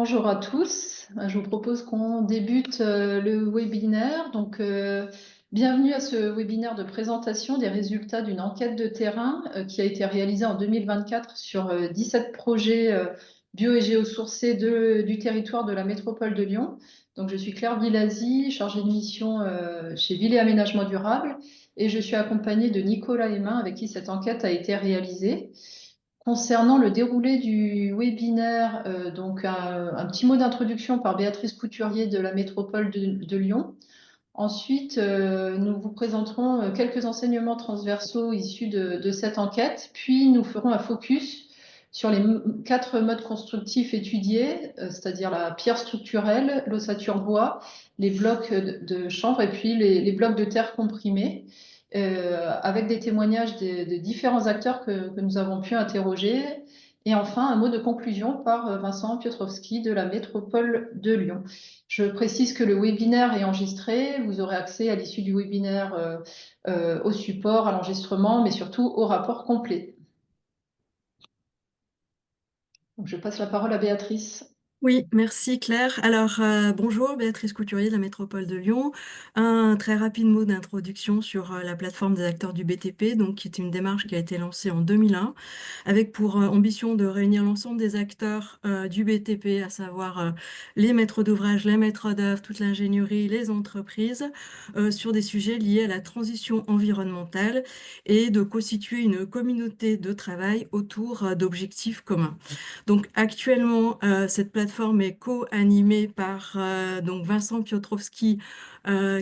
Bonjour à tous. Je vous propose qu'on débute le webinaire. Bienvenue à ce webinaire de présentation des résultats d'une enquête de terrain qui a été réalisée en 2024 sur 17 projets bio et géosourcés du territoire de la métropole de Lyon. Donc, je suis Claire Villazzi, chargée de mission chez Ville et Aménagement Durable, et je suis accompagnée de Nicolas Hémin, avec qui cette enquête a été réalisée. Concernant le déroulé du webinaire, un petit mot d'introduction par Béatrice Couturier de la métropole de Lyon. Ensuite, nous vous présenterons quelques enseignements transversaux issus de cette enquête, puis nous ferons un focus sur les 4 modes constructifs étudiés, c'est-à-dire la pierre structurelle, l'ossature bois, les blocs de chanvre et puis les blocs de terre comprimés, avec des témoignages de différents acteurs que nous avons pu interroger. Et enfin, un mot de conclusion par Vincent Piotrowski de la métropole de Lyon. Je précise que le webinaire est enregistré. Vous aurez accès à l'issue du webinaire au support, à l'enregistrement, mais surtout au rapport complet. Donc, je passe la parole à Béatrice. Oui, merci Claire. Alors, bonjour, Béatrice Couturier de la métropole de Lyon. Un très rapide mot d'introduction sur la plateforme des acteurs du BTP, donc, qui est une démarche qui a été lancée en 2001, avec pour ambition de réunir l'ensemble des acteurs du BTP, à savoir les maîtres d'ouvrage, les maîtres d'œuvre, toute l'ingénierie, les entreprises, sur des sujets liés à la transition environnementale et de constituer une communauté de travail autour d'objectifs communs. Donc actuellement, cette plateforme est co-animée par donc Vincent Piotrowski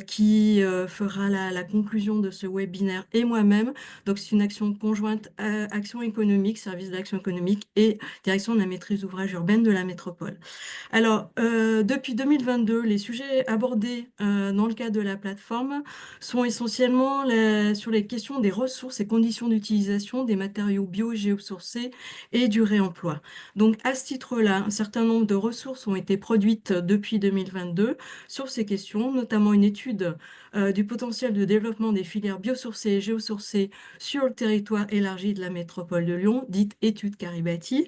qui fera la conclusion de ce webinaire et moi-même. Donc c'est une action conjointe, action économique, service d'action économique et direction de la maîtrise d'ouvrage urbaine de la métropole. Alors, depuis 2022, les sujets abordés dans le cadre de la plateforme sont essentiellement sur les questions des ressources et conditions d'utilisation des matériaux bio-géosourcés et du réemploi. Donc, à ce titre-là, un certain nombre de ressources ont été produites depuis 2022 sur ces questions, notamment une étude du potentiel de développement des filières biosourcées et géosourcées sur le territoire élargi de la métropole de Lyon, dite étude Caribati,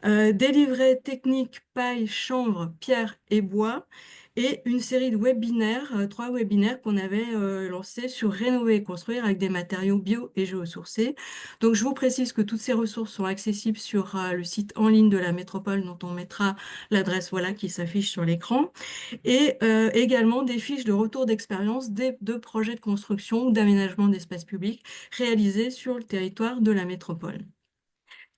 des livrets techniques paille, chanvre, pierre et bois, et une série de webinaires, 3 webinaires qu'on avait lancés sur rénover et construire avec des matériaux bio et géosourcés. Donc je vous précise que toutes ces ressources sont accessibles sur le site en ligne de la métropole dont on mettra l'adresse voilà, qui s'affiche sur l'écran, et également des fiches de retour d'expérience de projets de construction ou d'aménagement d'espaces publics réalisés sur le territoire de la métropole.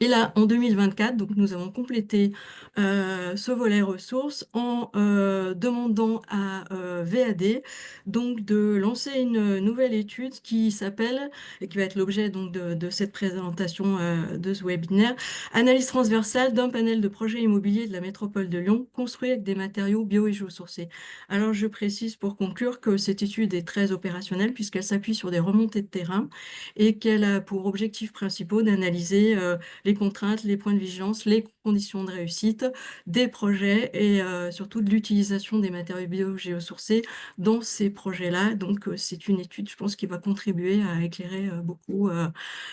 Et là, en 2024, donc, nous avons complété ce volet ressources en demandant à VAD donc, de lancer une nouvelle étude qui s'appelle, et qui va être l'objet donc, de cette présentation de ce webinaire, Analyse transversale d'un panel de projets immobiliers de la métropole de Lyon construits avec des matériaux bio et géosourcés. Alors, je précise pour conclure que cette étude est très opérationnelle puisqu'elle s'appuie sur des remontées de terrain et qu'elle a pour objectifs principaux d'analyser les contraintes, les points de vigilance, les conditions de réussite des projets et surtout de l'utilisation des matériaux biogéosourcés dans ces projets-là. Donc, c'est une étude, je pense, qui va contribuer à éclairer beaucoup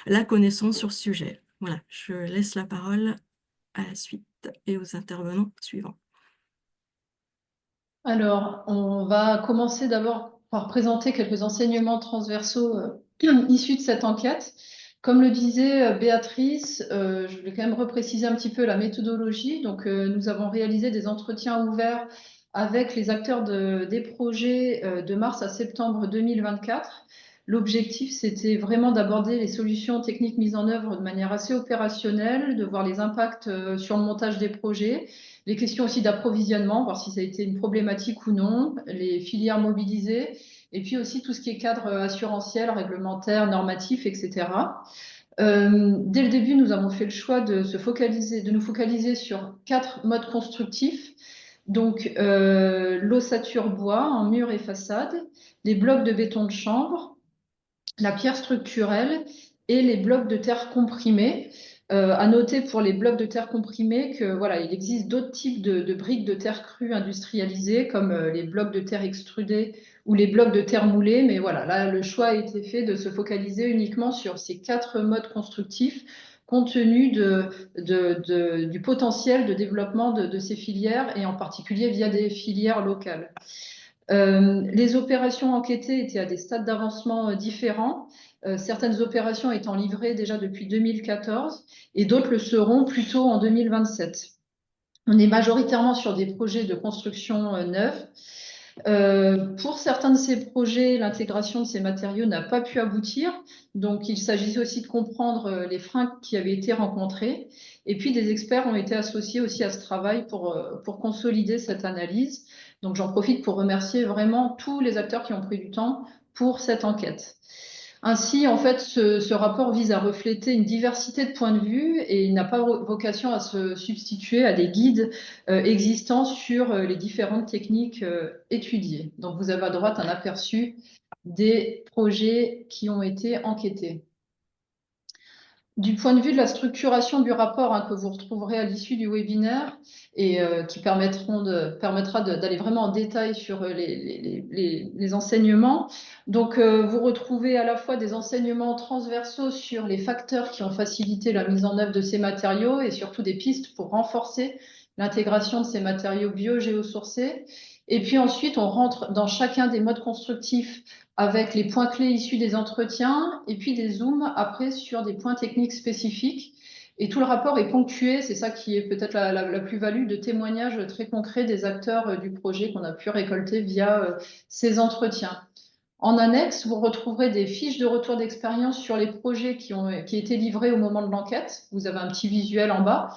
la connaissance sur ce sujet. Voilà, je laisse la parole à la suite et aux intervenants suivants. Alors, on va commencer d'abord par présenter quelques enseignements transversaux issus de cette enquête. Comme le disait Béatrice, je voulais quand même repréciser un petit peu la méthodologie. Nous avons réalisé des entretiens ouverts avec les acteurs des projets de mars à septembre 2024. L'objectif, c'était vraiment d'aborder les solutions techniques mises en œuvre de manière assez opérationnelle, de voir les impacts sur le montage des projets, les questions aussi d'approvisionnement, voir si ça a été une problématique ou non, les filières mobilisées, et puis aussi tout ce qui est cadre assurantiel, réglementaire, normatif, etc. Dès le début, nous avons fait le choix de nous focaliser sur 4 modes constructifs. L'ossature bois en mur et façade, les blocs de béton de chanvre, la pierre structurelle et les blocs de terre comprimés. À noter pour les blocs de terre comprimés que voilà, il existe d'autres types de briques de terre crue industrialisées comme les blocs de terre extrudés ou les blocs de terre moulés. Mais voilà, là, le choix a été fait de se focaliser uniquement sur ces 4 modes constructifs compte tenu du potentiel de développement de ces filières et en particulier via des filières locales. Les opérations enquêtées étaient à des stades d'avancement différents, certaines opérations étant livrées déjà depuis 2014 et d'autres le seront plutôt en 2027. On est majoritairement sur des projets de construction neuve. Pour certains de ces projets, l'intégration de ces matériaux n'a pas pu aboutir. Donc, il s'agit aussi de comprendre les freins qui avaient été rencontrés. Et puis, des experts ont été associés aussi à ce travail pour consolider cette analyse. Donc, j'en profite pour remercier vraiment tous les acteurs qui ont pris du temps pour cette enquête. Ainsi, en fait, ce rapport vise à refléter une diversité de points de vue et il n'a pas vocation à se substituer à des guides existants sur les différentes techniques étudiées. Donc, vous avez à droite un aperçu des projets qui ont été enquêtés. Du point de vue de la structuration du rapport que vous retrouverez à l'issue du webinaire et qui permettra d'aller vraiment en détail sur les enseignements. Donc, vous retrouvez à la fois des enseignements transversaux sur les facteurs qui ont facilité la mise en œuvre de ces matériaux et surtout des pistes pour renforcer l'intégration de ces matériaux bio-géosourcés. Et puis ensuite, on rentre dans chacun des modes constructifs avec les points clés issus des entretiens et puis des zooms après sur des points techniques spécifiques. Et tout le rapport est ponctué, c'est ça qui est peut-être la plus-value, de témoignages très concrets des acteurs du projet qu'on a pu récolter via ces entretiens. En annexe, vous retrouverez des fiches de retour d'expérience sur les projets qui étaient livrés au moment de l'enquête. Vous avez un petit visuel en bas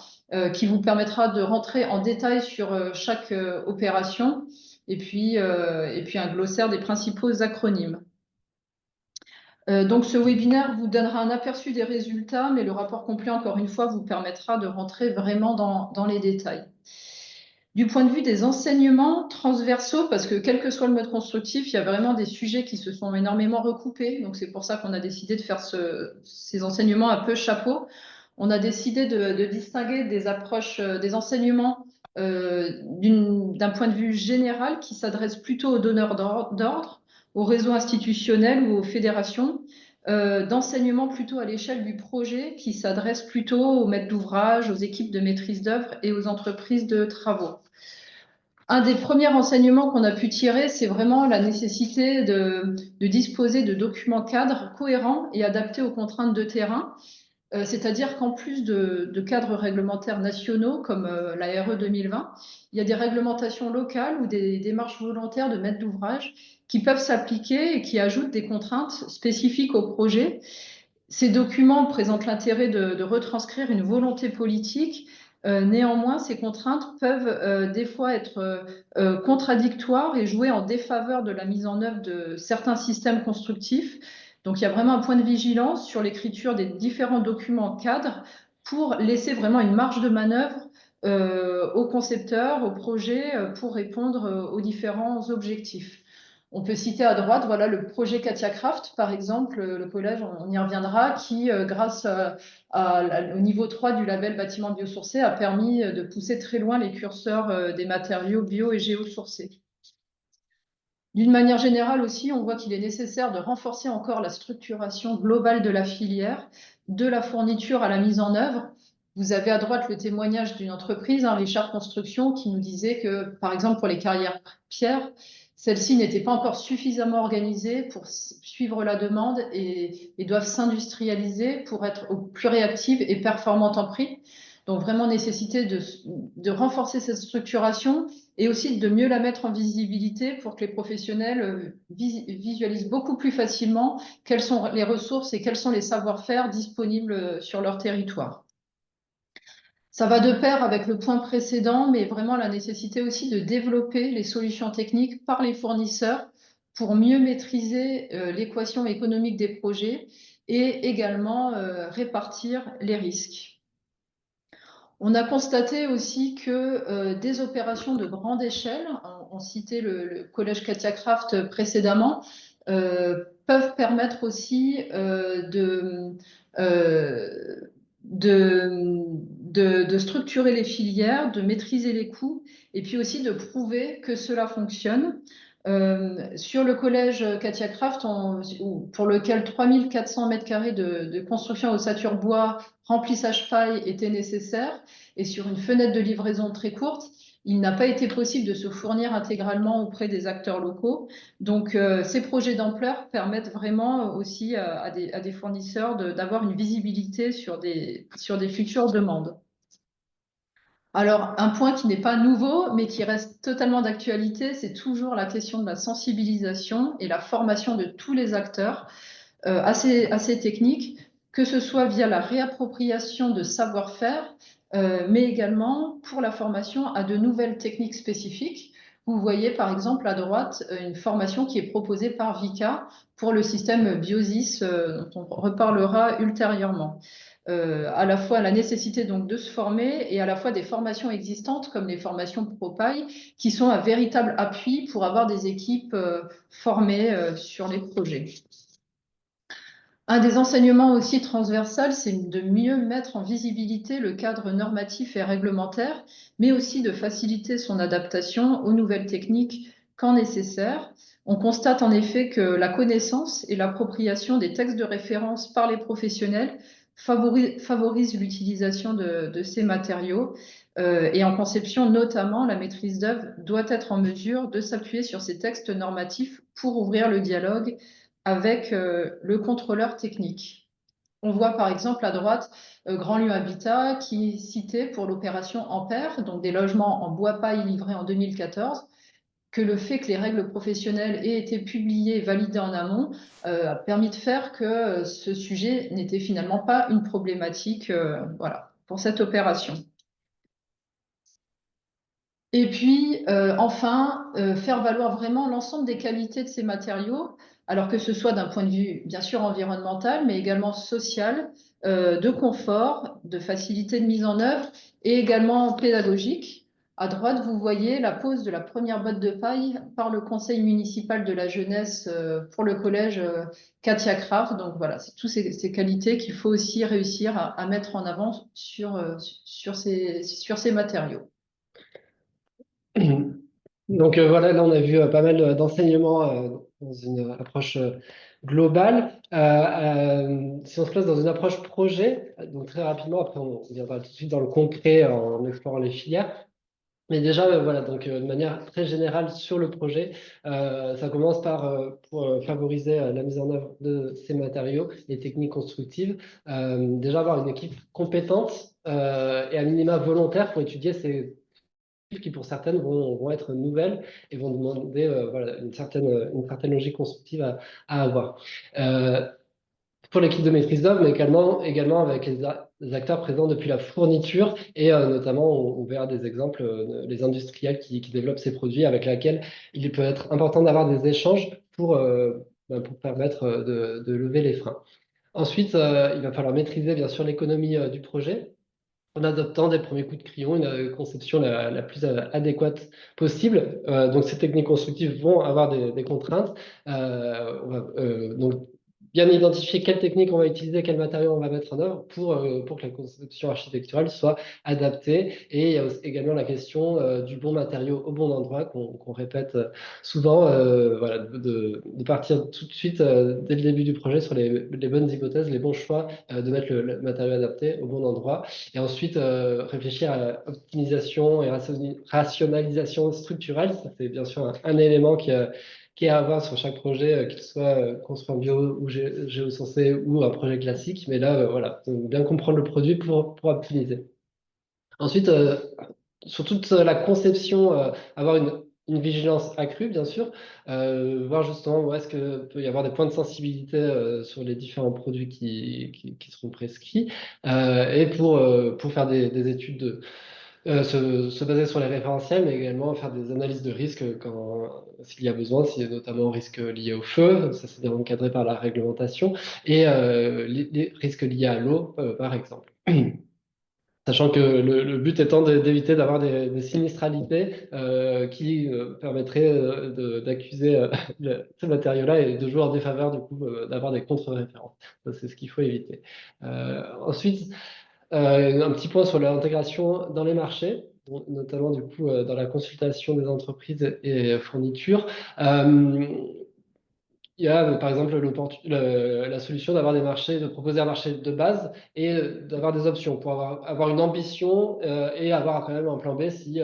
qui vous permettra de rentrer en détail sur chaque opération et puis un glossaire des principaux acronymes. Donc, ce webinaire vous donnera un aperçu des résultats, mais le rapport complet, encore une fois, vous permettra de rentrer vraiment dans les détails. Du point de vue des enseignements transversaux, parce que quel que soit le mode constructif, il y a vraiment des sujets qui se sont énormément recoupés. Donc, c'est pour ça qu'on a décidé de faire ces enseignements un peu chapeau. On a décidé de distinguer des approches, des enseignements d'un point de vue général qui s'adresse plutôt aux donneurs d'ordre, aux réseaux institutionnels ou aux fédérations, d'enseignements plutôt à l'échelle du projet qui s'adresse plutôt aux maîtres d'ouvrage, aux équipes de maîtrise d'œuvre et aux entreprises de travaux. Un des premiers enseignements qu'on a pu tirer, c'est vraiment la nécessité de disposer de documents cadres cohérents et adaptés aux contraintes de terrain. C'est-à-dire qu'en plus de cadres réglementaires nationaux comme la RE 2020, il y a des réglementations locales ou des démarches volontaires de maîtres d'ouvrage qui peuvent s'appliquer et qui ajoutent des contraintes spécifiques au projet. Ces documents présentent l'intérêt de retranscrire une volonté politique. Néanmoins, ces contraintes peuvent des fois être contradictoires et jouer en défaveur de la mise en œuvre de certains systèmes constructifs. Donc, il y a vraiment un point de vigilance sur l'écriture des différents documents cadres pour laisser vraiment une marge de manœuvre aux concepteurs, aux projets, pour répondre aux différents objectifs. On peut citer à droite, voilà, le projet Katia Craft, par exemple, le collège, on y reviendra, qui, grâce au niveau 3 du label bâtiment biosourcé, a permis de pousser très loin les curseurs des matériaux bio et géosourcés. D'une manière générale aussi, on voit qu'il est nécessaire de renforcer encore la structuration globale de la filière, de la fourniture à la mise en œuvre. Vous avez à droite le témoignage d'une entreprise, Richard Construction, qui nous disait que, par exemple, pour les carrières pierres, celles-ci n'étaient pas encore suffisamment organisées pour suivre la demande et doivent s'industrialiser pour être au plus réactives et performantes en prix. Donc, vraiment nécessité de renforcer cette structuration et aussi de mieux la mettre en visibilité pour que les professionnels visualisent beaucoup plus facilement quelles sont les ressources et quels sont les savoir-faire disponibles sur leur territoire. Ça va de pair avec le point précédent, mais vraiment la nécessité aussi de développer les solutions techniques par les fournisseurs pour mieux maîtriser l'équation économique des projets et également répartir les risques. On a constaté aussi que des opérations de grande échelle, on citait le collège Katia Craft précédemment, peuvent permettre aussi de structurer les filières, de maîtriser les coûts et puis aussi de prouver que cela fonctionne. Sur le collège Katia Kraft, pour lequel 3400 mètres carrés de construction ossature bois, remplissage paille étaient nécessaires, et sur une fenêtre de livraison très courte, il n'a pas été possible de se fournir intégralement auprès des acteurs locaux. Donc, ces projets d'ampleur permettent vraiment aussi à des fournisseurs d'avoir une visibilité sur des futures demandes. Alors, un point qui n'est pas nouveau, mais qui reste totalement d'actualité, c'est toujours la question de la sensibilisation et la formation de tous les acteurs assez techniques, que ce soit via la réappropriation de savoir-faire, mais également pour la formation à de nouvelles techniques spécifiques. Vous voyez par exemple à droite une formation qui est proposée par Vika pour le système Biosis, dont on reparlera ultérieurement. À la fois la nécessité donc de se former et à la fois des formations existantes comme les formations ProPaille qui sont un véritable appui pour avoir des équipes formées sur les projets. Un des enseignements aussi transversal, c'est de mieux mettre en visibilité le cadre normatif et réglementaire, mais aussi de faciliter son adaptation aux nouvelles techniques quand nécessaire. On constate en effet que la connaissance et l'appropriation des textes de référence par les professionnels favorise l'utilisation de ces matériaux. Et en conception, notamment, la maîtrise d'œuvre doit être en mesure de s'appuyer sur ces textes normatifs pour ouvrir le dialogue avec le contrôleur technique. On voit par exemple à droite Grand Lieu Habitat qui est cité pour l'opération Ampère, donc des logements en bois paille livrés en 2014, que le fait que les règles professionnelles aient été publiées et validées en amont a permis de faire que ce sujet n'était finalement pas une problématique voilà, pour cette opération. Et puis, enfin, faire valoir vraiment l'ensemble des qualités de ces matériaux, alors que ce soit d'un point de vue, bien sûr, environnemental, mais également social, de confort, de facilité de mise en œuvre et également pédagogique. À droite, vous voyez la pose de la première botte de paille par le conseil municipal de la jeunesse pour le collège Katia Kraft. Donc voilà, c'est toutes ces qualités qu'il faut aussi réussir à mettre en avant sur ces matériaux. Donc voilà, là on a vu pas mal d'enseignements dans une approche globale. Si on se place dans une approche projet, donc très rapidement, après on viendra tout de suite dans le concret en explorant les filières. Mais déjà, voilà, donc de manière très générale sur le projet, ça commence par, pour favoriser la mise en œuvre de ces matériaux, les techniques constructives, déjà avoir une équipe compétente et à minima volontaire pour étudier ces qui pour certaines vont être nouvelles et vont demander voilà, une certaine logique constructive à avoir. Pour l'équipe de maîtrise d'œuvre, mais également avec les acteurs présents depuis la fourniture et notamment on verra des exemples, les industriels qui développent ces produits avec lesquels il peut être important d'avoir des échanges pour permettre de lever les freins. Ensuite, il va falloir maîtriser bien sûr l'économie du projet en adoptant des premiers coups de crayon une conception la plus adéquate possible. Donc, ces techniques constructives vont avoir des contraintes. Donc, bien identifier quelle technique on va utiliser, quel matériau on va mettre en œuvre pour que la conception architecturale soit adaptée. Et il y a également la question du bon matériau au bon endroit qu'on répète souvent, voilà, de partir tout de suite dès le début du projet sur les bonnes hypothèses, les bons choix, de mettre le matériau adapté au bon endroit. Et ensuite, réfléchir à l'optimisation et rationalisation structurelle. Ça, c'est bien sûr un élément qui est à avoir sur chaque projet, qu'il soit construit en bio ou géocensé ou un projet classique. Mais là, voilà, bien comprendre le produit pour optimiser. Ensuite, sur toute la conception, avoir une vigilance accrue, bien sûr, voir justement où est-ce que peut y avoir des points de sensibilité sur les différents produits qui seront prescrits, et pour faire des études se baser sur les référentiels, mais également faire des analyses de risque s'il y a besoin, s'il y a notamment risques liés au feu, ça c'est bien encadré par la réglementation, et les risques liés à l'eau, par exemple. Sachant que le but étant d'éviter d'avoir des sinistralités qui permettraient d'accuser ce matériau-là et de jouer en défaveur du coup d'avoir des contre-références. C'est ce qu'il faut éviter. Ensuite, un petit point sur l'intégration dans les marchés. notamment du coup dans la consultation des entreprises et fournitures. Euh, Il y a par exemple la solution d'avoir des marchés, de proposer un marché de base et d'avoir des options pour avoir une ambition et avoir quand même un plan B si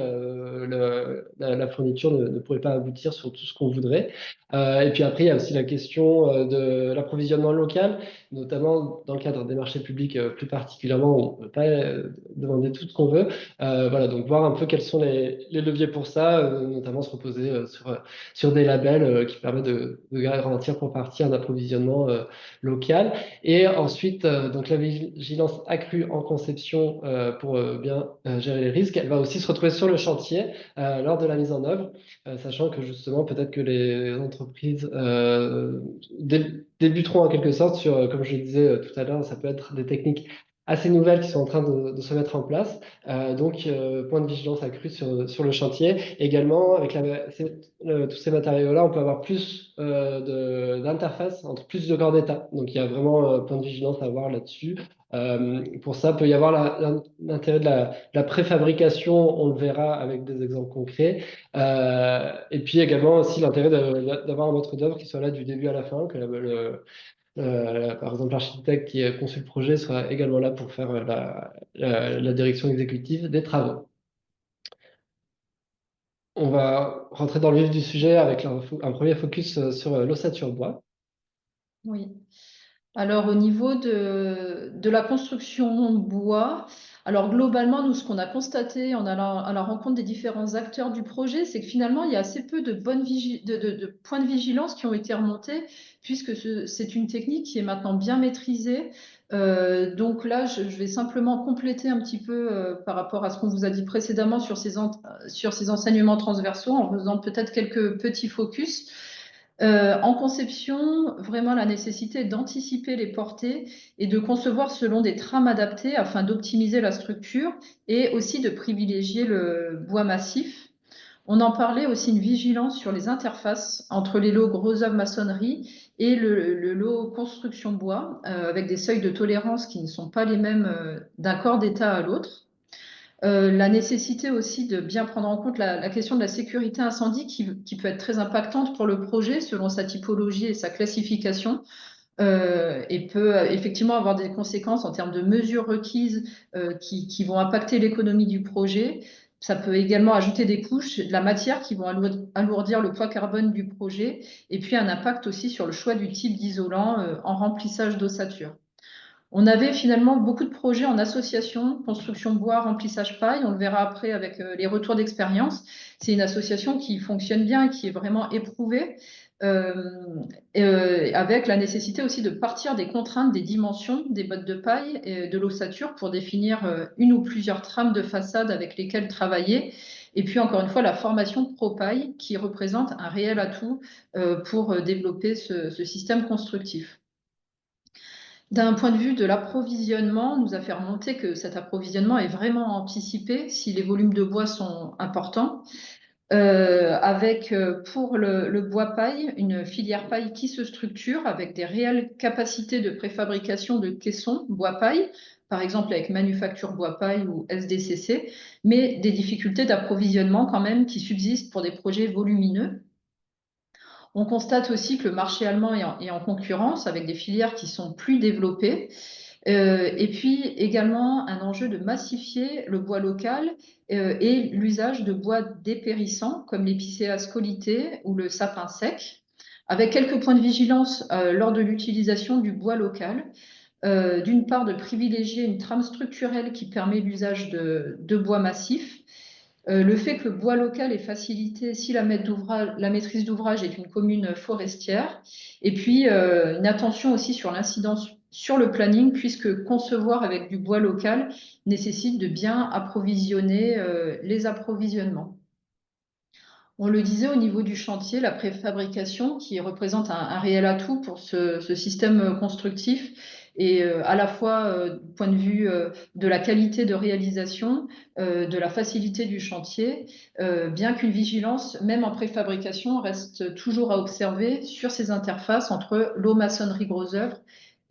la fourniture ne pourrait pas aboutir sur tout ce qu'on voudrait. Et puis après, il y a aussi la question de l'approvisionnement local, notamment dans le cadre des marchés publics plus particulièrement, où on ne peut pas demander tout ce qu'on veut. Voilà, donc voir un peu quels sont les leviers pour ça, notamment se reposer sur des labels qui permettent de garantir pour partie un approvisionnement local. Et ensuite, donc la vigilance accrue en conception pour bien gérer les risques, elle va aussi se retrouver sur le chantier lors de la mise en œuvre, sachant que justement, peut-être que les entreprises débuteront en quelque sorte sur, comme je le disais tout à l'heure, ça peut être des techniques assez nouvelles qui sont en train de se mettre en place. Donc, point de vigilance accrue sur le chantier. Également, avec tous ces matériaux-là, on peut avoir plus d'interfaces entre plus de corps d'état. Donc, il y a vraiment point de vigilance à avoir là-dessus. Pour ça, peut y avoir l'intérêt de la préfabrication, on le verra avec des exemples concrets. Et puis également aussi l'intérêt d'avoir un maître d'œuvre qui soit là du début à la fin, que par exemple, l'architecte qui a conçu le projet sera également là pour faire la direction exécutive des travaux. On va rentrer dans le vif du sujet avec un premier focus sur l'ossature bois. Oui. Alors, au niveau de la construction bois, alors globalement, nous, ce qu'on a constaté en allant à la rencontre des différents acteurs du projet, c'est que finalement, il y a assez peu de de points de vigilance qui ont été remontés, puisque c'est une technique qui est maintenant bien maîtrisée. Donc là, je vais simplement compléter un petit peu par rapport à ce qu'on vous a dit précédemment sur sur ces enseignements transversaux, en faisant peut-être quelques petits focus. En conception, vraiment la nécessité d'anticiper les portées et de concevoir selon des trames adaptées afin d'optimiser la structure et aussi de privilégier le bois massif. On en parlait aussi une vigilance sur les interfaces entre les lots gros œuvres maçonnerie et le lot construction bois, avec des seuils de tolérance qui ne sont pas les mêmes d'un corps d'état à l'autre. La nécessité aussi de bien prendre en compte la question de la sécurité incendie qui peut être très impactante pour le projet selon sa typologie et sa classification et peut effectivement avoir des conséquences en termes de mesures requises qui vont impacter l'économie du projet. Ça peut également ajouter des couches, de la matière qui vont alourdir le poids carbone du projet et puis un impact aussi sur le choix du type d'isolant en remplissage d'ossature. On avait finalement beaucoup de projets en association, construction bois, remplissage paille. On le verra après avec les retours d'expérience. C'est une association qui fonctionne bien, qui est vraiment éprouvée, avec la nécessité aussi de partir des contraintes, des dimensions des bottes de paille et de l'ossature pour définir une ou plusieurs trames de façade avec lesquelles travailler. Et puis encore une fois, la formation ProPaille qui représente un réel atout pour développer ce système constructif. D'un point de vue de l'approvisionnement, nous a fait remonter que cet approvisionnement est vraiment anticipé si les volumes de bois sont importants, avec pour le bois paille, une filière paille qui se structure avec des réelles capacités de préfabrication de caissons bois paille, par exemple avec Manufacture Bois Paille ou SDCC, mais des difficultés d'approvisionnement quand même qui subsistent pour des projets volumineux. On constate aussi que le marché allemand est en concurrence avec des filières qui sont plus développées. Et puis également un enjeu de massifier le bois local et l'usage de bois dépérissants comme l'épicéa scolité ou le sapin sec, avec quelques points de vigilance lors de l'utilisation du bois local. D'une part, de privilégier une trame structurelle qui permet l'usage de bois massif. Le fait que le bois local est facilité si la maîtrise d'ouvrage est une commune forestière. Et puis, une attention aussi sur l'incidence sur le planning, puisque concevoir avec du bois local nécessite de bien approvisionner les approvisionnements. On le disait au niveau du chantier, la préfabrication qui représente un réel atout pour ce système constructif et à la fois du point de vue de la qualité de réalisation, de la facilité du chantier, bien qu'une vigilance, même en préfabrication, reste toujours à observer sur ces interfaces entre l'eau maçonnerie gros œuvre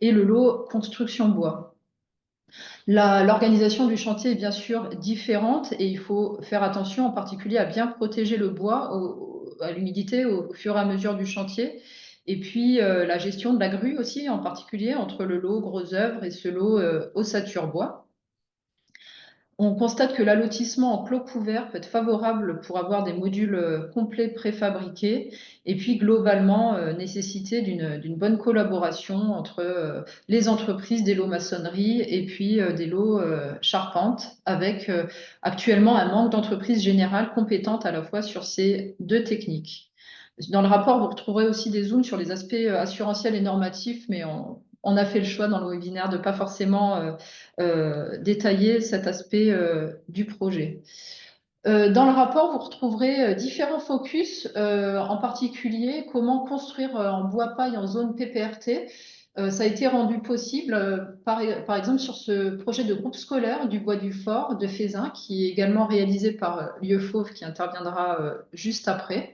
et le lot construction bois. L'organisation du chantier est bien sûr différente et il faut faire attention en particulier à bien protéger le bois à l'humidité au fur et à mesure du chantier. Et puis la gestion de la grue aussi, en particulier entre le lot gros œuvre et ce lot ossature bois. On constate que l'allotissement en clos couvert peut être favorable pour avoir des modules complets préfabriqués et puis globalement nécessiter d'une bonne collaboration entre les entreprises des lots maçonnerie et puis des lots charpente avec actuellement un manque d'entreprises générales compétentes à la fois sur ces deux techniques. Dans le rapport, vous retrouverez aussi des zooms sur les aspects assurantiels et normatifs, mais on a fait le choix dans le webinaire de ne pas forcément détailler cet aspect du projet. Dans le rapport, vous retrouverez différents focus, en particulier comment construire en bois paille en zone PPRT. Ça a été rendu possible, par exemple, sur ce projet de groupe scolaire du Bois du Fort de Fézin, qui est également réalisé par Lieu Fauve, qui interviendra juste après.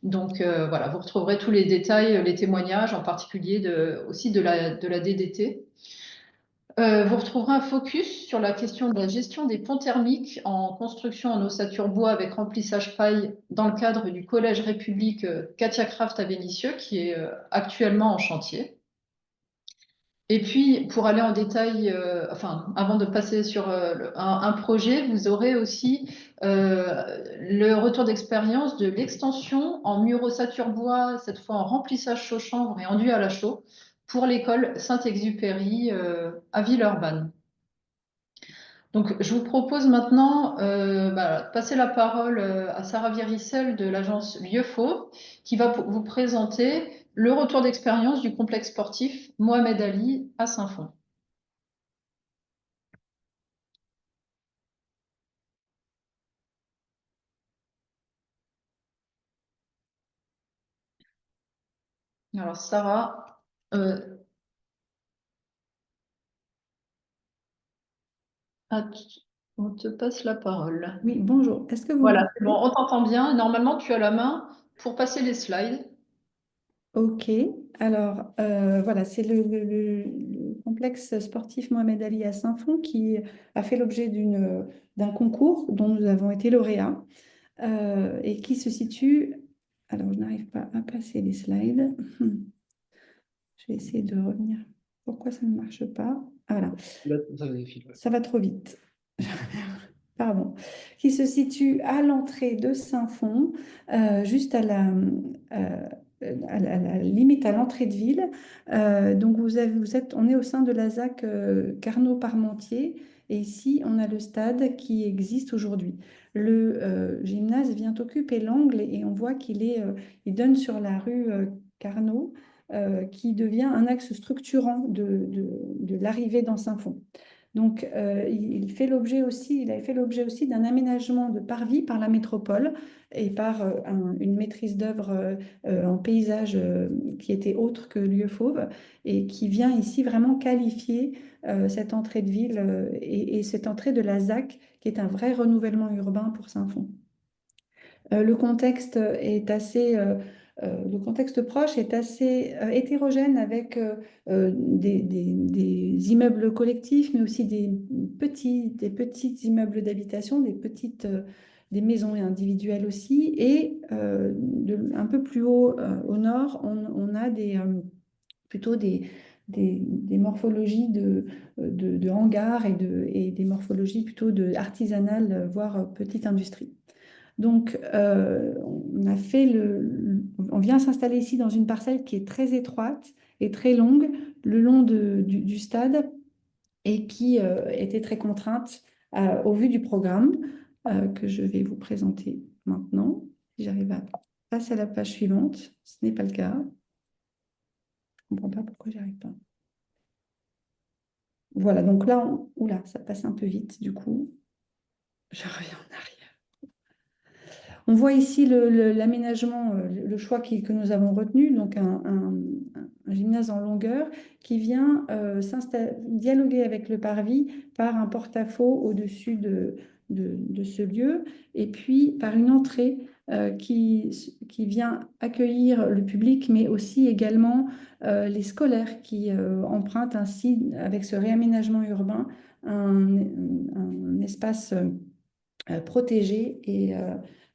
Donc voilà, vous retrouverez tous les détails, les témoignages, en particulier aussi de la DDT. Vous retrouverez un focus sur la question de la gestion des ponts thermiques en construction en ossature bois avec remplissage paille dans le cadre du Collège République Katia Kraft à Vénissieux, qui est actuellement en chantier. Et puis, pour aller en détail, enfin, avant de passer sur un projet, vous aurez aussi le retour d'expérience de l'extension en mur ossature bois, cette fois en remplissage chaud-chanvre et enduit à la chaux, pour l'école Saint-Exupéry à Villeurbanne. Donc, je vous propose maintenant de passer la parole à Sarah Vierissel de l'agence Lieu Fauve, qui va vous présenter le retour d'expérience du complexe sportif Mohamed Ali à Saint-Fond. Alors, Sarah, euh, ah, on te passe la parole. Oui, bonjour. Est-ce que vous Voilà, c'est bon, m'entendez? on t'entend bien. Normalement, tu as la main pour passer les slides. Ok. Alors, voilà, c'est le complexe sportif Mohamed Ali à Saint-Fond qui a fait l'objet d'un concours dont nous avons été lauréats et qui se situe. Alors, je n'arrive pas à passer les slides. Je vais essayer de revenir. Pourquoi ça ne marche pas? Ah, voilà. Là, ça défile, ouais. Ça va trop vite. Pardon. Qui se situe à l'entrée de Saint-Fond, juste euh, à la limite à l'entrée de ville. Donc on est au sein de la ZAC Carnot-Parmentier. Et ici, on a le stade qui existe aujourd'hui. Le gymnase vient occuper l'angle et on voit il donne sur la rue Carnot, qui devient un axe structurant de l'arrivée dans Saint-Fond. Donc, il avait fait l'objet aussi d'un aménagement de parvis par la métropole et par une maîtrise d'œuvre en paysage qui était autre que Lieu Fauve et qui vient ici vraiment qualifier cette entrée de ville et cette entrée de la ZAC qui est un vrai renouvellement urbain pour Saint-Fond. Le contexte le contexte proche est assez hétérogène avec des immeubles collectifs, mais aussi des petits immeubles d'habitation, des maisons individuelles aussi. Et un peu plus haut au nord, on a plutôt des morphologies de hangars et des morphologies plutôt artisanales, voire petite industrie. Donc, on vient s'installer ici dans une parcelle qui est très étroite et très longue le long du stade et qui était très contrainte au vu du programme que je vais vous présenter maintenant. Si j'arrive à passer à la page suivante, ce n'est pas le cas. Je ne comprends pas pourquoi j'y arrive pas. Voilà, donc là, oula, ça passe un peu vite du coup. Je reviens en arrière. On voit ici l'aménagement, le choix que nous avons retenu, donc un gymnase en longueur qui vient dialoguer avec le parvis par un porte-à-faux au-dessus de ce lieu, et puis par une entrée qui vient accueillir le public, mais aussi également les scolaires qui empruntent ainsi, avec ce réaménagement urbain, un espace protégé et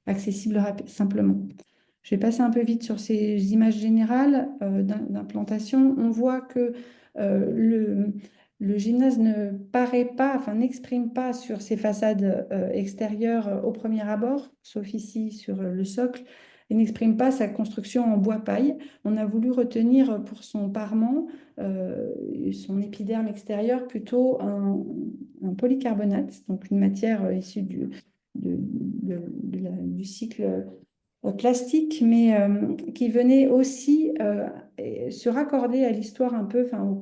accessible simplement. Je vais passer un peu vite sur ces images générales d'implantation. On voit que le gymnase ne paraît pas, enfin n'exprime pas sur ses façades extérieures au premier abord, sauf ici sur le socle, et n'exprime pas sa construction en bois paille. On a voulu retenir pour son parement, son épiderme extérieur, plutôt un polycarbonate, donc une matière issue du cycle plastique, mais qui venait aussi se raccorder à l'histoire un peu, enfin,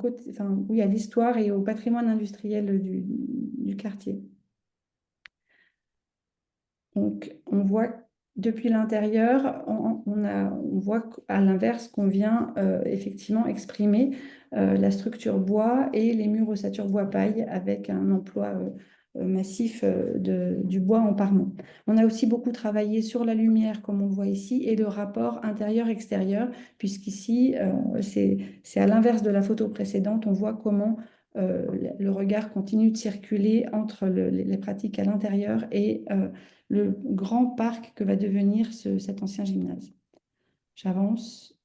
oui, à l'histoire et au patrimoine industriel du quartier. Donc, on voit depuis l'intérieur, on voit à l'inverse qu'on vient effectivement exprimer la structure bois et les murs ossature bois paille avec un emploi massif du bois en parement. On a aussi beaucoup travaillé sur la lumière, comme on voit ici, et le rapport intérieur-extérieur, puisqu'ici, c'est à l'inverse de la photo précédente, on voit comment le regard continue de circuler entre les pratiques à l'intérieur et le grand parc que va devenir cet ancien gymnase. J'avance.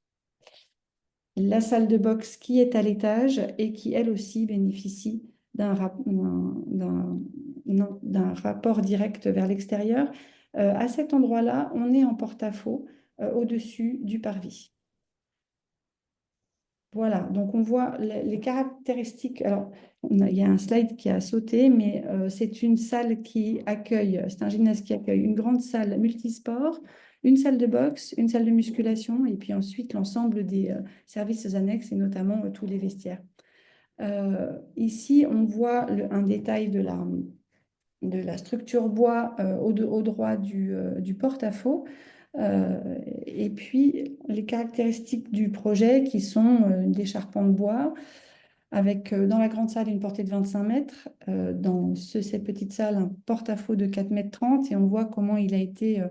La salle de boxe qui est à l'étage et qui, elle aussi, bénéficie d'un rapport direct vers l'extérieur. À cet endroit-là, on est en porte-à-faux au-dessus du parvis. Voilà, donc on voit les caractéristiques. Alors, il y a un slide qui a sauté, mais c'est une salle qui accueille, c'est un gymnase qui accueille une grande salle multisport, une salle de boxe, une salle de musculation, et puis ensuite l'ensemble des services annexes, et notamment tous les vestiaires. Ici, on voit un détail de la structure bois au droit du porte-à-faux. Et puis les caractéristiques du projet qui sont des charpents de bois avec dans la grande salle une portée de 25 mètres, dans cette petite salle un porte-à-faux de 4,30 m et on voit comment il a été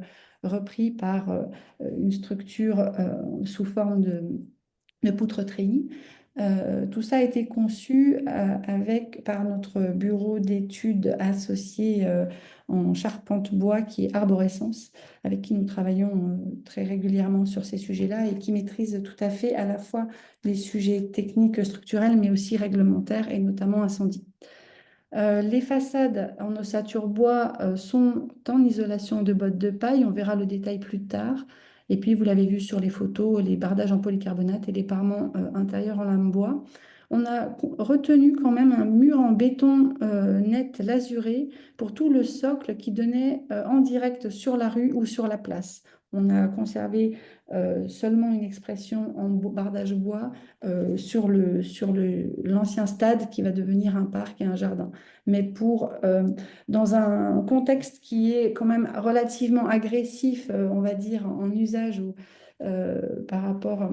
repris par une structure sous forme de poutre treillis. Tout ça a été conçu par notre bureau d'études associé en charpente bois qui est Arborescence, avec qui nous travaillons très régulièrement sur ces sujets-là et qui maîtrise tout à fait à la fois les sujets techniques structurels mais aussi réglementaires et notamment incendie. Les façades en ossature bois sont en isolation de bottes de paille, on verra le détail plus tard. Et puis, vous l'avez vu sur les photos, les bardages en polycarbonate et les parements intérieurs en lame bois. On a retenu quand même un mur en béton net lasuré pour tout le socle qui donnait en direct sur la rue ou sur la place. On a conservé seulement une expression en bardage bois sur l'ancien stade qui va devenir un parc et un jardin. Mais dans un contexte qui est quand même relativement agressif, on va dire, en usage par rapport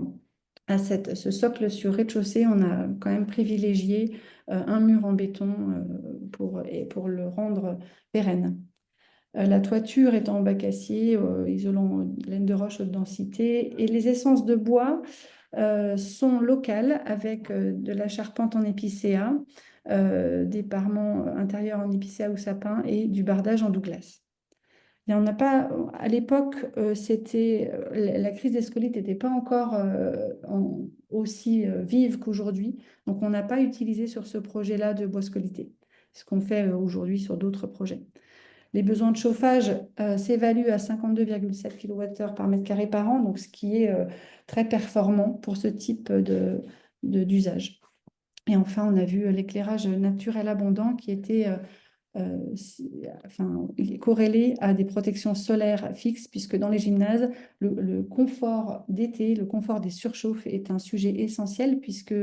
à ce socle sur rez-de-chaussée, on a quand même privilégié un mur en béton pour le rendre pérenne. La toiture est en bac acier, isolant laine de roche haute densité. Et les essences de bois sont locales avec de la charpente en épicéa, des parements intérieurs en épicéa ou sapin et du bardage en douglas. Et on n'a pas, à l'époque, la crise des scolytes n'était pas encore aussi vive qu'aujourd'hui. Donc, on n'a pas utilisé sur ce projet-là de bois scolyté, ce qu'on fait aujourd'hui sur d'autres projets. Les besoins de chauffage s'évaluent à 52,7 kWh par mètre carré par an, donc ce qui est très performant pour ce type d'usage. Et enfin, on a vu l'éclairage naturel abondant qui était corrélé à des protections solaires fixes, puisque dans les gymnases, le confort d'été, le confort des surchauffes est un sujet essentiel, puisque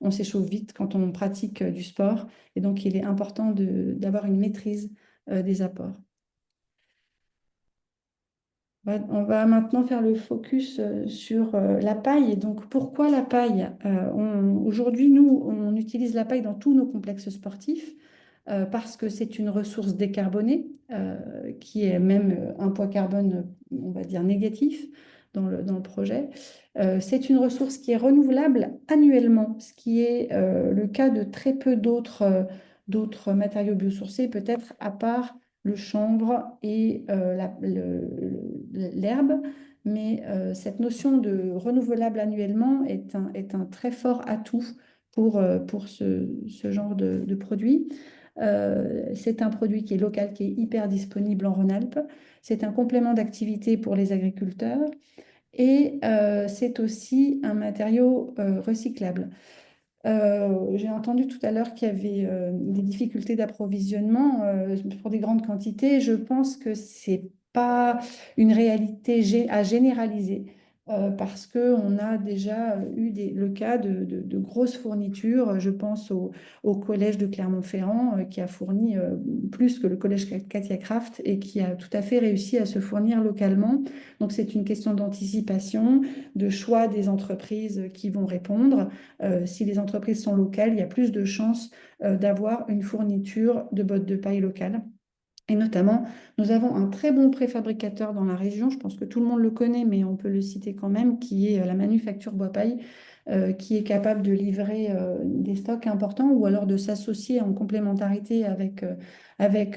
on s'échauffe vite quand on pratique du sport. Et donc, il est important d'avoir une maîtrise des apports. On va maintenant faire le focus sur la paille. Et donc, pourquoi la paille? Aujourd'hui, nous, on utilise la paille dans tous nos complexes sportifs. parce que c'est une ressource décarbonée, qui est même un poids carbone, on va dire, négatif dans le projet. C'est une ressource qui est renouvelable annuellement, ce qui est le cas de très peu d'autres matériaux biosourcés, peut-être à part le chanvre et l'herbe. Mais cette notion de renouvelable annuellement est un très fort atout pour ce genre de produit. C'est un produit qui est local, qui est hyper disponible en Rhône-Alpes. C'est un complément d'activité pour les agriculteurs et c'est aussi un matériau recyclable. J'ai entendu tout à l'heure qu'il y avait des difficultés d'approvisionnement pour des grandes quantités. Je pense que c'est pas une réalité à généraliser parce qu'on a déjà eu le cas de grosses fournitures. Je pense au collège de Clermont-Ferrand qui a fourni plus que le collège Katia Kraft et qui a tout à fait réussi à se fournir localement. Donc c'est une question d'anticipation, de choix des entreprises qui vont répondre. Si les entreprises sont locales, il y a plus de chances d'avoir une fourniture de bottes de paille locales. Et notamment, nous avons un très bon préfabricateur dans la région, je pense que tout le monde le connaît, mais on peut le citer quand même, qui est la Manufacture Bois-Paille, qui est capable de livrer des stocks importants ou alors de s'associer en complémentarité avec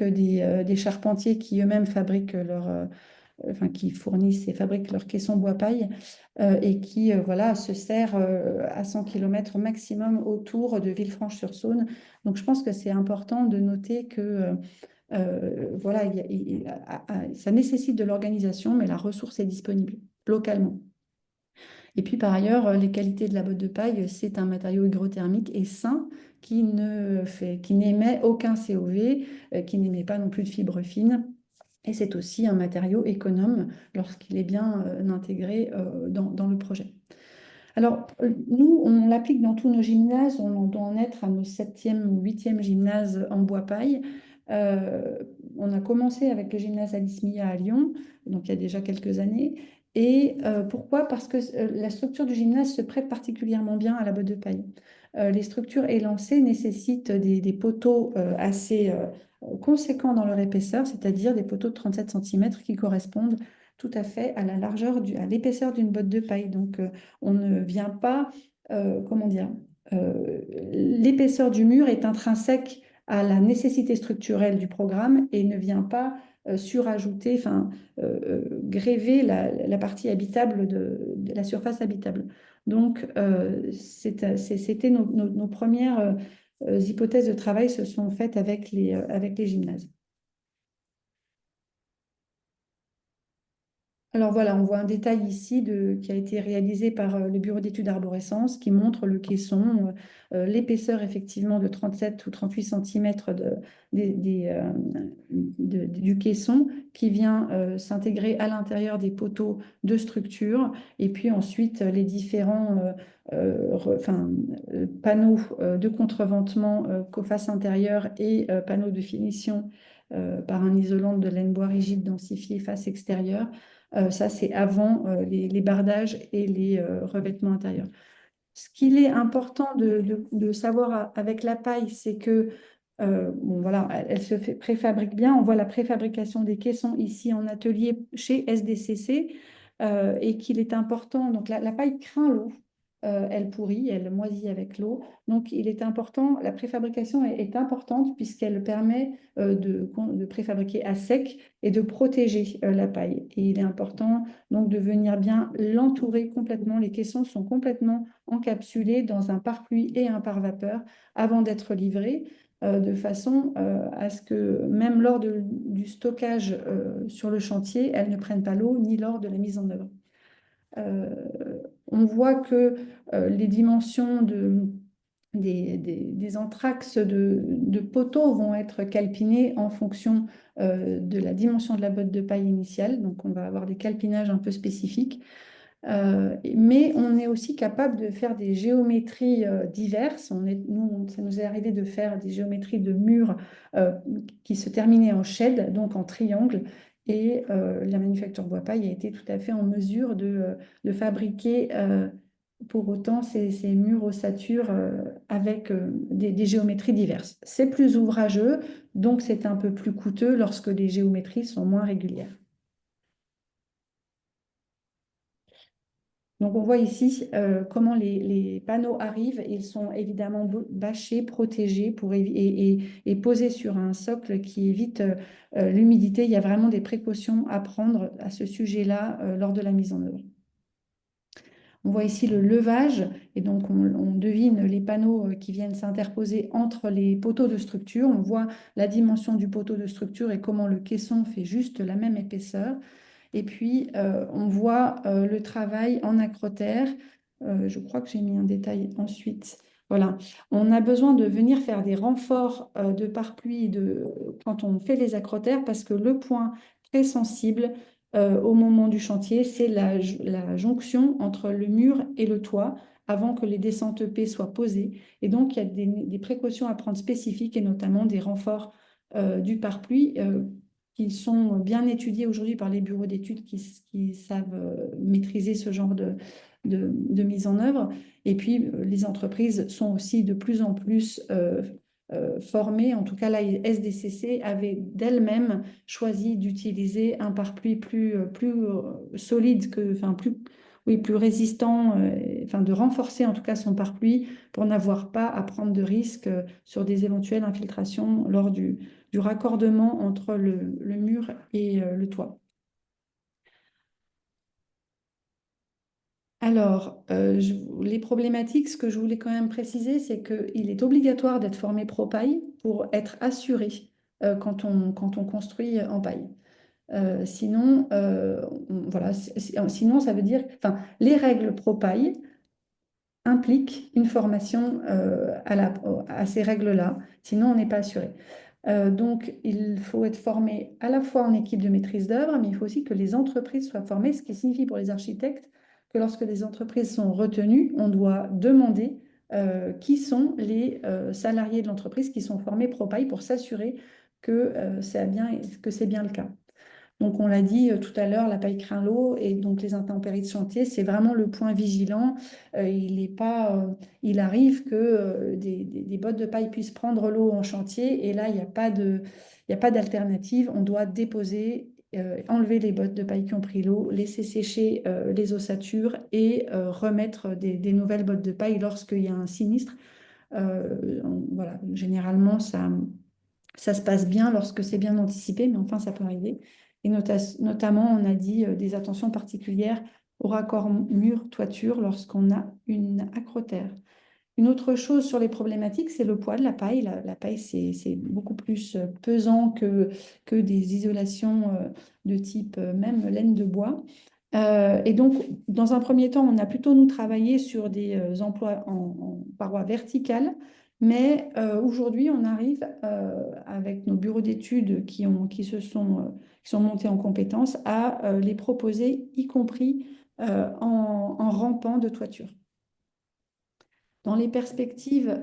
des charpentiers qui eux-mêmes fabriquent enfin, qui fournissent et fabriquent leurs caissons bois-paille et qui voilà, se sert à 100 km maximum autour de Villefranche-sur-Saône. Donc je pense que c'est important de noter que voilà, ça nécessite de l'organisation, mais la ressource est disponible localement. Et puis par ailleurs, les qualités de la botte de paille, c'est un matériau hygrothermique et sain qui n'émet aucun COV, qui n'émet pas non plus de fibres fines. Et c'est aussi un matériau économe lorsqu'il est bien intégré dans le projet. Alors, nous, on l'applique dans tous nos gymnases. On doit en être à nos 7e ou 8e gymnases en bois paille. On a commencé avec le gymnase Alice Mia à Lyon, donc il y a déjà quelques années. Et pourquoi? Parce que la structure du gymnase se prête particulièrement bien à la botte de paille. Les structures élancées nécessitent des poteaux assez conséquents dans leur épaisseur, c'est-à-dire des poteaux de 37 cm qui correspondent tout à fait à la largeur, à l'épaisseur d'une botte de paille. Donc, on ne vient pas, comment dire, l'épaisseur du mur est intrinsèque à la nécessité structurelle du programme et ne vient pas surajouter, enfin, gréver la partie habitable de la surface habitable. Donc, c'était nos premières hypothèses de travail se sont faites avec les gymnases. Alors voilà, on voit un détail ici qui a été réalisé par le bureau d'études arborescence qui montre le caisson, l'épaisseur effectivement de 37 ou 38 cm du caisson qui vient s'intégrer à l'intérieur des poteaux de structure et puis ensuite les différents panneaux de contreventement face intérieure et panneaux de finition par un isolant de laine bois rigide densifié face extérieure. Ça, c'est avant les bardages et les revêtements intérieurs. Ce qu'il est important de savoir avec la paille, c'est que bon, voilà, elle se préfabrique bien. On voit la préfabrication des caissons ici en atelier chez SDCC et qu'il est important. Donc la paille craint l'eau. Elle pourrit, elle moisit avec l'eau. Donc, il est important, la préfabrication est importante puisqu'elle permet de préfabriquer à sec et de protéger la paille. Et il est important donc de venir bien l'entourer complètement. Les caissons sont complètement encapsulés dans un pare-pluie et un pare-vapeur avant d'être livrés, de façon à ce que même lors du stockage sur le chantier, elles ne prennent pas l'eau ni lors de la mise en œuvre. On voit que les dimensions des entraxes de poteaux vont être calpinées en fonction de la dimension de la botte de paille initiale. Donc, on va avoir des calpinages un peu spécifiques. Mais on est aussi capable de faire des géométries diverses. Ça nous est arrivé de faire des géométries de murs qui se terminaient en shed, donc en triangle. Et la manufacture bois paille a été tout à fait en mesure de fabriquer pour autant ces murs ossature avec des géométries diverses. C'est plus ouvrageux, donc c'est un peu plus coûteux lorsque les géométries sont moins régulières. Donc on voit ici comment les panneaux arrivent. Ils sont évidemment bâchés, protégés et posés sur un socle qui évite l'humidité. Il y a vraiment des précautions à prendre à ce sujet-là lors de la mise en œuvre. On voit ici le levage et donc on devine les panneaux qui viennent s'interposer entre les poteaux de structure. On voit la dimension du poteau de structure et comment le caisson fait juste la même épaisseur. Et puis, on voit le travail en acrotère. Je crois que j'ai mis un détail ensuite. Voilà. On a besoin de venir faire des renforts de pare-pluie quand on fait les acrotères parce que le point très sensible au moment du chantier, c'est la jonction entre le mur et le toit avant que les descentes EP soient posées. Et donc, il y a des précautions à prendre spécifiques et notamment des renforts du pare-pluie qui sont bien étudiés aujourd'hui par les bureaux d'études qui savent maîtriser ce genre de mise en œuvre. Et puis, les entreprises sont aussi de plus en plus formées. En tout cas, la SDCC avait d'elle-même choisi d'utiliser un pare-pluie plus solide, oui, plus résistant, enfin de renforcer en tout cas son pare-pluie pour n'avoir pas à prendre de risques sur des éventuelles infiltrations lors du raccordement entre le mur et le toit. Alors, les problématiques, ce que je voulais quand même préciser, c'est qu'il est obligatoire d'être formé ProPaille pour être assuré quand on construit en paille. Sinon, voilà, sinon, ça veut dire, enfin, les règles ProPaille impliquent une formation à ces règles-là, sinon on n'est pas assuré. Donc, il faut être formé à la fois en équipe de maîtrise d'œuvre, mais il faut aussi que les entreprises soient formées, ce qui signifie pour les architectes que lorsque les entreprises sont retenues, on doit demander qui sont les salariés de l'entreprise qui sont formés ProPaille pour s'assurer que c'est bien le cas. Donc, on l'a dit tout à l'heure, la paille craint l'eau et donc les intempéries de chantier, c'est vraiment le point vigilant. Il arrive que des bottes de paille puissent prendre l'eau en chantier et là, il n'y a pas d'alternative. On doit déposer, enlever les bottes de paille qui ont pris l'eau, laisser sécher les ossatures et remettre des nouvelles bottes de paille lorsqu'il y a un sinistre. Voilà, généralement, ça se passe bien lorsque c'est bien anticipé, mais enfin, ça peut arriver. Et notamment, on a dit des attentions particulières au raccord mur-toiture lorsqu'on a une acrotère. Une autre chose sur les problématiques, c'est le poids de la paille. La paille, c'est beaucoup plus pesant que des isolations de type même laine de bois. Et donc, dans un premier temps, on a plutôt, nous, travaillé sur des emplois en parois verticales. Mais aujourd'hui, on arrive avec nos bureaux d'études qui sont montés en compétences à les proposer, y compris en rampant de toiture. Dans les perspectives,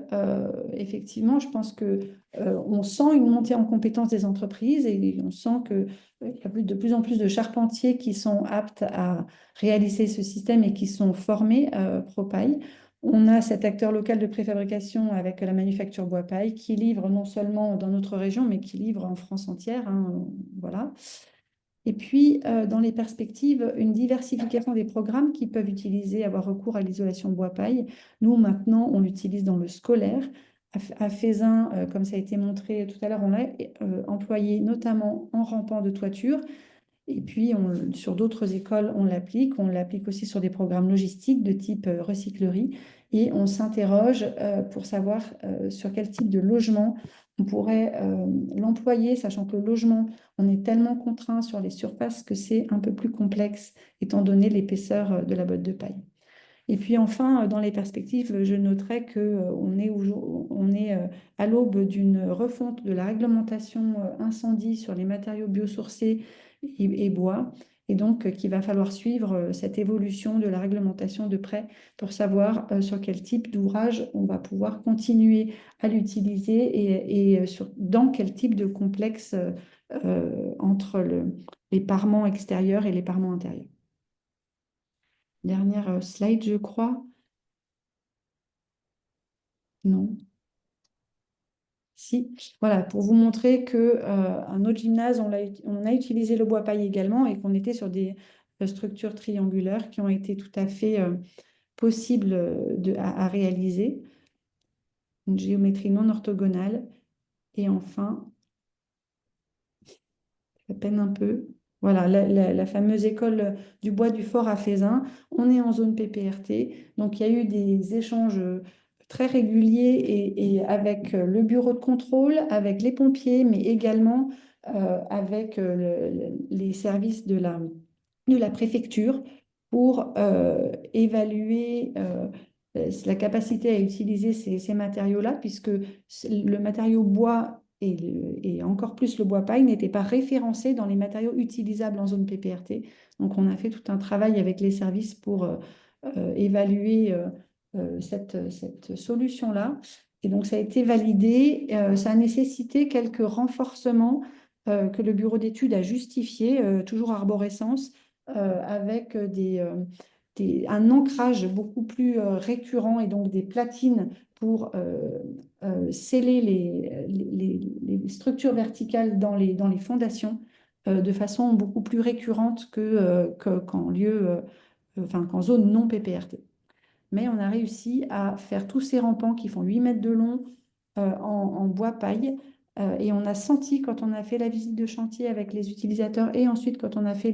effectivement, je pense que on sent une montée en compétence des entreprises et on sent qu'il y a de plus en plus de charpentiers qui sont aptes à réaliser ce système et qui sont formés ProPaille. On a cet acteur local de préfabrication avec la manufacture Bois-Paille qui livre non seulement dans notre région, mais qui livre en France entière, hein, voilà. Et puis, dans les perspectives, une diversification des programmes qui peuvent avoir recours à l'isolation bois-paille. Nous, maintenant, on l'utilise dans le scolaire. À Fézin, comme ça a été montré tout à l'heure, on l'a employé notamment en rampant de toiture. Et puis, sur d'autres écoles, on l'applique. On l'applique aussi sur des programmes logistiques de type recyclerie. Et on s'interroge pour savoir sur quel type de logement on pourrait l'employer, sachant que le logement, on est tellement contraint sur les surfaces que c'est un peu plus complexe, étant donné l'épaisseur de la botte de paille. Et puis enfin, dans les perspectives, je noterai qu'on est à l'aube d'une refonte de la réglementation incendie sur les matériaux biosourcés et bois, et donc qu'il va falloir suivre cette évolution de la réglementation de près pour savoir sur quel type d'ouvrage on va pouvoir continuer à l'utiliser et dans quel type de complexe entre les parements extérieurs et les parements intérieurs. Dernière slide, je crois. Non. Si, voilà, pour vous montrer que un autre gymnase, on a utilisé le bois paille également et qu'on était sur des structures triangulaires qui ont été tout à fait possibles à réaliser. Une géométrie non orthogonale. Et enfin, à peine un peu. Voilà, la fameuse école du bois du Fort à Faisin. On est en zone PPRT. Donc, il y a eu des échanges très réguliers et avec le bureau de contrôle, avec les pompiers, mais également avec les services de la préfecture pour évaluer la capacité à utiliser ces matériaux-là, puisque le matériau bois et encore plus le bois paille n'était pas référencé dans les matériaux utilisables en zone PPRT. Donc on a fait tout un travail avec les services pour évaluer cette solution-là. Et donc ça a été validé. Ça a nécessité quelques renforcements que le bureau d'études a justifiés, toujours arborescence, avec un ancrage beaucoup plus récurrent et donc des platines pour sceller les structures verticales dans les fondations de façon beaucoup plus récurrente qu'en enfin, qu'en zone non PPRT. Mais on a réussi à faire tous ces rampants qui font 8 mètres de long en bois paille. Et on a senti quand on a fait la visite de chantier avec les utilisateurs et ensuite quand on a fait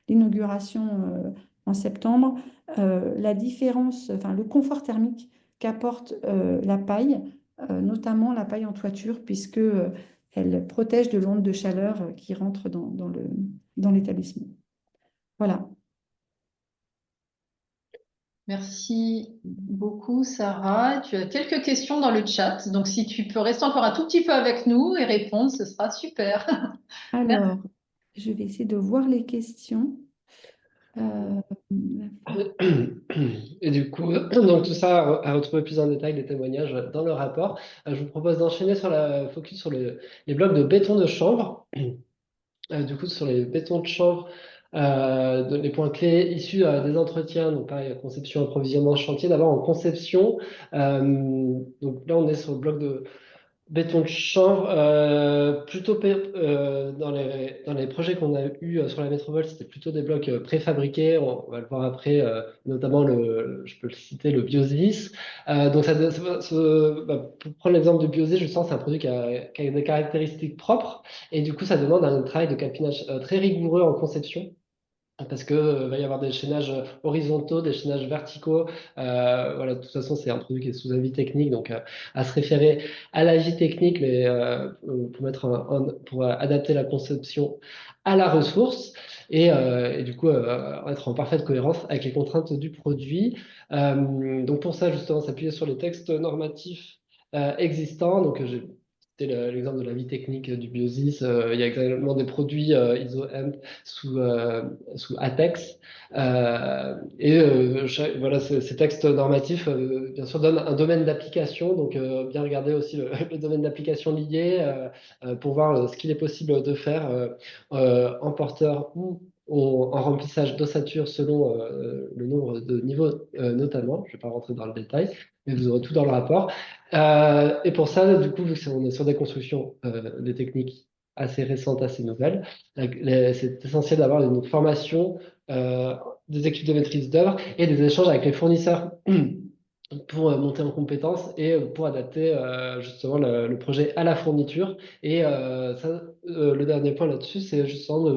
l'inauguration en septembre, la différence, enfin le confort thermique qu'apporte la paille, notamment la paille en toiture, puisque elle protège de l'onde de chaleur qui rentre dans l'établissement. Voilà. Merci beaucoup, Sarah. Tu as quelques questions dans le chat, donc si tu peux rester encore un tout petit peu avec nous et répondre, ce sera super. Merci. Alors, je vais essayer de voir les questions. Euh, Et du coup, donc tout ça à retrouver plus en détail, les témoignages dans le rapport. Je vous propose d'enchaîner sur la focus sur les blocs de béton de chanvre. Du coup, sur les bétons de chanvre, les points clés issus des entretiens, donc pareil, conception, approvisionnement, chantier. D'abord en conception, donc là on est sur le bloc de béton de chanvre, dans les projets qu'on a eu sur la métropole, c'était plutôt des blocs préfabriqués. On va le voir après, notamment je peux le citer, le Biosys. Donc pour prendre l'exemple de Biosys, je sens que c'est un produit qui a des caractéristiques propres et du coup ça demande un travail de capinage très rigoureux en conception. Parce que va y avoir des chaînages horizontaux, des chaînages verticaux. Voilà, de toute façon, c'est un produit qui est sous avis technique, donc à se référer à l'avis technique, mais pour adapter la conception à la ressource et du coup être en parfaite cohérence avec les contraintes du produit. Donc pour ça, justement, s'appuyer sur les textes normatifs existants. Donc j'ai l'exemple de la vie technique du Biosys. Il y a également des produits ISO-M sous ATEX. Voilà, ces textes normatifs, bien sûr, donnent un domaine d'application. Donc, bien regarder aussi le domaine d'application lié pour voir ce qu'il est possible de faire en porteur ou en remplissage d'ossature selon le nombre de niveaux notamment. Je ne vais pas rentrer dans le détail, mais vous aurez tout dans le rapport. Et pour ça, du coup, vu que on est sur des constructions, des techniques assez récentes, assez nouvelles, c'est essentiel d'avoir une formation, des équipes de maîtrise d'œuvre et des échanges avec les fournisseurs pour monter en compétences et pour adapter justement le projet à la fourniture. Et le dernier point là-dessus, c'est justement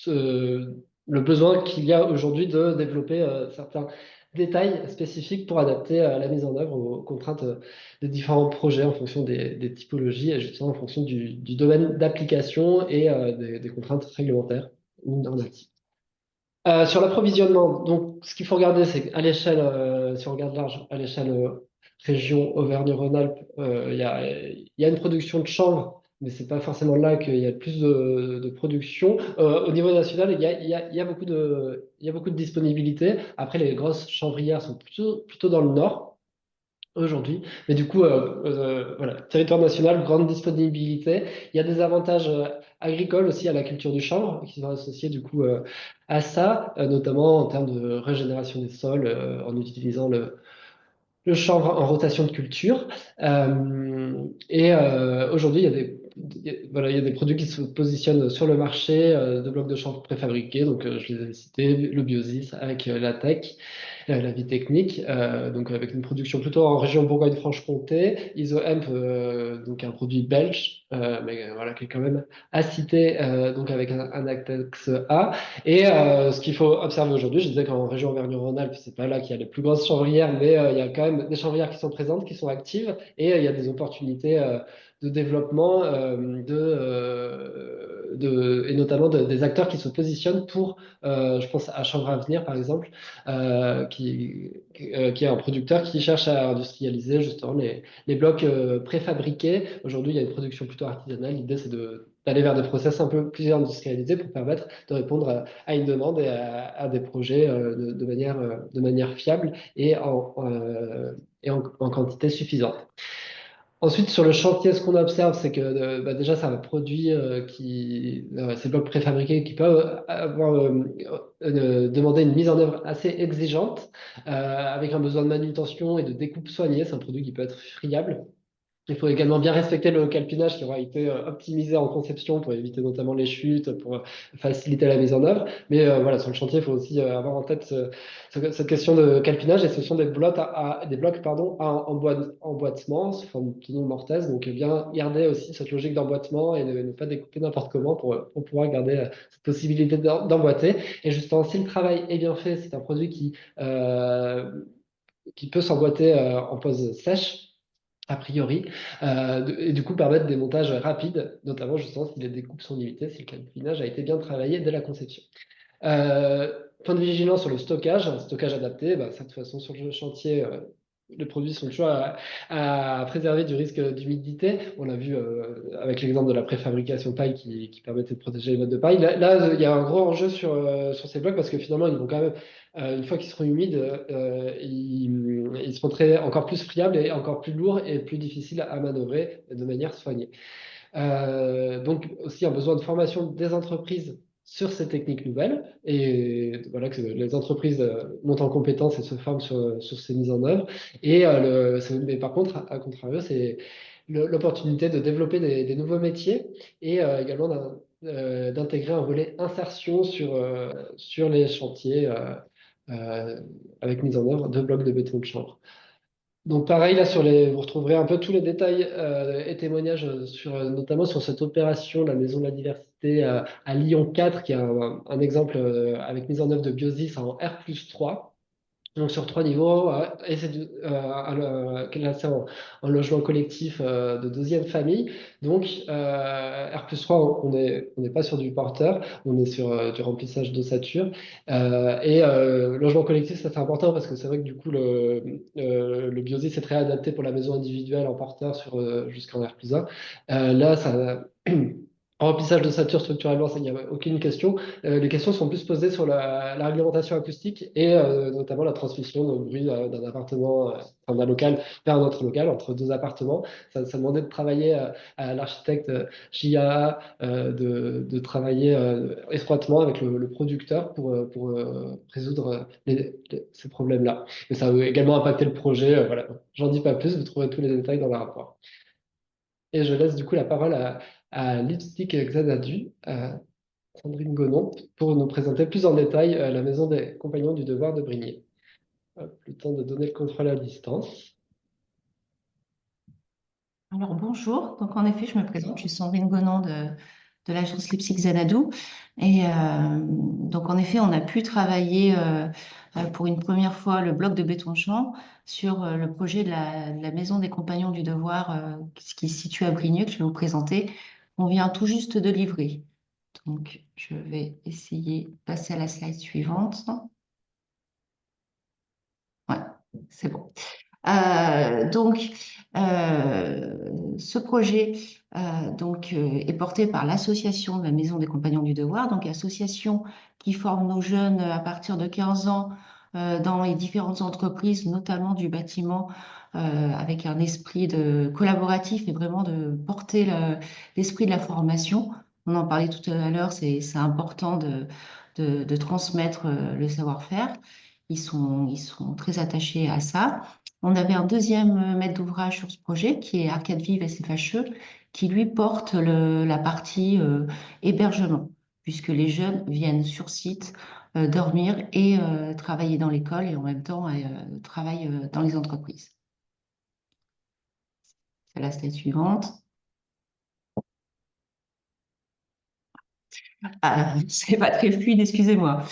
le besoin qu'il y a aujourd'hui de développer certains détails spécifiques pour adapter la mise en œuvre aux contraintes des différents projets en fonction des typologies et justement en fonction du domaine d'application et des contraintes réglementaires ou normatives. Sur l'approvisionnement, donc ce qu'il faut regarder, c'est qu'à l'échelle, si on regarde large, à l'échelle région Auvergne-Rhône-Alpes, il y a une production de chanvre, mais c'est pas forcément là qu'il y a le plus de production. Au niveau national, il y a beaucoup de disponibilité. Après, les grosses chanvrières sont plutôt dans le nord aujourd'hui. Mais du coup, voilà, territoire national, grande disponibilité. Il y a des avantages agricoles aussi à la culture du chanvre qui sont associés du coup à ça, notamment en termes de régénération des sols, en utilisant le chanvre en rotation de culture. Et aujourd'hui, voilà, il y a des produits qui se positionnent sur le marché de blocs de chanvre préfabriqués. Donc, je les ai cités, le Biosys avec la tech, la vie technique, donc avec une production plutôt en région Bourgogne-Franche-Comté. IsoHemp, donc un produit belge, mais voilà, qui est quand même à citer, donc avec un Actex A. Et ce qu'il faut observer aujourd'hui, je disais qu'en région Auvergne-Rhône-Alpes, c'est pas là qu'il y a les plus grosses chanvrières, mais il y a quand même des chanvrières qui sont présentes, qui sont actives, et il y a des opportunités de développement et notamment des acteurs qui se positionnent pour, je pense à Chanvre Avenir par exemple, qui est un producteur qui cherche à industrialiser justement les blocs préfabriqués. Aujourd'hui, il y a une production plutôt artisanale. L'idée, c'est d'aller vers des process un peu plus industrialisés pour permettre de répondre à une demande et à des projets de manière fiable et en quantité suffisante. Ensuite, sur le chantier, ce qu'on observe, c'est que déjà, c'est un produit ces blocs préfabriqués qui peuvent demander une mise en œuvre assez exigeante, avec un besoin de manutention et de découpe soignée. C'est un produit qui peut être friable. Il faut également bien respecter le calpinage qui aura été optimisé en conception pour éviter notamment les chutes, pour faciliter la mise en œuvre. Mais voilà, sur le chantier, il faut aussi avoir en tête cette question de calpinage. Et ce sont des blocs, emboîtement sous forme de pneus mortaise. Donc bien garder aussi cette logique d'emboîtement et ne pas découper n'importe comment pour pouvoir garder cette possibilité d'emboîter. Et justement, si le travail est bien fait, c'est un produit qui peut s'emboîter en pose sèche a priori, et du coup permettre des montages rapides, notamment justement si les découpes sont limitées, si le calpinage a été bien travaillé dès la conception. Point de vigilance sur le stockage, un stockage adapté, ça, de toute façon sur le chantier, les produits sont toujours à préserver du risque d'humidité. On l'a vu avec l'exemple de la préfabrication paille qui permettait de protéger les bottes de paille. Là, il y a un gros enjeu sur ces blocs parce que finalement, ils vont quand même, une fois qu'ils seront humides, ils seront encore plus friables et encore plus lourds et plus difficiles à manœuvrer de manière soignée. Donc aussi un besoin de formation des entreprises sur ces techniques nouvelles et voilà que les entreprises montent en compétences et se forment sur ces mises en œuvre. Mais par contre, à contrario, c'est l'opportunité de développer des nouveaux métiers et également d'intégrer un volet insertion sur les chantiers avec mise en œuvre de blocs de béton de chanvre. Donc pareil, là, vous retrouverez un peu tous les détails et témoignages notamment sur cette opération, la Maison de la Diversité à Lyon 4, qui est un exemple avec mise en œuvre de Biosys en R+3. Donc sur 3 niveaux, et c'est classé en logement collectif de deuxième famille. Donc R+3, on n'est pas sur du porteur, on est sur du remplissage d'ossature. Logement collectif, ça c'est important parce que c'est vrai que du coup le Biosys c'est très adapté pour la maison individuelle en porteur jusqu'en R+1. Là, ça remplissage d'ossature structurellement, il n'y a aucune question. Les questions sont plus posées sur la réglementation acoustique et notamment la transmission de bruit d'un appartement, d'un local vers un autre local, entre deux appartements. Ça demandait de travailler à l'architecte JIA, de travailler étroitement avec le producteur pour résoudre ces problèmes-là. Et ça a également impacté le projet. Voilà. J'en dis pas plus, vous trouverez tous les détails dans le rapport. Et je laisse du coup la parole à Lipstick Xanadu, Sandrine Gonon, pour nous présenter plus en détail la maison des Compagnons du Devoir de Brigné. Le temps de donner le contrôle à distance. Alors bonjour, donc en effet je me présente, je suis Sandrine Gonon de l'agence Lipstick Xanadu et donc en effet on a pu travailler pour une première fois le bloc de béton de champ sur le projet de la maison des Compagnons du Devoir qui se situe à Brigneux, que je vais vous présenter. On vient tout juste de livrer. Donc je vais essayer de passer à la slide suivante. Ouais, c'est bon. Ce projet est porté par l'association de la Maison des Compagnons du Devoir, donc association qui forme nos jeunes à partir de 15 ans dans les différentes entreprises, notamment du bâtiment, avec un esprit collaboratif et vraiment de porter l'esprit de la formation. On en parlait tout à l'heure, c'est important de transmettre le savoir-faire. Ils sont très attachés à ça. On avait un deuxième maître d'ouvrage sur ce projet qui est Arcade Vive SFHE, qui lui porte la partie hébergement, puisque les jeunes viennent sur site dormir et travailler dans l'école et en même temps travaillent dans les entreprises. C'est la slide suivante. Ah, c'est pas très fluide, excusez-moi.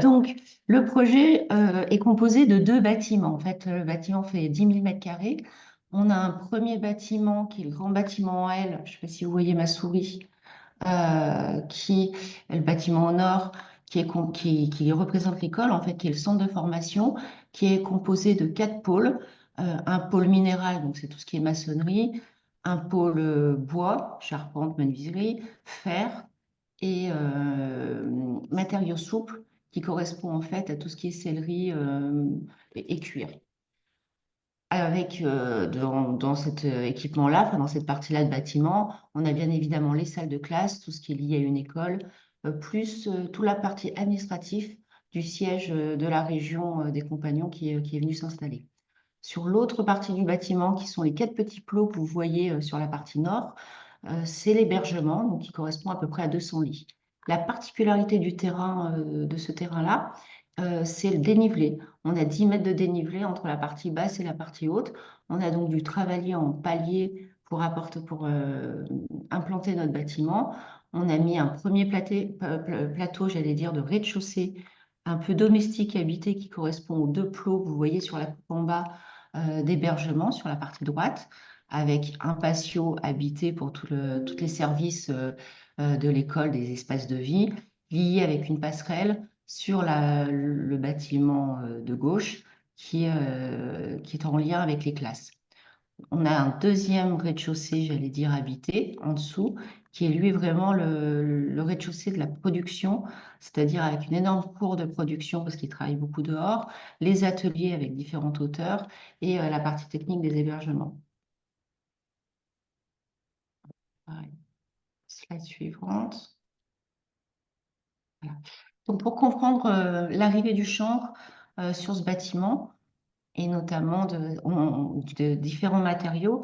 Donc, le projet est composé de 2 bâtiments. En fait, le bâtiment fait 10 000 m². On a un premier bâtiment qui est le grand bâtiment en L. Je ne sais pas si vous voyez ma souris, qui est le bâtiment au nord, qui représente l'école, en fait, qui est le centre de formation, qui est composé de 4 pôles. Un pôle minéral, donc c'est tout ce qui est maçonnerie, un pôle bois, charpente, menuiserie, fer, et matériaux souples qui correspond en fait à tout ce qui est sellerie et cuir. Avec dans cet équipement-là, enfin, dans cette partie-là de bâtiment, on a bien évidemment les salles de classe, tout ce qui est lié à une école, plus toute la partie administrative du siège de la région des Compagnons qui est venu s'installer. Sur l'autre partie du bâtiment, qui sont les 4 petits plots que vous voyez sur la partie nord, c'est l'hébergement, donc qui correspond à peu près à 200 lits. La particularité du terrain, de ce terrain-là, c'est le dénivelé. On a 10 mètres de dénivelé entre la partie basse et la partie haute. On a donc dû travailler en palier pour implanter notre bâtiment. On a mis un premier plateau, j'allais dire, de rez-de-chaussée, un peu domestique habité, qui correspond aux 2 plots que vous voyez sur la coupe en bas d'hébergement sur la partie droite, avec un patio habité pour tous les services de l'école, des espaces de vie, lié avec une passerelle sur le bâtiment de gauche qui est en lien avec les classes. On a un deuxième rez-de-chaussée, j'allais dire habité, en dessous, qui est lui vraiment le rez-de-chaussée de la production, c'est-à-dire avec une énorme cour de production parce qu'il travaille beaucoup dehors, les ateliers avec différentes hauteurs et la partie technique des hébergements. Pareil. Slide suivante. Voilà. Donc pour comprendre l'arrivée du chanvre sur ce bâtiment, et notamment de différents matériaux,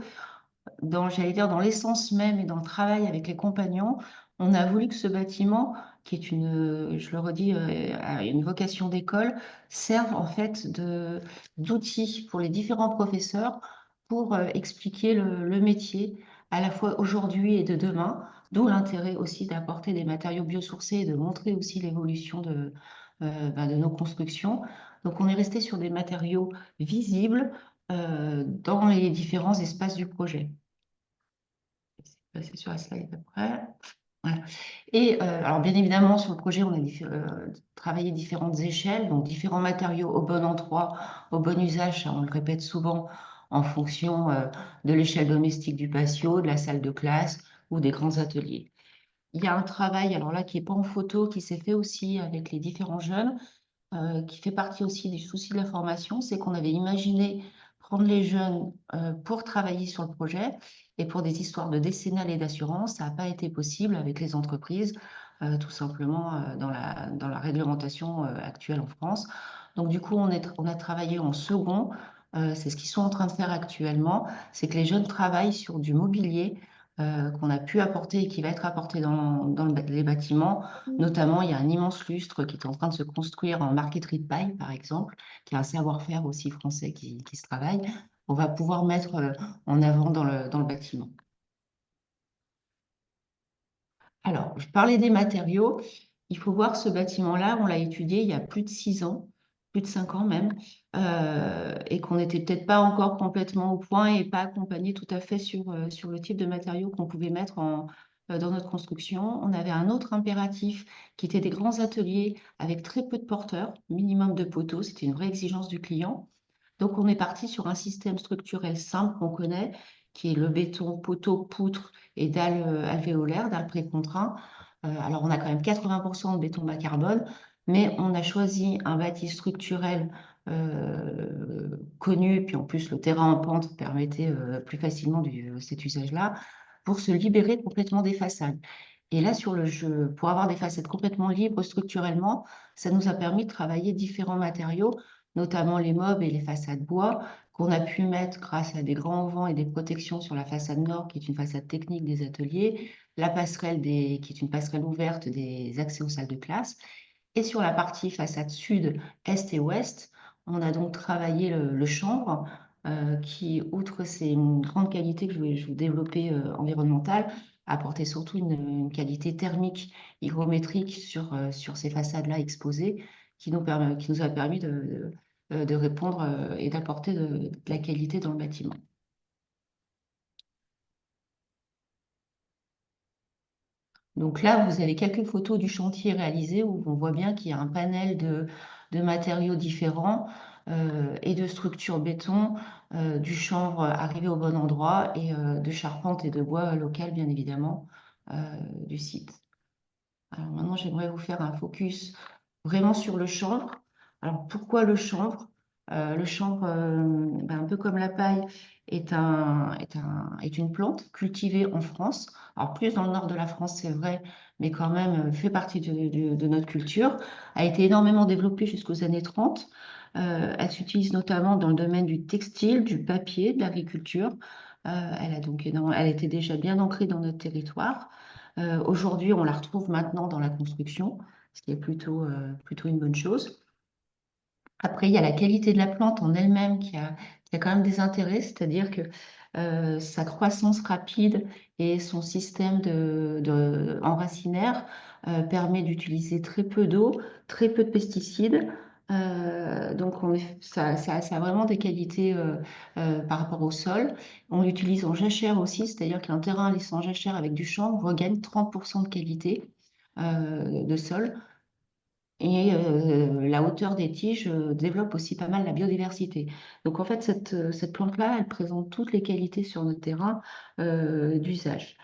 j'allais dire, dans l'essence même et dans le travail avec les compagnons, on a voulu que ce bâtiment, qui est je le redis, a une vocation d'école, serve en fait d'outil pour les différents professeurs pour expliquer le métier à la fois aujourd'hui et de demain, d'où l'intérêt aussi d'apporter des matériaux biosourcés et de montrer aussi l'évolution de nos constructions. Donc on est resté sur des matériaux visibles dans les différents espaces du projet. Passer sur la slide après. Voilà. Et alors, bien évidemment, sur le projet, on a travaillé différentes échelles, donc différents matériaux au bon endroit, au bon usage, on le répète souvent, en fonction de l'échelle domestique du patio, de la salle de classe ou des grands ateliers. Il y a un travail, alors là, qui n'est pas en photo, qui s'est fait aussi avec les différents jeunes, qui fait partie aussi du souci de la formation, c'est qu'on avait imaginé prendre les jeunes pour travailler sur le projet et pour des histoires de décennale et d'assurance, ça n'a pas été possible avec les entreprises, tout simplement dans la réglementation actuelle en France. Donc du coup, on a travaillé en second, c'est ce qu'ils sont en train de faire actuellement, c'est que les jeunes travaillent sur du mobilier qu'on a pu apporter et qui va être apporté dans les bâtiments. Notamment, il y a un immense lustre qui est en train de se construire en marqueterie de paille, par exemple, qui est un savoir-faire aussi français qui se travaille. On va pouvoir mettre en avant dans le bâtiment. Alors, je parlais des matériaux. Il faut voir ce bâtiment-là, on l'a étudié il y a plus de 6 ans, plus de 5 ans même, et qu'on n'était peut-être pas encore complètement au point et pas accompagné tout à fait sur le type de matériaux qu'on pouvait mettre dans notre construction. On avait un autre impératif qui était des grands ateliers avec très peu de porteurs, minimum de poteaux, c'était une vraie exigence du client. Donc, on est parti sur un système structurel simple qu'on connaît, qui est le béton, poteau, poutre et dalles alvéolaires, dalles précontraintes. Alors, on a quand même 80% de béton bas carbone, mais on a choisi un bâti structurel connu, et puis en plus, le terrain en pente permettait plus facilement cet usage-là, pour se libérer complètement des façades. Et là, pour avoir des façades complètement libres structurellement, ça nous a permis de travailler différents matériaux, notamment les meubles et les façades bois, qu'on a pu mettre grâce à des grands vents et des protections sur la façade nord, qui est une façade technique des ateliers, la passerelle qui est une passerelle ouverte des accès aux salles de classe. Et sur la partie façade sud, est et ouest, on a donc travaillé le chanvre, qui, outre ses grandes qualités que je vais vous développer environnementales, a apporté surtout une qualité thermique, hygrométrique sur ces façades-là exposées, qui nous a permis de répondre et d'apporter de la qualité dans le bâtiment. Donc là, vous avez quelques photos du chantier réalisé où on voit bien qu'il y a un panel de matériaux différents et de structures béton, du chanvre arrivé au bon endroit et de charpente et de bois local, bien évidemment, du site. Alors maintenant, j'aimerais vous faire un focus vraiment sur le chanvre. Alors pourquoi le chanvre? Le chanvre, un peu comme la paille, est une plante cultivée en France. Alors plus dans le nord de la France, c'est vrai, mais quand même fait partie de notre culture. A été énormément développée jusqu'aux années 30. Elle s'utilise notamment dans le domaine du textile, du papier, de l'agriculture. Elle était déjà bien ancrée dans notre territoire. Aujourd'hui, on la retrouve maintenant dans la construction, ce qui est plutôt une bonne chose. Après, il y a la qualité de la plante en elle-même qui a quand même des intérêts, c'est-à-dire que sa croissance rapide et son système enracinaire permet d'utiliser très peu d'eau, très peu de pesticides. Donc, ça a vraiment des qualités par rapport au sol. On l'utilise en jachère aussi, c'est-à-dire qu'un terrain laissé en jachère avec du chanvre regagne 30% de qualité de sol. Et la hauteur des tiges développe aussi pas mal la biodiversité. Donc en fait, cette plante-là, elle présente toutes les qualités sur notre terrain d'usage.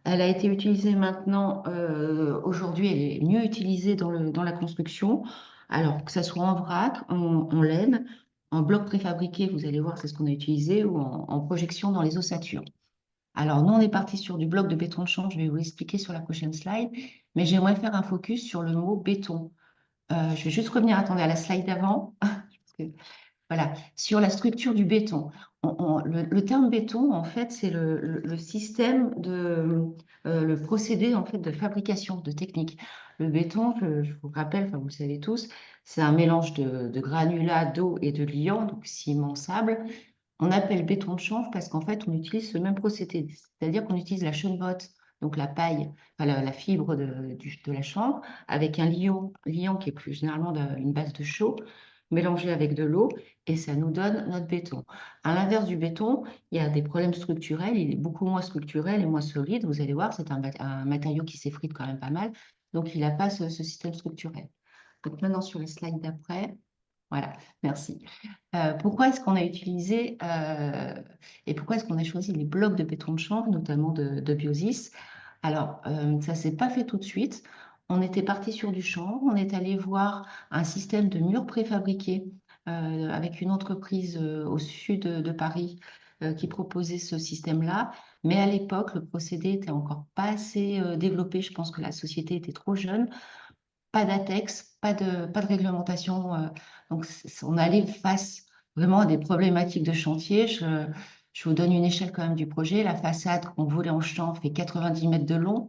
Elle a été utilisée maintenant, aujourd'hui, elle est mieux utilisée dans la construction. Alors que ça soit en vrac, en laine, en bloc préfabriqué, vous allez voir, c'est ce qu'on a utilisé, ou en projection dans les ossatures. Alors, nous, on est parti sur du bloc de béton de chanvre, je vais vous l'expliquer sur la prochaine slide, mais j'aimerais faire un focus sur le mot béton. Je vais juste revenir, attendez, à la slide d'avant. Voilà, sur la structure du béton. Le terme béton, en fait, c'est le système le procédé en fait de fabrication, de technique. Le béton, je vous rappelle, enfin vous le savez tous, c'est un mélange de granulats, d'eau et de liant, donc ciment, sable. On appelle béton de chanvre parce qu'en fait, on utilise ce même procédé, c'est-à-dire qu'on utilise la chaudemotte, donc la paille, enfin, la fibre de la chanvre, avec un liant qui est plus généralement une base de chaux, mélangé avec de l'eau, et ça nous donne notre béton. À l'inverse du béton, il y a des problèmes structurels, il est beaucoup moins structurel et moins solide. Vous allez voir, c'est un matériau qui s'effrite quand même pas mal, donc il n'a pas ce système structurel. Donc maintenant, sur les slides d'après, voilà, merci. Pourquoi est-ce qu'on a utilisé et pourquoi est-ce qu'on a choisi les blocs de béton de chanvre, notamment de Biosis? Alors, ça ne s'est pas fait tout de suite. On était parti sur du chanvre, on est allé voir un système de murs préfabriqués avec une entreprise au sud de Paris qui proposait ce système-là. Mais à l'époque, le procédé était encore pas assez développé. Je pense que la société était trop jeune. Pas d'ATEX, pas de réglementation. Donc, on allait face vraiment à des problématiques de chantier. Je vous donne une échelle quand même du projet. La façade qu'on voulait en chanvre fait 90 mètres de long,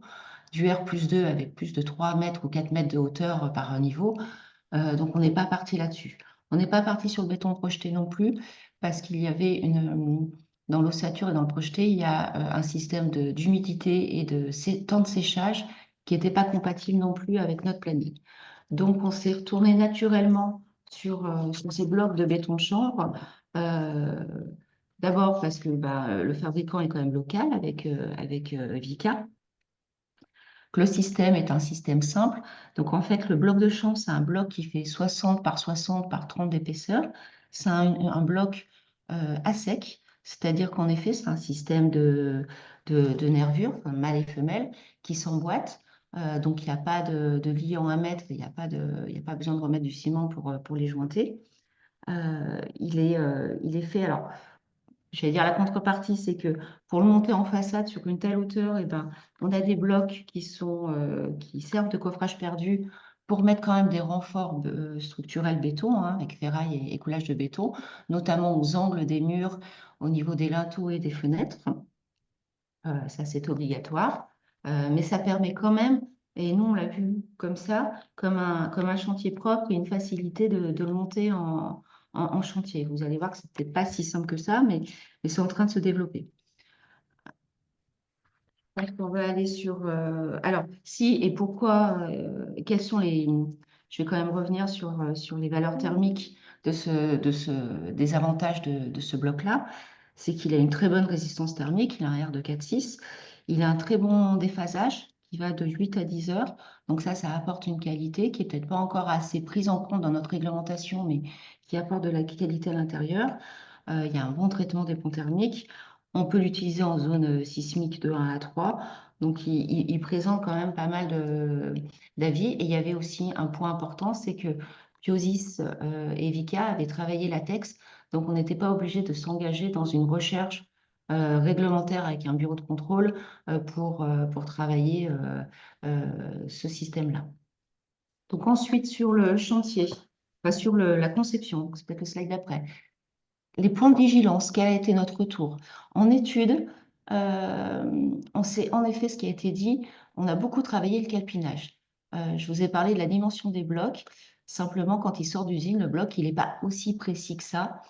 du R+2 avec plus de 3 mètres ou 4 mètres de hauteur par niveau. Donc, on n'est pas parti là-dessus. On n'est pas parti sur le béton projeté non plus, parce qu'il y avait dans l'ossature et dans le projeté, il y a un système d'humidité et de temps de séchage qui n'était pas compatible non plus avec notre planning. Donc, on s'est retourné naturellement sur ces blocs de béton de chanvre. D'abord parce que le fabricant est quand même local avec Vicat. Que le système est un système simple. Donc, en fait, le bloc de chanvre, c'est un bloc qui fait 60 par 60 par 30 d'épaisseur. C'est un bloc à sec, c'est-à-dire qu'en effet, c'est un système de nervures, enfin, mâle et femelle, qui s'emboîtent. Donc, il n'y a pas de liant à mettre, il n'y a pas besoin de remettre du ciment pour les jointer. Il est fait, alors, je vais dire la contrepartie, c'est que pour le monter en façade sur une telle hauteur, on a des blocs qui servent de coffrage perdu pour mettre quand même des renforts structurels béton, hein, avec ferraille et coulage de béton, notamment aux angles des murs, au niveau des linteaux et des fenêtres. Ça, c'est obligatoire. Mais ça permet quand même, et nous, on l'a vu comme ça, comme un chantier propre et une facilité de le monter en chantier. Vous allez voir que ce n'était pas si simple que ça, mais c'est en train de se développer. Donc, on va aller sur. Alors, si et pourquoi, quels sont les. Je vais quand même revenir sur les valeurs thermiques des avantages de ce bloc-là. C'est qu'il a une très bonne résistance thermique, il a un R de 4,6. Il a un très bon déphasage qui va de 8 à 10 heures. Donc, ça apporte une qualité qui n'est peut-être pas encore assez prise en compte dans notre réglementation, mais qui apporte de la qualité à l'intérieur. Il y a un bon traitement des ponts thermiques. On peut l'utiliser en zone sismique de 1 à 3. Donc, il présente quand même pas mal d'avis. Et il y avait aussi un point important, c'est que Piosis et Vicat avaient travaillé latex. Donc, on n'était pas obligé de s'engager dans une recherche réglementaire avec un bureau de contrôle pour travailler ce système-là. Donc, ensuite, sur le chantier, enfin, sur la conception, c'est peut-être le slide d'après. Les points de vigilance, quel a été notre retour? En étude, on sait en effet ce qui a été dit, on a beaucoup travaillé le calpinage. Je vous ai parlé de la dimension des blocs. Simplement, quand il sort d'usine, le bloc, il n'est pas aussi précis que ça.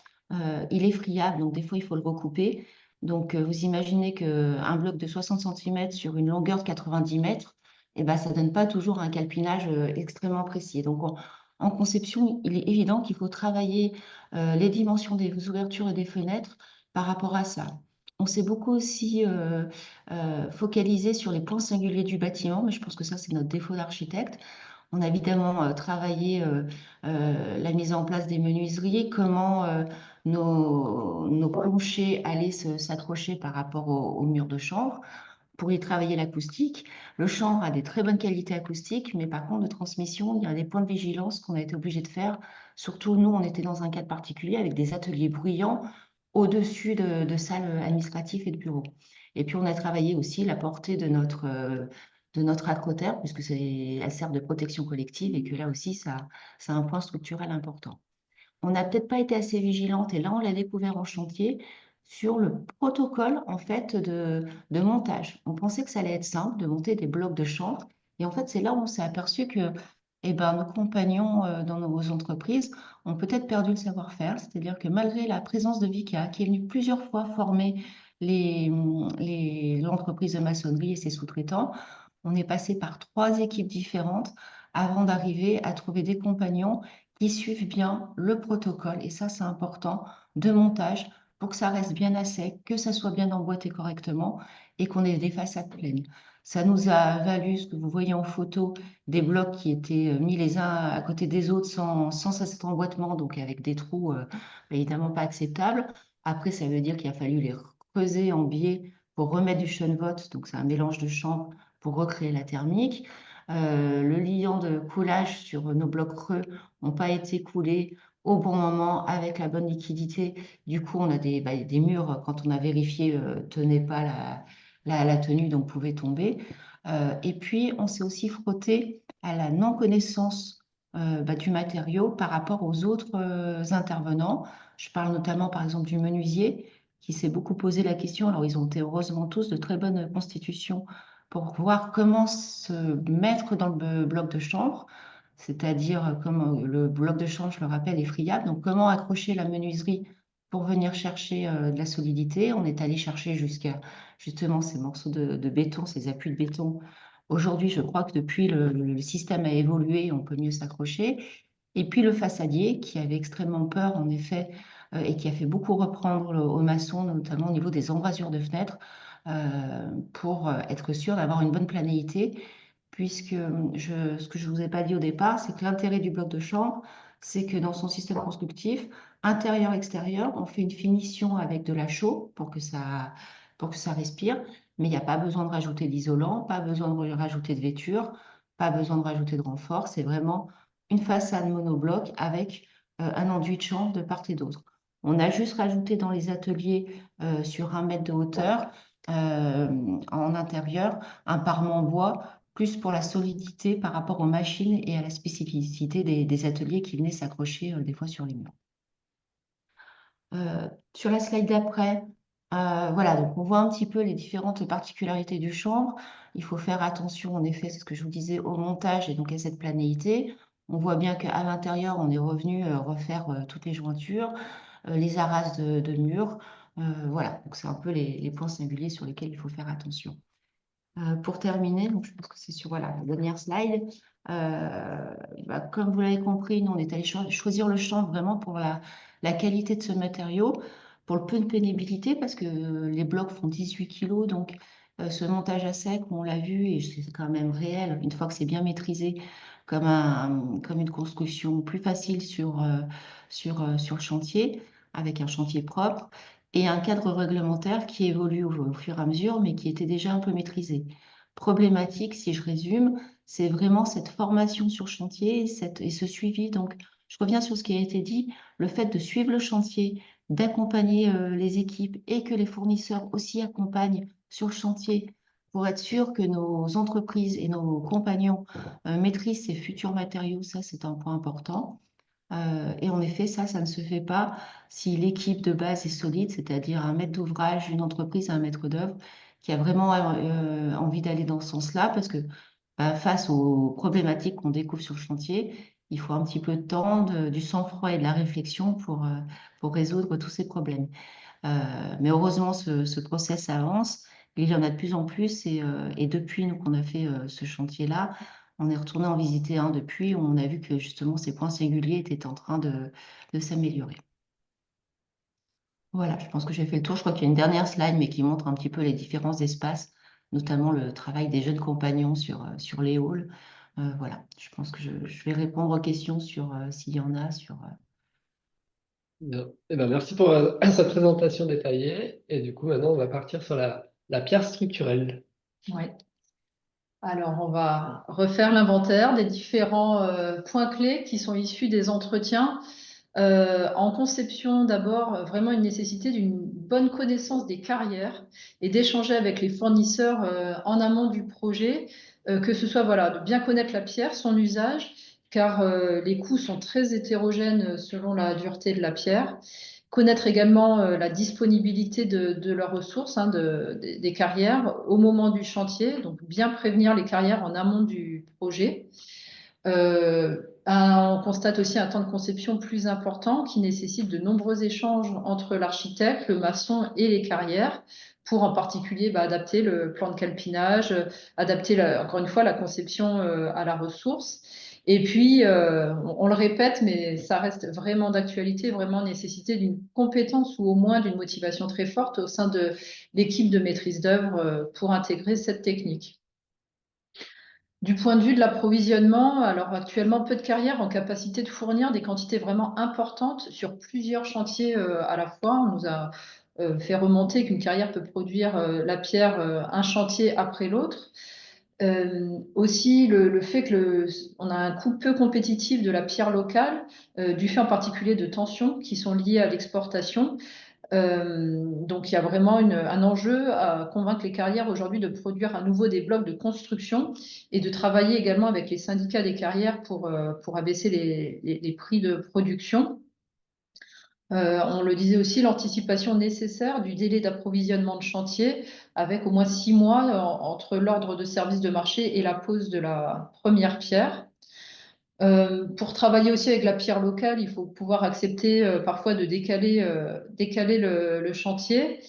Il est friable, donc des fois, il faut le recouper. Donc, vous imaginez qu'un bloc de 60 cm sur une longueur de 90 mètres, eh ben, ça ne donne pas toujours un calpinage extrêmement précis. Donc, en conception, il est évident qu'il faut travailler les dimensions des ouvertures et des fenêtres par rapport à ça. On s'est beaucoup aussi focalisé sur les points singuliers du bâtiment, mais je pense que ça, c'est notre défaut d'architecte. On a évidemment travaillé la mise en place des menuiseries, comment nos planchers allaient s'accrocher par rapport aux murs de chambre pour y travailler l'acoustique. Le champ a des très bonnes qualités acoustiques, mais par contre, de transmission, il y a des points de vigilance qu'on a été obligé de faire. Surtout, nous, on était dans un cadre particulier avec des ateliers bruyants au-dessus de salles administratives et de bureaux. Et puis, on a travaillé aussi la portée de notre acrotère, puisque elle sert de protection collective et que là aussi, ça a un point structurel important. On n'a peut-être pas été assez vigilante, et là, on l'a découvert en chantier, sur le protocole en fait de montage. On pensait que ça allait être simple de monter des blocs de chanvre, et en fait, c'est là où on s'est aperçu que eh ben, nos compagnons dans nos entreprises ont peut-être perdu le savoir-faire, c'est-à-dire que malgré la présence de Vika, qui est venue plusieurs fois former l'entreprise de maçonnerie et ses sous-traitants, on est passé par 3 équipes différentes avant d'arriver à trouver des compagnons qui suivent bien le protocole, et ça c'est important, de montage pour que ça reste bien à sec, que ça soit bien emboîté correctement et qu'on ait des façades pleines. Ça nous a valu, ce que vous voyez en photo, des blocs qui étaient mis les uns à côté des autres sans cet emboîtement, donc avec des trous évidemment pas acceptables. Après, ça veut dire qu'il a fallu les creuser en biais pour remettre du Schoenvott, donc c'est un mélange de chanvre pour recréer la thermique. Le liant de coulage sur nos blocs creux n'ont pas été coulés au bon moment avec la bonne liquidité. Du coup, on a des murs, quand on a vérifié, tenaient pas la tenue, donc pouvaient tomber. Et puis, on s'est aussi frotté à la non-connaissance du matériau par rapport aux autres intervenants. Je parle notamment, par exemple, du menuisier qui s'est beaucoup posé la question. Alors, ils ont été heureusement tous de très bonne constitution pour voir comment se mettre dans le bloc de chambre, c'est-à-dire comme le bloc de chambre, je le rappelle, est friable, donc comment accrocher la menuiserie pour venir chercher de la solidité. On est allé chercher jusqu'à justement ces morceaux de béton, ces appuis de béton. Aujourd'hui, je crois que depuis, le système a évolué, on peut mieux s'accrocher. Et puis le façadier, qui avait extrêmement peur, en effet, et qui a fait beaucoup reprendre aux maçons, notamment au niveau des embrasures de fenêtres, pour être sûr d'avoir une bonne planéité, puisque ce que je ne vous ai pas dit au départ, c'est que l'intérêt du bloc de chambre, c'est que dans son système constructif, intérieur-extérieur, on fait une finition avec de la chaux pour que ça respire, mais il n'y a pas besoin de rajouter d'isolant, pas besoin de rajouter de vêture, pas besoin de rajouter de renfort, c'est vraiment une façade monobloc avec un enduit de chambre de part et d'autre. On a juste rajouté dans les ateliers sur 1 mètre de hauteur en intérieur un parement bois plus pour la solidité par rapport aux machines et à la spécificité des ateliers qui venaient s'accrocher des fois sur les murs. Sur la slide d'après, voilà, donc on voit un petit peu les différentes particularités du chanvre. Il faut faire attention, en effet, c'est ce que je vous disais, au montage et donc à cette planéité. On voit bien qu'à l'intérieur, on est revenu refaire toutes les jointures, les arrases de murs. Voilà, donc c'est un peu les points singuliers sur lesquels il faut faire attention. Pour terminer, donc je pense que c'est sur voilà, la dernière slide. Comme vous l'avez compris, nous, on est allé choisir le chanvre vraiment pour la qualité de ce matériau, pour le peu de pénibilité, parce que les blocs font 18 kg, donc ce montage à sec, on l'a vu, et c'est quand même réel, une fois que c'est bien maîtrisé, comme une construction plus facile sur le chantier, avec un chantier propre et un cadre réglementaire qui évolue au fur et à mesure, mais qui était déjà un peu maîtrisé. Problématique, si je résume, c'est vraiment cette formation sur chantier et ce suivi. Donc, je reviens sur ce qui a été dit, le fait de suivre le chantier, d'accompagner les équipes et que les fournisseurs aussi accompagnent sur le chantier pour être sûr que nos entreprises et nos compagnons maîtrisent ces futurs matériaux, ça c'est un point important. Et en effet, ça ne se fait pas si l'équipe de base est solide, c'est-à-dire un maître d'ouvrage, une entreprise, un maître d'œuvre qui a vraiment envie d'aller dans ce sens-là, parce que face aux problématiques qu'on découvre sur le chantier, il faut un petit peu de temps, du sang-froid et de la réflexion pour résoudre tous ces problèmes. Mais heureusement, ce process avance. Il y en a de plus en plus et depuis nous qu'on a fait ce chantier-là, on est retourné en visiter un depuis où on a vu que justement ces points singuliers étaient en train de s'améliorer. Voilà, je pense que j'ai fait le tour. Je crois qu'il y a une dernière slide, mais qui montre un petit peu les différents espaces, notamment le travail des jeunes compagnons sur les halls. Voilà, je pense que je vais répondre aux questions sur s'il y en a sur. Bien. Eh ben, merci pour cette présentation détaillée. Et du coup, maintenant, on va partir sur la pierre structurelle. Ouais. Alors, on va refaire l'inventaire des différents points clés qui sont issus des entretiens. En conception, d'abord, vraiment une nécessité d'une bonne connaissance des carrières et d'échanger avec les fournisseurs en amont du projet, que ce soit voilà, de bien connaître la pierre, son usage, car les coûts sont très hétérogènes selon la dureté de la pierre. Connaître également la disponibilité de leurs ressources, hein, des carrières au moment du chantier, donc bien prévenir les carrières en amont du projet. On constate aussi un temps de conception plus important qui nécessite de nombreux échanges entre l'architecte, le maçon et les carrières pour en particulier adapter le plan de calpinage, adapter encore une fois la conception à la ressource. Et puis, on le répète, mais ça reste vraiment d'actualité, vraiment nécessité d'une compétence ou au moins d'une motivation très forte au sein de l'équipe de maîtrise d'œuvre pour intégrer cette technique. Du point de vue de l'approvisionnement, alors actuellement, peu de carrières en capacité de fournir des quantités vraiment importantes sur plusieurs chantiers à la fois. On nous a fait remonter qu'une carrière peut produire la pierre un chantier après l'autre. Aussi, le fait que on a un coût peu compétitif de la pierre locale, du fait en particulier de tensions qui sont liées à l'exportation. Donc, il y a vraiment un enjeu à convaincre les carrières aujourd'hui de produire à nouveau des blocs de construction et de travailler également avec les syndicats des carrières pour abaisser les prix de production. On le disait aussi, l'anticipation nécessaire du délai d'approvisionnement de chantier avec au moins 6 mois entre l'ordre de service de marché et la pose de la première pierre. Pour travailler aussi avec la pierre locale, il faut pouvoir accepter parfois de décaler le chantier.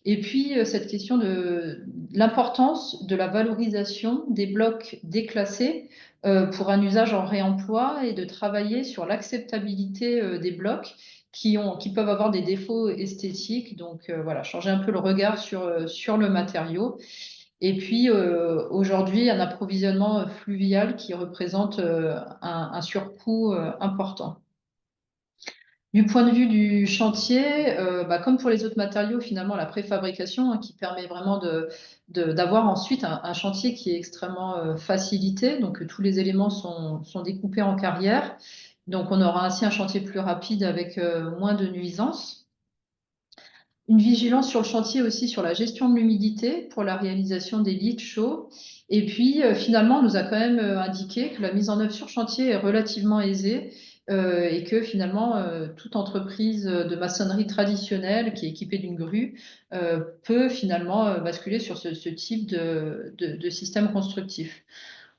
Et puis, cette question de l'importance de la valorisation des blocs déclassés pour un usage en réemploi et de travailler sur l'acceptabilité des blocs qui peuvent avoir des défauts esthétiques. Donc, voilà, changer un peu le regard sur le matériau. Et puis aujourd'hui, un approvisionnement fluvial qui représente un surcoût important. Du point de vue du chantier, comme pour les autres matériaux, finalement, la préfabrication qui permet vraiment d'avoir ensuite un chantier qui est extrêmement facilité. Donc tous les éléments sont découpés en carrière. Donc on aura ainsi un chantier plus rapide avec moins de nuisances. Une vigilance sur le chantier aussi sur la gestion de l'humidité pour la réalisation des lits chauds. Et puis finalement, on nous a quand même indiqué que la mise en œuvre sur chantier est relativement aisée et que finalement, toute entreprise de maçonnerie traditionnelle qui est équipée d'une grue peut finalement basculer sur ce type de système constructif.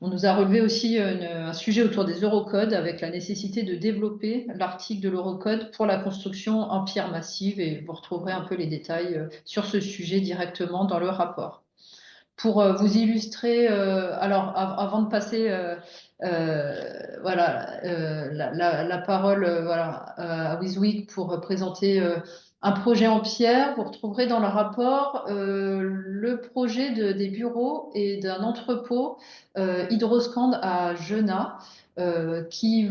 On nous a relevé aussi un sujet autour des eurocodes avec la nécessité de développer l'article de l'eurocode pour la construction en pierre massive et vous retrouverez un peu les détails sur ce sujet directement dans le rapport. Pour vous illustrer, alors avant de passer voilà, la parole voilà, à Wiswig pour présenter un projet en pierre, vous retrouverez dans le rapport le projet des bureaux et d'un entrepôt Hydroscand à Genain qui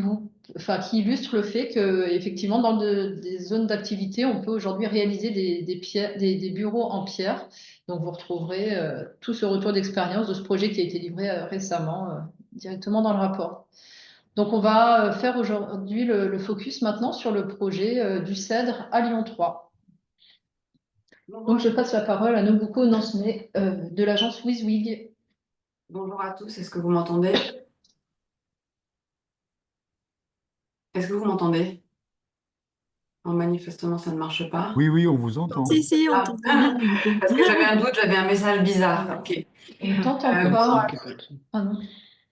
illustre le fait que effectivement dans des zones d'activité, on peut aujourd'hui réaliser des bureaux en pierre. Donc, vous retrouverez tout ce retour d'expérience de ce projet qui a été livré récemment directement dans le rapport. Donc, on va faire aujourd'hui le focus maintenant sur le projet du Cèdre à Lyon 3. Donc, je passe la parole à Nobuko Nansme de l'agence WizWig. Bonjour à tous, est-ce que vous m'entendez? Est-ce que vous m'entendez? Non, manifestement, ça ne marche pas. Oui, oui, on vous entend. Si, on Ah. t'entend bien, Nico. Parce que j'avais un doute, j'avais un message bizarre. Ok. On ne t'entend Comme pas. ça. Ah non.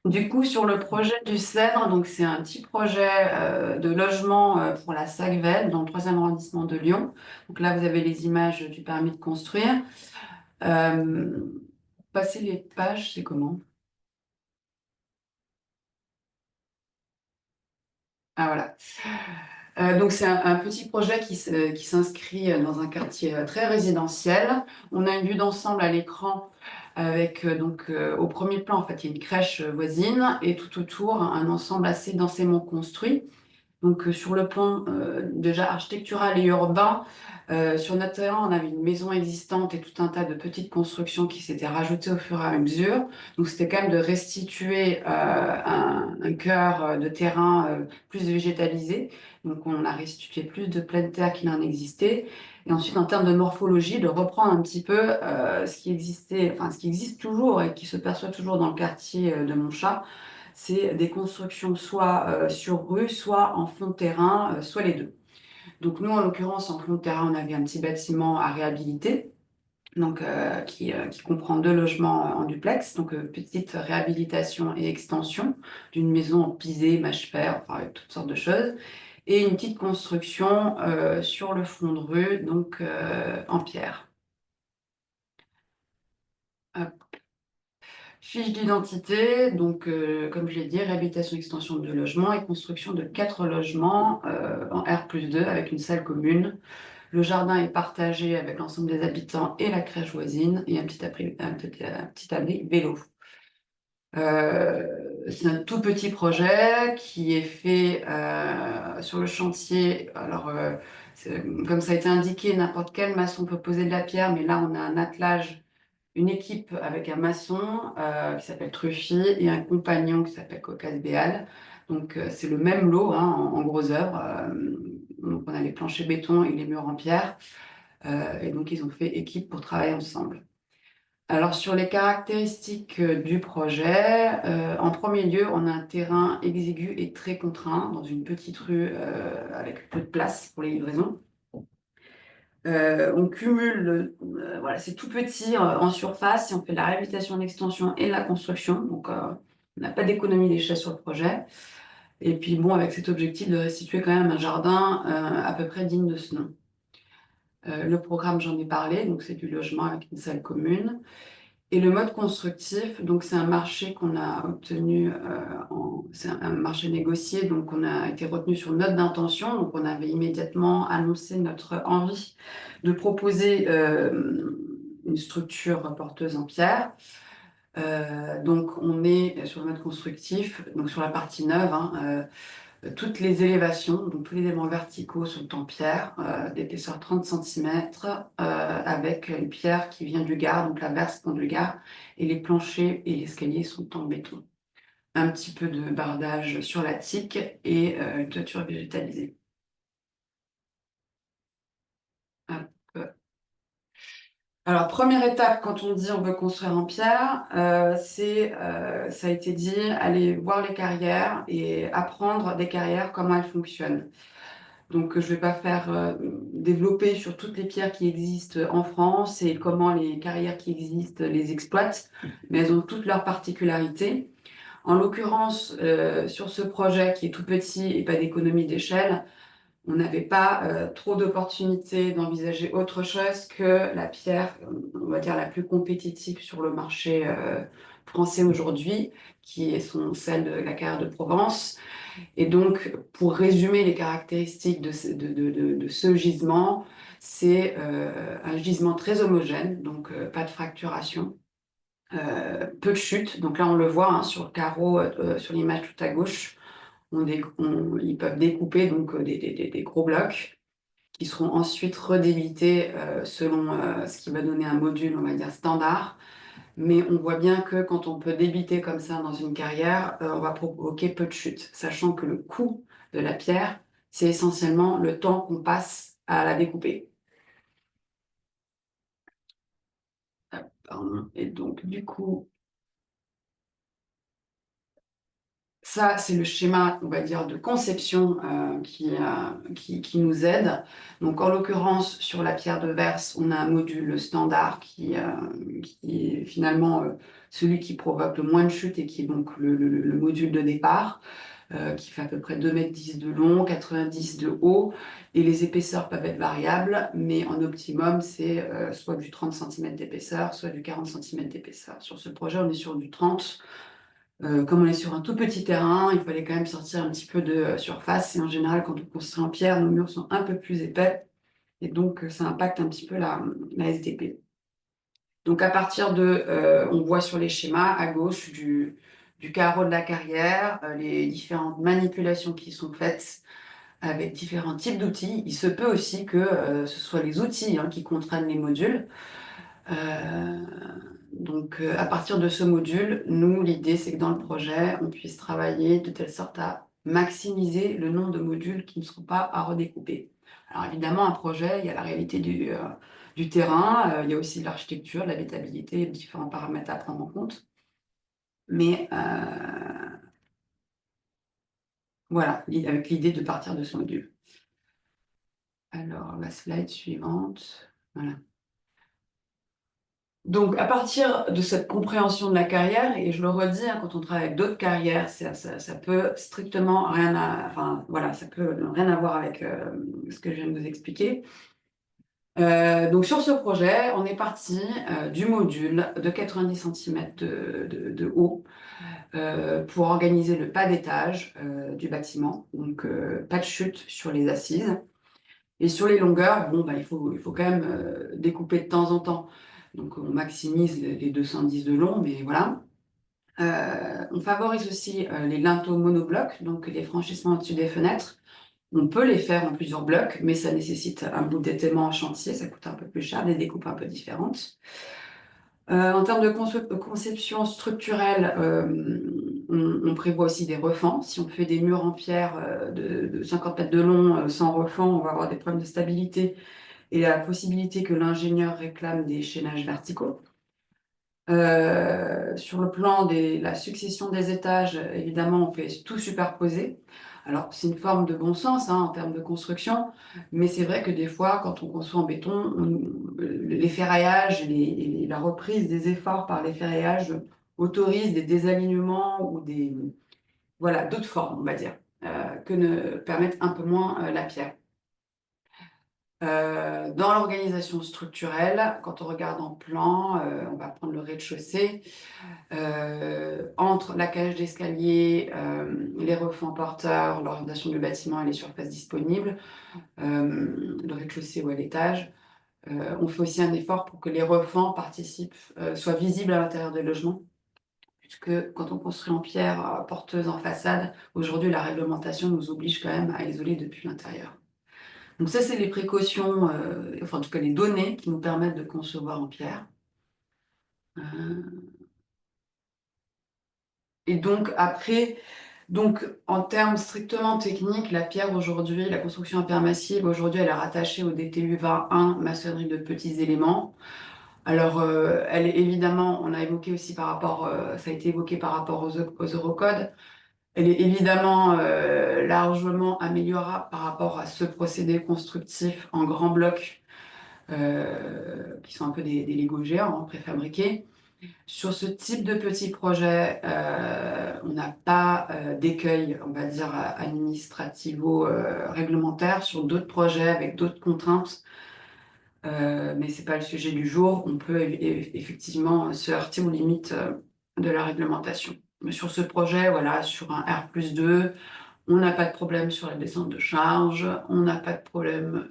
Du coup, sur le projet du Cèdre, donc c'est un petit projet de logement pour la SACVED dans le 3e arrondissement de Lyon. Donc là, vous avez les images du permis de construire. Passer les pages, c'est comment? Ah voilà. Donc c'est un petit projet qui s'inscrit dans un quartier très résidentiel. On a une vue d'ensemble à l'écran avec au premier plan en fait il y a une crèche voisine et tout autour un ensemble assez densément construit. Donc sur le plan déjà architectural et urbain, sur notre terrain on avait une maison existante et tout un tas de petites constructions qui s'étaient rajoutées au fur et à mesure. Donc c'était quand même de restituer un cœur de terrain plus végétalisé. Donc on a restitué plus de pleine terre qu'il en existait. Et ensuite en termes de morphologie, de reprendre un petit peu ce qui existait, enfin ce qui existe toujours et qui se perçoit toujours dans le quartier de Montchat. C'est des constructions soit sur rue, soit en fond de terrain, soit les deux. Donc nous, en l'occurrence, en fond de terrain, on avait un petit bâtiment à réhabiliter, donc qui comprend 2 logements en duplex, donc petite réhabilitation et extension d'une maison en pisé, mâche-fer, enfin avec toutes sortes de choses, et une petite construction sur le fond de rue, donc en pierre. Hop. Fiche d'identité, donc comme je l'ai dit, réhabilitation extension de logements et construction de 4 logements en R+2 avec une salle commune. Le jardin est partagé avec l'ensemble des habitants et la crèche voisine et un petit abri vélo. C'est un tout petit projet qui est fait sur le chantier. Alors, comme ça a été indiqué, n'importe quel maçon peut poser de la pierre, mais là, on a un attelage, une équipe avec un maçon qui s'appelle Truffy et un compagnon qui s'appelle Caucase Béal. Donc, c'est le même lot hein, en gros œuvre. Donc, on a les planchers béton et les murs en pierre. Et donc, ils ont fait équipe pour travailler ensemble. Alors, sur les caractéristiques du projet, en premier lieu, on a un terrain exigu et très contraint dans une petite rue avec peu de place pour les livraisons. On cumule, voilà, c'est tout petit en surface et on fait de la réhabilitation, l'extension et la construction. Donc, on n'a pas d'économie d'échelle sur le projet. Et puis, bon, avec cet objectif de restituer quand même un jardin à peu près digne de ce nom. Le programme, j'en ai parlé, donc c'est du logement avec une salle commune. Et le mode constructif, donc c'est un marché qu'on a obtenu, c'est un marché négocié, donc on a été retenu sur note d'intention, donc on avait immédiatement annoncé notre envie de proposer une structure porteuse en pierre. Donc on est sur le mode constructif, donc sur la partie neuve, hein, toutes les élévations, donc tous les éléments verticaux sont en pierre, d'épaisseur 30 cm, avec une pierre qui vient du Gard, donc la verse pont du Gard, et les planchers et l'escalier sont en béton. Un petit peu de bardage sur la tique et une toiture végétalisée. Hop. Alors, première étape, quand on dit on veut construire en pierre, ça a été dit, aller voir les carrières et apprendre des carrières, comment elles fonctionnent. Donc, je ne vais pas faire développer sur toutes les pierres qui existent en France et comment les carrières qui existent les exploitent, mais elles ont toutes leurs particularités. En l'occurrence, sur ce projet qui est tout petit et pas d'économie d'échelle, on n'avait pas trop d'opportunités d'envisager autre chose que la pierre, on va dire, la plus compétitive sur le marché français aujourd'hui, qui est celle de la carrière de Provence. Et donc, pour résumer les caractéristiques de ce gisement, c'est un gisement très homogène, donc pas de fracturation, peu de chute. Donc là, on le voit hein, sur le carreau, sur l'image tout à gauche, ils peuvent découper donc, des gros blocs qui seront ensuite redébités selon ce qui va donner un module, on va dire, standard. Mais on voit bien que quand on peut débiter comme ça dans une carrière, on va provoquer peu de chutes, sachant que le coût de la pierre, c'est essentiellement le temps qu'on passe à la découper. Pardon. Et donc, du coup, ça, c'est le schéma, on va dire, de conception qui nous aide. Donc, en l'occurrence, sur la pierre de verse, on a un module standard qui est finalement celui qui provoque le moins de chute et qui est donc le module de départ, qui fait à peu près 2,10 m de long, 90 de haut. Et les épaisseurs peuvent être variables, mais en optimum, c'est soit du 30 cm d'épaisseur, soit du 40 cm d'épaisseur. Sur ce projet, on est sur du 30. Comme on est sur un tout petit terrain, il fallait quand même sortir un petit peu de surface. Et en général, quand on construit en pierre, nos murs sont un peu plus épais. Et donc, ça impacte un petit peu la SDP. Donc, à partir on voit sur les schémas à gauche du carreau de la carrière, les différentes manipulations qui sont faites avec différents types d'outils. Il se peut aussi que ce soit les outils hein, qui contraignent les modules. Donc, à partir de ce module, nous, l'idée, c'est que dans le projet, on puisse travailler de telle sorte à maximiser le nombre de modules qui ne seront pas à redécouper. Alors, évidemment, un projet, il y a la réalité du terrain, il y a aussi l'architecture, l'habitabilité, différents paramètres à prendre en compte. Mais voilà, avec l'idée de partir de ce module. Alors, la slide suivante. Voilà. Donc, à partir de cette compréhension de la carrière, et je le redis, hein, quand on travaille avec d'autres carrières, ça peut strictement rien enfin, voilà, ça peut rien avoir avec ce que je viens de vous expliquer. Donc, sur ce projet, on est parti du module de 90 cm de haut pour organiser le pas d'étage du bâtiment. Donc, pas de chute sur les assises. Et sur les longueurs, bon, bah, il faut quand même découper de temps en temps. Donc, on maximise les 210 de long, mais voilà. On favorise aussi les linteaux monoblocs, donc les franchissements au-dessus des fenêtres. On peut les faire en plusieurs blocs, mais ça nécessite un bout d'étailement en chantier, ça coûte un peu plus cher, des découpes un peu différentes. En termes de conception structurelle, on prévoit aussi des refends. Si on fait des murs en pierre de 50 mètres de long sans refend, on va avoir des problèmes de stabilité et la possibilité que l'ingénieur réclame des chaînages verticaux. Sur le plan de la succession des étages, évidemment, on fait tout superposer. Alors, c'est une forme de bon sens hein, en termes de construction, mais c'est vrai que des fois, quand on construit en béton, les ferraillages et la reprise des efforts par les ferraillages autorisent des désalignements ou voilà, d'autres formes, on va dire, que ne permettent un peu moins la pierre. Dans l'organisation structurelle, quand on regarde en plan, on va prendre le rez-de-chaussée. Entre la cage d'escalier, les refends porteurs, l'orientation du bâtiment et les surfaces disponibles, le rez-de-chaussée ou à l'étage, on fait aussi un effort pour que les refends soient visibles à l'intérieur des logements. Puisque quand on construit en pierre porteuse en façade, aujourd'hui la réglementation nous oblige quand même à isoler depuis l'intérieur. Donc ça, c'est les précautions, enfin en tout cas les données qui nous permettent de concevoir en pierre. Et donc après, en termes strictement techniques, la pierre aujourd'hui, la construction en pierre massive, aujourd'hui, elle est rattachée au DTU 21, maçonnerie de petits éléments. Alors, elle est évidemment, on a évoqué aussi par rapport, ça a été évoqué par rapport aux Eurocodes. Elle est évidemment largement améliorable par rapport à ce procédé constructif en grands blocs, qui sont un peu des Lego géants, préfabriqués. Sur ce type de petit projet, on n'a pas d'écueil, on va dire, administrativo-réglementaire. Sur d'autres projets avec d'autres contraintes, mais c'est pas le sujet du jour. On peut effectivement se heurter aux limites de la réglementation. Mais sur ce projet, voilà, sur un R+2, on n'a pas de problème sur la descente de charge, on n'a pas de problème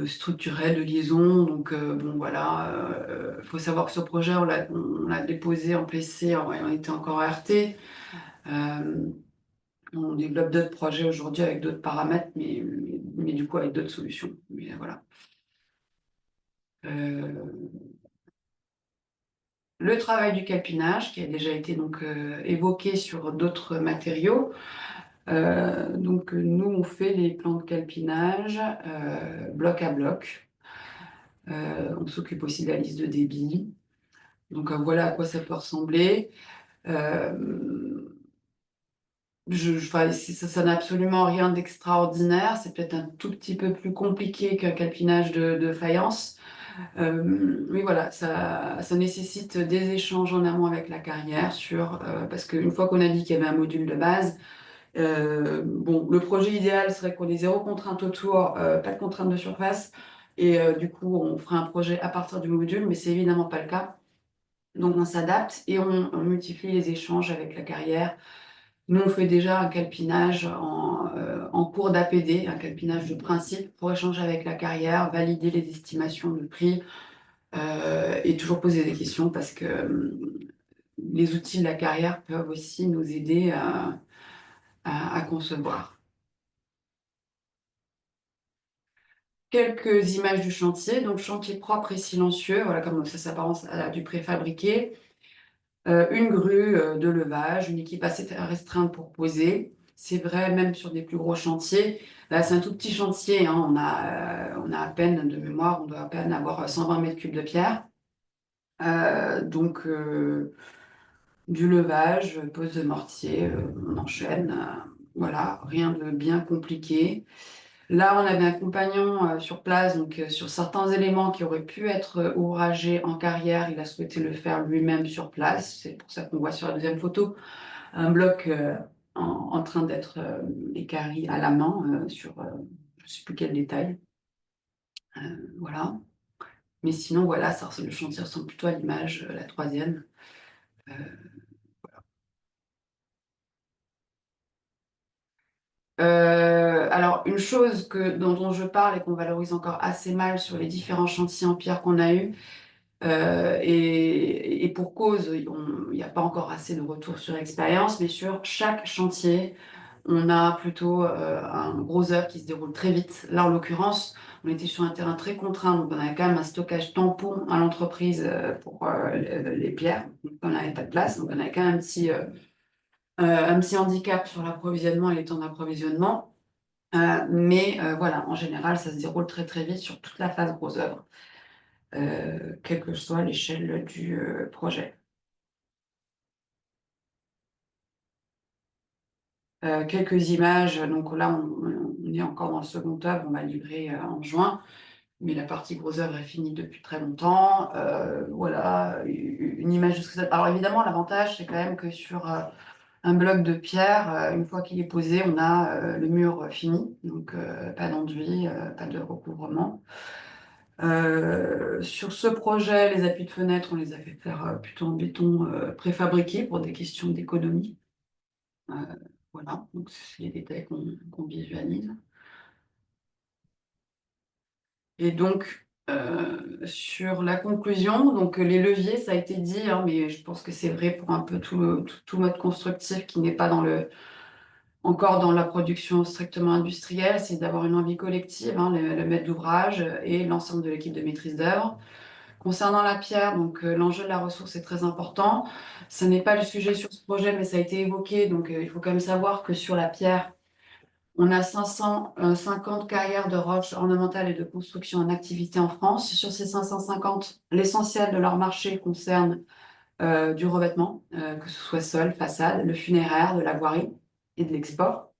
structurel de liaison. Donc, bon, voilà, faut savoir que ce projet, on l'a déposé en PC, on était encore RT. On développe d'autres projets aujourd'hui avec d'autres paramètres, mais du coup avec d'autres solutions. Mais voilà. Le travail du calpinage, qui a déjà été donc évoqué sur d'autres matériaux. Donc nous, on fait les plans de calpinage bloc à bloc. On s'occupe aussi de la liste de débit. Donc voilà à quoi ça peut ressembler. Enfin, ça n'a absolument rien d'extraordinaire. C'est peut-être un tout petit peu plus compliqué qu'un calpinage de faïence. Mais voilà, ça nécessite des échanges en amont avec la carrière parce qu'une fois qu'on a dit qu'il y avait un module de base, bon, le projet idéal serait qu'on ait zéro contrainte autour, pas de contrainte de surface, et du coup, on ferait un projet à partir du module, mais c'est évidemment pas le cas. Donc, on s'adapte et on multiplie les échanges avec la carrière. Nous, on fait déjà un calpinage en cours d'APD, un calpinage de principe pour échanger avec la carrière, valider les estimations de prix et toujours poser des questions parce que les outils de la carrière peuvent aussi nous aider à concevoir. Quelques images du chantier, donc chantier propre et silencieux, voilà comme ça s'apparence à du préfabriqué. Une grue de levage, une équipe assez restreinte pour poser. C'est vrai, même sur des plus gros chantiers. Là, c'est un tout petit chantier, hein, on a à peine de mémoire, on doit à peine avoir 120 mètres cubes de pierre. Donc, du levage, pose de mortier, on enchaîne. Voilà, rien de bien compliqué. Là, on avait un compagnon sur place, donc sur certains éléments qui auraient pu être ouvragés en carrière, il a souhaité le faire lui-même sur place. C'est pour ça qu'on voit sur la deuxième photo un bloc en train d'être équarri à la main sur je ne sais plus quel détail. Voilà. Mais sinon, voilà, le chantier ressemble plutôt à l'image, la troisième. Alors, une chose dont je parle et qu'on valorise encore assez mal sur les différents chantiers en pierre qu'on a eus, et pour cause, il n'y a pas encore assez de retour sur expérience, mais sur chaque chantier, on a plutôt un gros œuvre qui se déroule très vite. Là, en l'occurrence, on était sur un terrain très contraint, donc on avait quand même un stockage tampon à l'entreprise pour les pierres. Donc, on n'avait pas de place, donc on avait quand même un petit handicap sur l'approvisionnement et les temps d'approvisionnement. Mais voilà, en général, ça se déroule très très vite sur toute la phase gros œuvre, quelle que soit l'échelle du projet. Quelques images, donc là on est encore dans le second œuvre, on va livrer en juin, mais la partie gros œuvre est finie depuis très longtemps. Voilà, une image de ce que ça. Alors évidemment, l'avantage c'est quand même que sur un bloc de pierre, une fois qu'il est posé, on a le mur fini, donc pas d'enduit, pas de recouvrement. Sur ce projet, les appuis de fenêtre, on les a fait faire plutôt en béton préfabriqué pour des questions d'économie. Voilà, donc c'est les détails qu'on visualise. Et donc, sur la conclusion, donc les leviers, ça a été dit, hein, mais je pense que c'est vrai pour un peu tout mode constructif qui n'est pas encore dans la production strictement industrielle, c'est d'avoir une envie collective, hein, le maître d'ouvrage et l'ensemble de l'équipe de maîtrise d'œuvre. Concernant la pierre, donc l'enjeu de la ressource est très important. Ce n'est pas le sujet sur ce projet, mais ça a été évoqué. Donc il faut quand même savoir que sur la pierre, On a 550 carrières de roches ornementales et de construction en activité en France. Sur ces 550, l'essentiel de leur marché concerne du revêtement, que ce soit sol, façade, le funéraire, de la voirie et de l'export.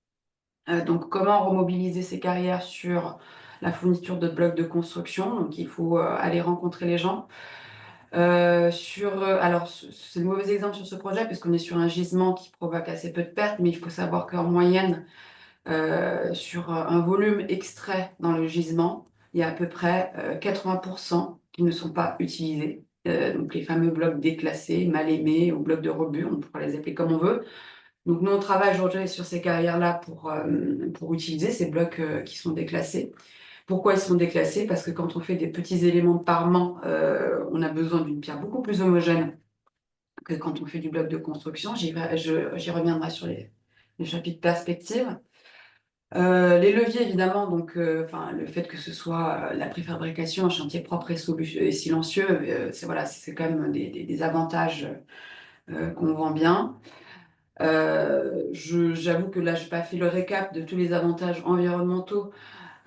Donc, comment remobiliser ces carrières sur la fourniture de blocs de construction? Donc, il faut aller rencontrer les gens. Alors, c'est le mauvais exemple sur ce projet, puisqu'on est sur un gisement qui provoque assez peu de pertes, mais il faut savoir qu'en moyenne, sur un volume extrait dans le gisement, il y a à peu près 80% qui ne sont pas utilisés. Donc, les fameux blocs déclassés, mal aimés, ou blocs de rebut, on pourra les appeler comme on veut. Donc, nous, on travaille aujourd'hui sur ces carrières-là pour utiliser ces blocs qui sont déclassés. Pourquoi ils sont déclassés? Parce que quand on fait des petits éléments de parement, on a besoin d'une pierre beaucoup plus homogène que quand on fait du bloc de construction. J'y reviendrai sur les chapitres perspectives. Les leviers, évidemment, donc, le fait que ce soit la préfabrication, un chantier propre et silencieux, c'est quand même des avantages qu'on vend bien. J'avoue que là, je n'ai pas fait le récap de tous les avantages environnementaux,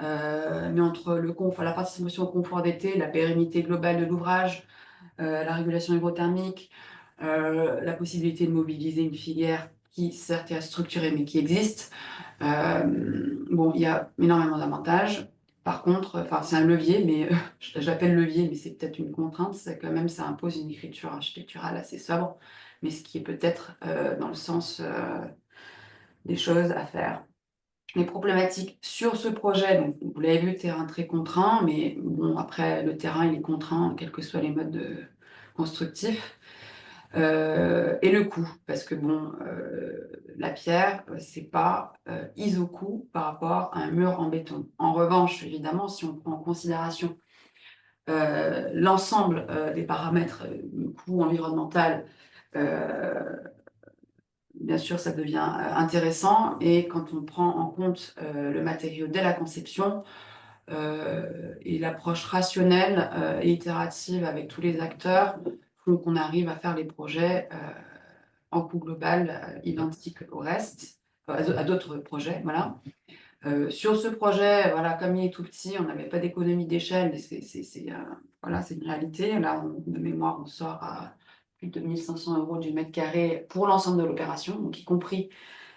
mais entre la participation au confort d'été, la pérennité globale de l'ouvrage, la régulation hygrothermique, la possibilité de mobiliser une filière qui, certes, est structurée, mais qui existe. Il y a énormément d'avantages. Par contre, c'est un levier, mais j'appelle levier, mais c'est peut-être une contrainte. C'est quand même, ça impose une écriture architecturale assez sobre, mais ce qui est peut-être dans le sens des choses à faire. Les problématiques sur ce projet, donc, vous l'avez vu, terrain très contraint, mais bon, après, le terrain, il est contraint, quels que soient les modes constructifs. Et le coût, parce que bon, la pierre, c'est pas iso-coût par rapport à un mur en béton. En revanche, évidemment, si on prend en considération l'ensemble des paramètres, coût environnemental, bien sûr, ça devient intéressant. Et quand on prend en compte le matériau dès la conception et l'approche rationnelle et itérative avec tous les acteurs, font qu'on arrive à faire les projets en coût global identique au reste, à d'autres projets, voilà. Sur ce projet, voilà, comme il est tout petit, on n'avait pas d'économie d'échelle, mais c'est une réalité. Là, de mémoire, on sort à plus de 1 500 € du mètre carré pour l'ensemble de l'opération, donc y compris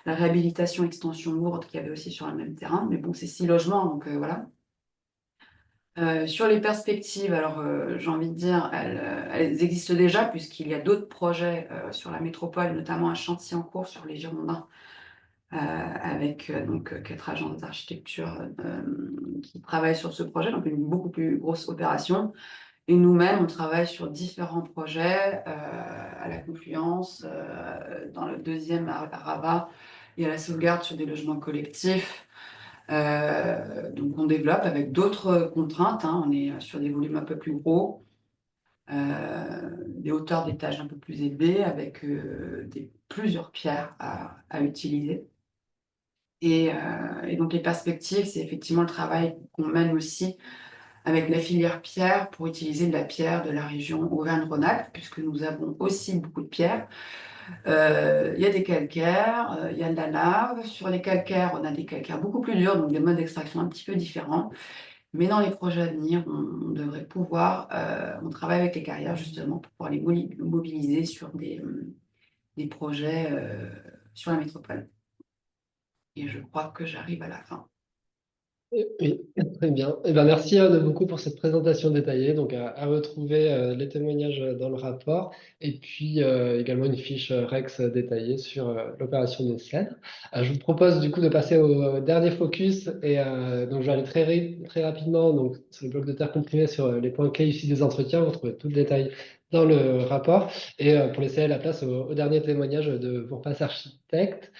la réhabilitation extension lourde qu'il y avait aussi sur le même terrain. Mais bon, c'est 6 logements, donc voilà. Sur les perspectives, alors j'ai envie de dire, elles existent déjà puisqu'il y a d'autres projets sur la métropole, notamment un chantier en cours sur les Girondins, avec donc 4 agences d'architecture qui travaillent sur ce projet, donc une beaucoup plus grosse opération. Et nous-mêmes, on travaille sur différents projets à la Confluence, dans le deuxième à Rabat, et à la Sauvegarde sur des logements collectifs. Donc on développe avec d'autres contraintes, hein. On est sur des volumes un peu plus gros, des hauteurs d'étage un peu plus élevées, avec plusieurs pierres à utiliser. Et donc les perspectives, c'est effectivement le travail qu'on mène aussi avec la filière pierre pour utiliser de la pierre de la région Auvergne-Rhône-Alpes, puisque nous avons aussi beaucoup de pierres. Il y a des calcaires, il y a de la lave. Sur les calcaires, on a des calcaires beaucoup plus durs, donc des modes d'extraction un petit peu différents. Mais dans les projets à venir, on devrait pouvoir, on travaille avec les carrières justement pour pouvoir les mobiliser sur des projets sur la métropole. Et je crois que j'arrive à la fin. Oui, très bien. Eh ben, merci Anne beaucoup pour cette présentation détaillée. Donc, à retrouver les témoignages dans le rapport et puis également une fiche Rex détaillée sur l'opération des Cèdres. Je vous propose du coup de passer au dernier focus et donc je vais aller très rapidement donc, sur le bloc de terre comprimé sur les points clés ici des entretiens. Vous trouvez tout le détail dans le rapport et pour laisser la place au dernier témoignage de Bourpas Architecte.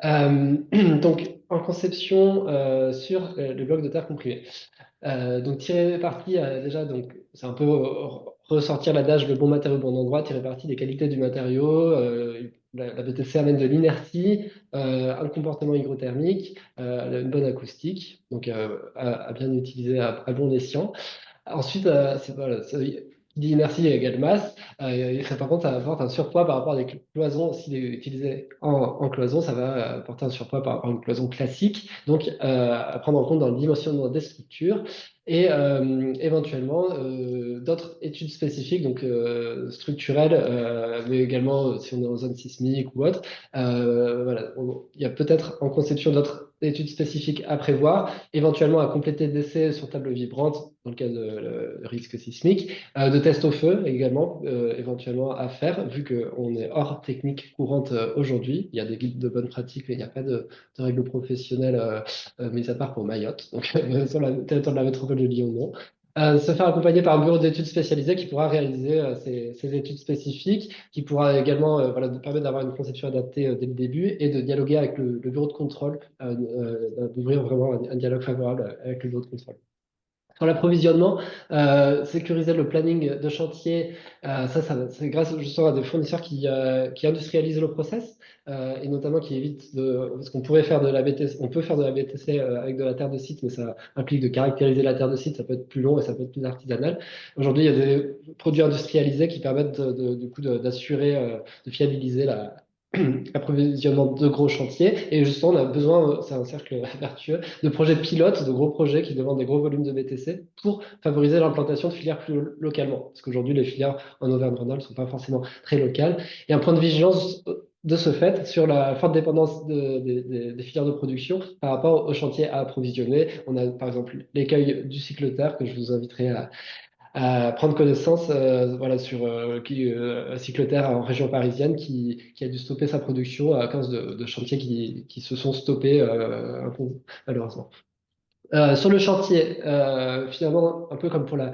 Donc, en conception sur le bloc de terre comprimé. Donc, tirer parti, déjà, donc, c'est un peu ressortir l'adage le bon matériau, bon endroit, tirer parti des qualités du matériau. La BTC amène de l'inertie, un comportement hygrothermique, une bonne acoustique, donc à bien utiliser à bon escient. Ensuite, qui dit inertie égale masse. Ça, par contre, ça apporte un surpoids par rapport à des cloisons. S'il est utilisé en cloison, ça va apporter un surpoids par rapport à une cloison classique. Donc, à prendre en compte dans le dimensionnement des structures. Et éventuellement d'autres études spécifiques, donc structurelles, mais également si on est en zone sismique ou autre. Voilà, il y a peut-être en conception d'autres études spécifiques à prévoir, éventuellement à compléter d'essais sur table vibrante dans le cas de risque sismique, de tests au feu également, éventuellement à faire, vu qu'on est hors technique courante aujourd'hui. Il y a des guides de bonne pratique, mais il n'y a pas de règles professionnelles, mis à part pour Mayotte, donc sur le territoire de la métropole de Lyon, non. Se faire accompagner par un bureau d'études spécialisé qui pourra réaliser ces études spécifiques, qui pourra également voilà, nous permettre d'avoir une conception adaptée dès le début et de dialoguer avec le bureau de contrôle, d'ouvrir vraiment un dialogue favorable avec le bureau de contrôle. Sur l'approvisionnement, sécuriser le planning de chantier, c'est grâce justement à des fournisseurs qui industrialisent le process et notamment qui évitent parce qu'on pourrait faire de la BTC, on peut faire de la BTC avec de la terre de site, mais ça implique de caractériser la terre de site, ça peut être plus long et ça peut être plus artisanal. Aujourd'hui, il y a des produits industrialisés qui permettent du coup d'assurer, de fiabiliser l'approvisionnement de gros chantiers. Et justement, on a besoin, c'est un cercle vertueux, de projets pilotes, de gros projets qui demandent des gros volumes de BTC pour favoriser l'implantation de filières plus localement. Parce qu'aujourd'hui, les filières en Auvergne-Rhône-Alpes ne sont pas forcément très locales. Et un point de vigilance de ce fait sur la forte dépendance des filières de production par rapport aux chantiers à approvisionner. On a par exemple l'écueil du cyclotaire que je vous inviterai à prendre connaissance voilà, sur Cyclotaire en région parisienne qui a dû stopper sa production à cause de chantiers qui se sont stoppés malheureusement. Sur le chantier, finalement, un peu comme pour la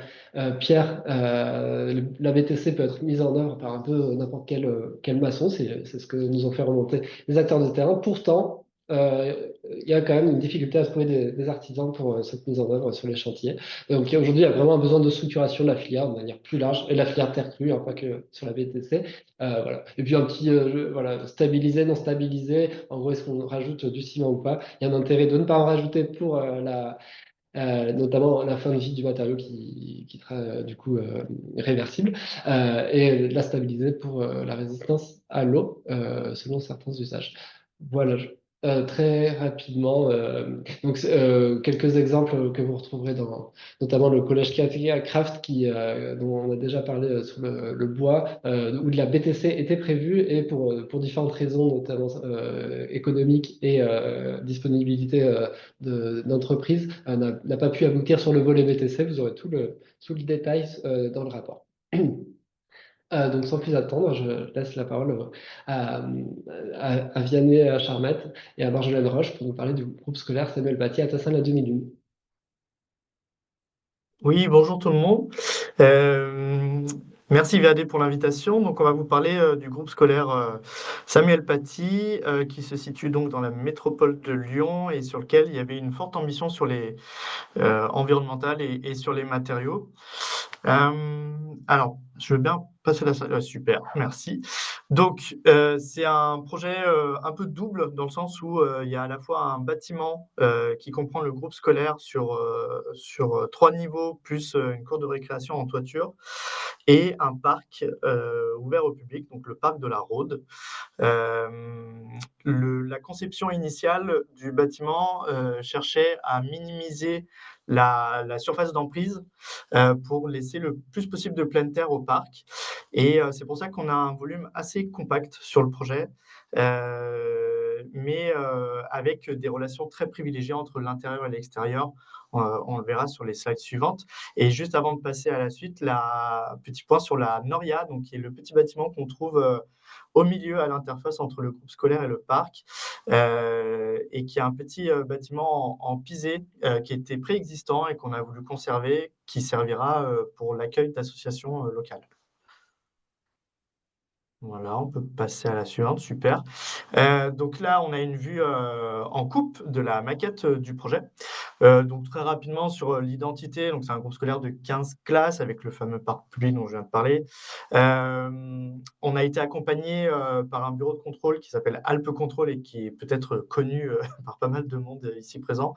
pierre, la BTC peut être mise en œuvre par un peu n'importe quel maçon, c'est ce que nous ont fait remonter les acteurs de terrain. Pourtant, il y a quand même une difficulté à trouver des artisans pour cette mise en œuvre sur les chantiers. Donc aujourd'hui, il y a vraiment un besoin de structuration de la filière de manière plus large, et la filière terre crue, hein, pas que sur la BTC. Voilà. Et puis un petit voilà, stabilisé, non stabilisé, en gros, est-ce qu'on rajoute du ciment ou pas? Il y a un intérêt de ne pas en rajouter pour notamment la fin de vie du matériau qui sera du coup réversible, et la stabiliser pour la résistance à l'eau selon certains usages. Voilà, très rapidement, donc, quelques exemples que vous retrouverez dans notamment le collège Craft dont on a déjà parlé sur le bois, où de la BTC était prévue et pour différentes raisons, notamment économiques et disponibilité d'entreprise, n'a pas pu aboutir sur le volet BTC. Vous aurez tout le détail dans le rapport. Donc sans plus attendre, je laisse la parole à Vianney Charmette et à Marjolaine Roche pour nous parler du groupe scolaire Samuel Paty à Tassin la demi-lune. Oui, bonjour tout le monde. Merci Vianney pour l'invitation. Donc on va vous parler du groupe scolaire Samuel Paty qui se situe donc dans la métropole de Lyon et sur lequel il y avait une forte ambition sur les environnementales et sur les matériaux. Alors, je veux bien passer la salle. Super, merci. Donc, c'est un projet un peu double dans le sens où il y a à la fois un bâtiment qui comprend le groupe scolaire sur 3 niveaux, plus une cour de récréation en toiture, et un parc ouvert au public, donc le parc de la Rhôde. La conception initiale du bâtiment cherchait à minimiser la surface d'emprise pour laisser le plus possible de pleine terre au parc. Et c'est pour ça qu'on a un volume assez compact sur le projet, mais avec des relations très privilégiées entre l'intérieur et l'extérieur. On le verra sur les slides suivantes. Et juste avant de passer à la suite, petit point sur la Noria, donc qui est le petit bâtiment qu'on trouve au milieu, à l'interface entre le groupe scolaire et le parc, et qui est un petit bâtiment en pisé qui était préexistant et qu'on a voulu conserver, qui servira pour l'accueil d'associations locales. Voilà, on peut passer à la suivante, super. Donc là, on a une vue, en coupe de la maquette, du projet. Donc très rapidement sur, l'identité, donc c'est un groupe scolaire de 15 classes avec le fameux parc public dont je viens de parler. On a été accompagné, par un bureau de contrôle qui s'appelle Alpes Contrôle et qui est peut-être connu, par pas mal de monde, ici présent,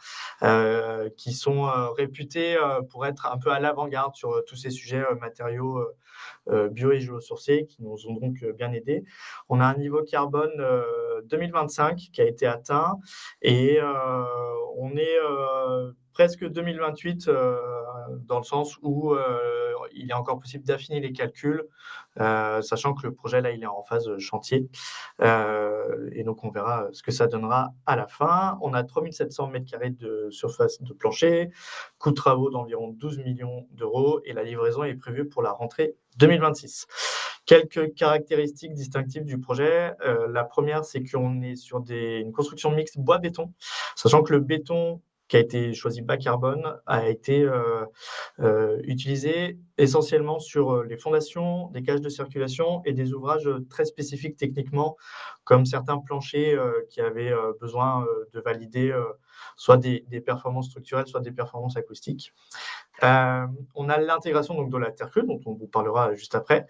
qui sont, réputés, pour être un peu à l'avant-garde sur, tous ces sujets, matériaux, bio et géosourcés qui nous ont donc, bien aidés. On a un niveau carbone, 2025 qui a été atteint et on est, presque 2028, dans le sens où, il est encore possible d'affiner les calculs, sachant que le projet là, il est en phase, chantier. Et donc on verra, ce que ça donnera à la fin. On a 3 700 m² de surface de plancher, coût de travaux d'environ 12 millions d'euros et la livraison est prévue pour la rentrée 2026. Quelques caractéristiques distinctives du projet, la première, c'est qu'on est sur une construction mixte bois-béton, sachant que le béton qui a été choisi bas carbone a été, utilisé essentiellement sur, les fondations, des cages de circulation et des ouvrages, très spécifiques techniquement, comme certains planchers, qui avaient, besoin, de valider, soit des performances structurelles, soit des performances acoustiques. On a l'intégration donc de la terre crue, dont on vous parlera juste après.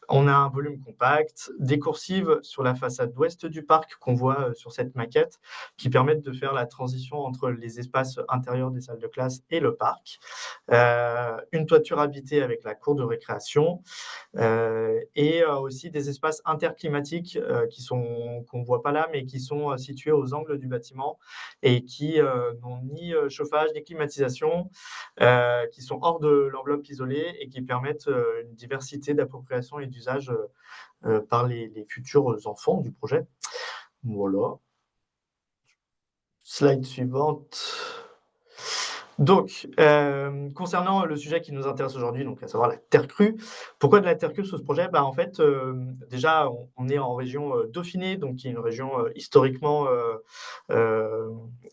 On a un volume compact, des coursives sur la façade ouest du parc qu'on voit sur cette maquette, qui permettent de faire la transition entre les espaces intérieurs des salles de classe et le parc. Une toiture habitée avec la cour de récréation et aussi des espaces interclimatiques qu'on ne voit pas là, mais qui sont situés aux angles du bâtiment et qui n'ont ni chauffage ni climatisation, qui sont hors de l'enveloppe isolée et qui permettent une diversité d'appropriation et d'usage par les futurs enfants du projet. Voilà. Slide suivante. Donc, concernant le sujet qui nous intéresse aujourd'hui, donc à savoir la terre crue. Pourquoi de la terre crue sur ce projet? Bah, en fait, déjà, on est en région, Dauphiné, donc qui est une région, historiquement,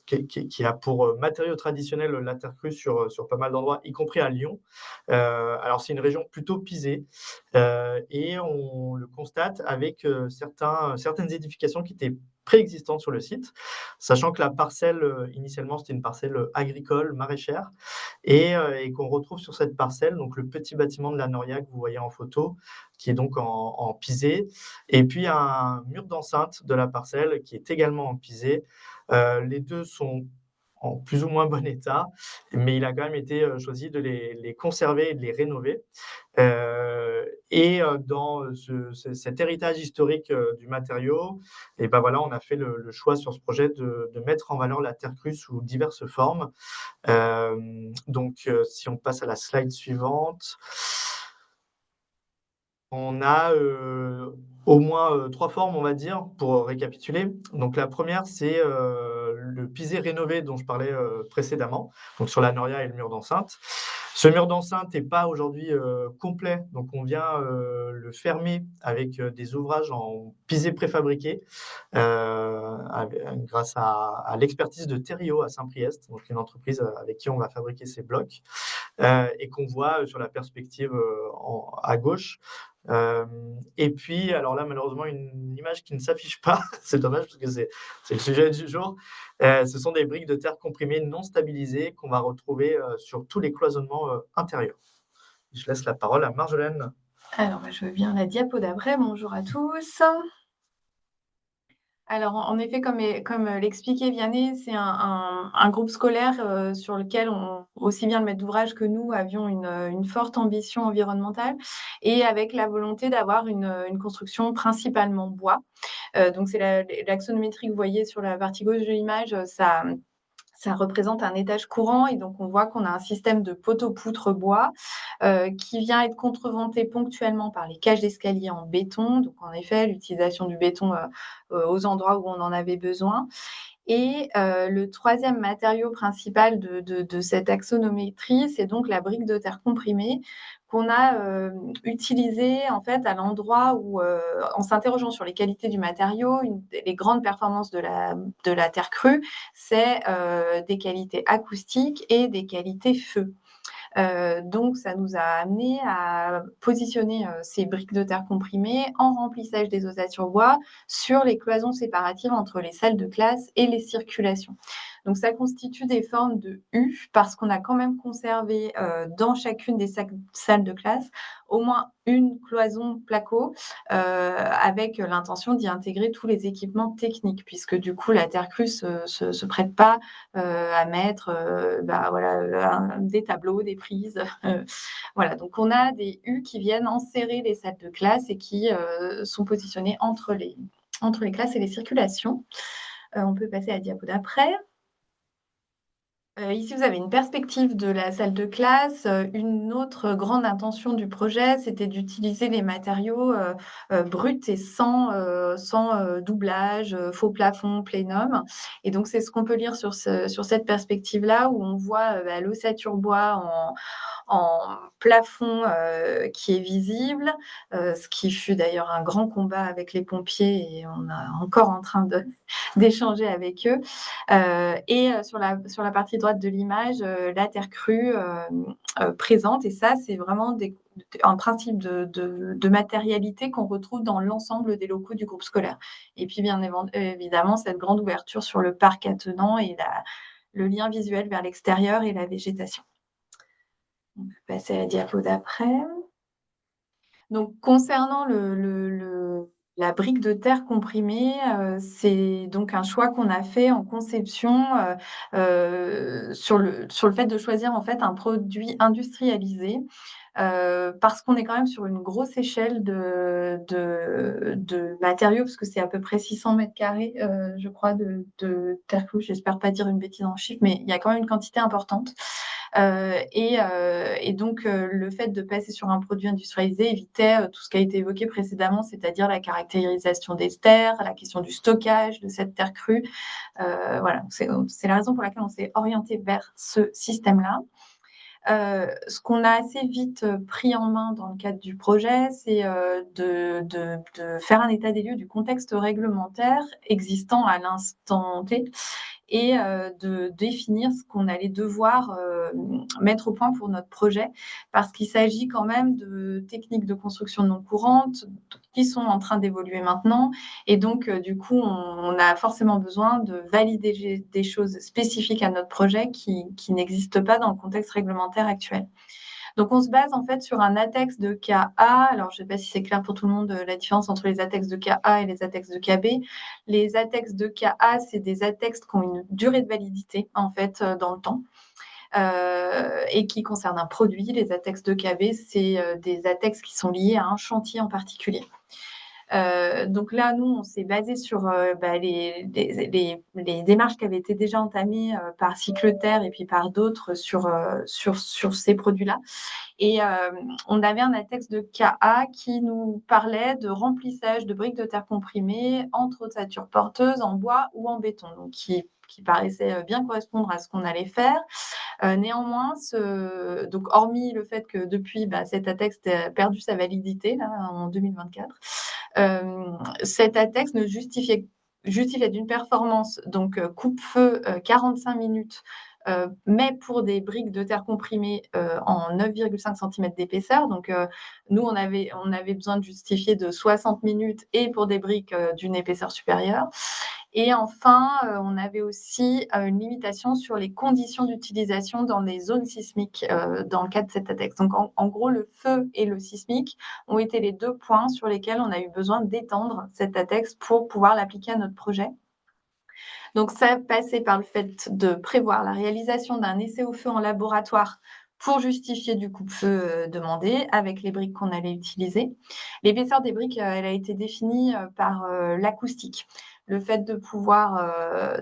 qui a pour, matériau traditionnel la terre crue sur pas mal d'endroits, y compris à Lyon. Alors c'est une région plutôt pisée, et on le constate avec, certaines édifications qui étaient préexistantes sur le site. Sachant que la parcelle, initialement, c'était une parcelle, agricole, maraîchère et qu'on retrouve sur cette parcelle, donc le petit bâtiment de la Noria que vous voyez en photo, qui est donc en pisé et puis un mur d'enceinte de la parcelle qui est également en pisé. Les 2 sont en plus ou moins bon état, mais il a quand même été, choisi de les conserver et de les rénover. Dans cet héritage historique, du matériau et ben voilà, on a fait le choix sur ce projet de mettre en valeur la terre crue sous diverses formes. Si on passe à la slide suivante. On a, au moins, 3 formes, on va dire, pour, récapituler. Donc la première, c'est, le pisé rénové dont je parlais, précédemment, donc sur la Noria et le mur d'enceinte. Ce mur d'enceinte n'est pas aujourd'hui, complet, donc on vient, le fermer avec, des ouvrages en pisé préfabriqué, grâce à l'expertise de Terrio à Saint-Priest, donc une entreprise, avec qui on va fabriquer ces blocs, et qu'on voit, sur la perspective, à gauche. Et puis, alors là, malheureusement, une image qui ne s'affiche pas, c'est dommage parce que c'est le sujet du jour. Ce sont des briques de terre comprimées non stabilisées qu'on va retrouver sur tous les cloisonnements intérieurs. Je laisse la parole à Marjolaine. Alors, je veux bien la diapo d'après. Bonjour à tous. Alors, en effet, comme l'expliquait Vianney, c'est un groupe scolaire sur lequel aussi bien le maître d'ouvrage que nous avions une forte ambition environnementale et avec la volonté d'avoir une construction principalement bois. Donc, c'est l'axonométrie que vous voyez sur la partie gauche de l'image, ça représente un étage courant et donc on voit qu'on a un système de poteaux-poutres bois qui vient être contreventé ponctuellement par les cages d'escalier en béton. Donc en effet, l'utilisation du béton aux endroits où on en avait besoin. Et le troisième matériau principal de cette axonométrie, c'est donc la brique de terre comprimée qu'on a utilisée en fait à l'endroit où, en s'interrogeant sur les qualités du matériau, les grandes performances de la terre crue, c'est des qualités acoustiques et des qualités feu. Donc, ça nous a amené à positionner ces briques de terre comprimées en remplissage des ossature bois sur les cloisons séparatives entre les salles de classe et les circulations. Donc, ça constitue des formes de U parce qu'on a quand même conservé dans chacune des salles de classe au moins une cloison placo avec l'intention d'y intégrer tous les équipements techniques, puisque du coup, la terre crue se prête pas à mettre des tableaux, des prises. Voilà, donc on a des U qui viennent enserrer les salles de classe et qui sont positionnés entre les classes et les circulations. On peut passer à la diapo d'après. Ici, vous avez une perspective de la salle de classe. Une autre grande intention du projet, c'était d'utiliser les matériaux bruts et sans doublage, faux plafond, plénum. Et donc, c'est ce qu'on peut lire sur cette perspective-là, où on voit l'ossature bois en plafond qui est visible, ce qui fut d'ailleurs un grand combat avec les pompiers et on est encore en train d'échanger avec eux. Et sur la partie droite de l'image, la terre crue présente. Et ça, c'est vraiment un principe de matérialité qu'on retrouve dans l'ensemble des locaux du groupe scolaire. Et puis, bien évidemment, cette grande ouverture sur le parc attenant et le lien visuel vers l'extérieur et la végétation. On peut passer à la diapo d'après. Donc, concernant la brique de terre comprimée, c'est donc un choix qu'on a fait en conception sur le fait de choisir en fait un produit industrialisé. Parce qu'on est quand même sur une grosse échelle de matériaux, parce que c'est à peu près 600 mètres carrés, je crois, de terre crue. J'espère pas dire une bêtise en chiffre, mais il y a quand même une quantité importante. Et donc, le fait de passer sur un produit industrialisé évitait tout ce qui a été évoqué précédemment, c'est-à-dire la caractérisation des terres, la question du stockage de cette terre crue. Voilà, c'est la raison pour laquelle on s'est orienté vers ce système-là. Ce qu'on a assez vite pris en main dans le cadre du projet, c'est de faire un état des lieux du contexte réglementaire existant à l'instant T et de définir ce qu'on allait devoir mettre au point pour notre projet, parce qu'il s'agit quand même de techniques de construction non courantes qui sont en train d'évoluer maintenant. Et donc, du coup, on a forcément besoin de valider des choses spécifiques à notre projet qui n'existent pas dans le contexte réglementaire actuel. Donc, on se base en fait sur un ATEX de KA. Alors, je ne sais pas si c'est clair pour tout le monde la différence entre les ATEX de KA et les ATEX de KB. Les ATEX de KA, c'est des ATEX qui ont une durée de validité en fait dans le temps. Et qui concernent un produit. Les ATEX de KB, c'est des ATEX qui sont liés à un chantier en particulier. Donc là, nous, on s'est basé sur les démarches qui avaient été déjà entamées par Cycleterre et puis par d'autres sur ces produits-là. Et on avait un ATEX de KA qui nous parlait de remplissage de briques de terre comprimées entre ossature porteuses en bois ou en béton, donc qui paraissait bien correspondre à ce qu'on allait faire. Néanmoins, donc hormis le fait que depuis, cet ATEX a perdu sa validité là, en 2024, cet ATEX ne justifiait d'une performance, donc coupe-feu 45 minutes, mais pour des briques de terre comprimées en 9,5 cm d'épaisseur. Donc, nous, on avait besoin de justifier de 60 minutes et pour des briques d'une épaisseur supérieure. Et enfin, on avait aussi une limitation sur les conditions d'utilisation dans les zones sismiques dans le cadre de cet ATEX. Donc, en gros, le feu et le sismique ont été les 2 points sur lesquels on a eu besoin d'étendre cet ATEX pour pouvoir l'appliquer à notre projet. Donc, ça passait par le fait de prévoir la réalisation d'un essai au feu en laboratoire pour justifier du coupe-feu demandé avec les briques qu'on allait utiliser. L'épaisseur des briques, elle a été définie par l'acoustique. Le fait de pouvoir,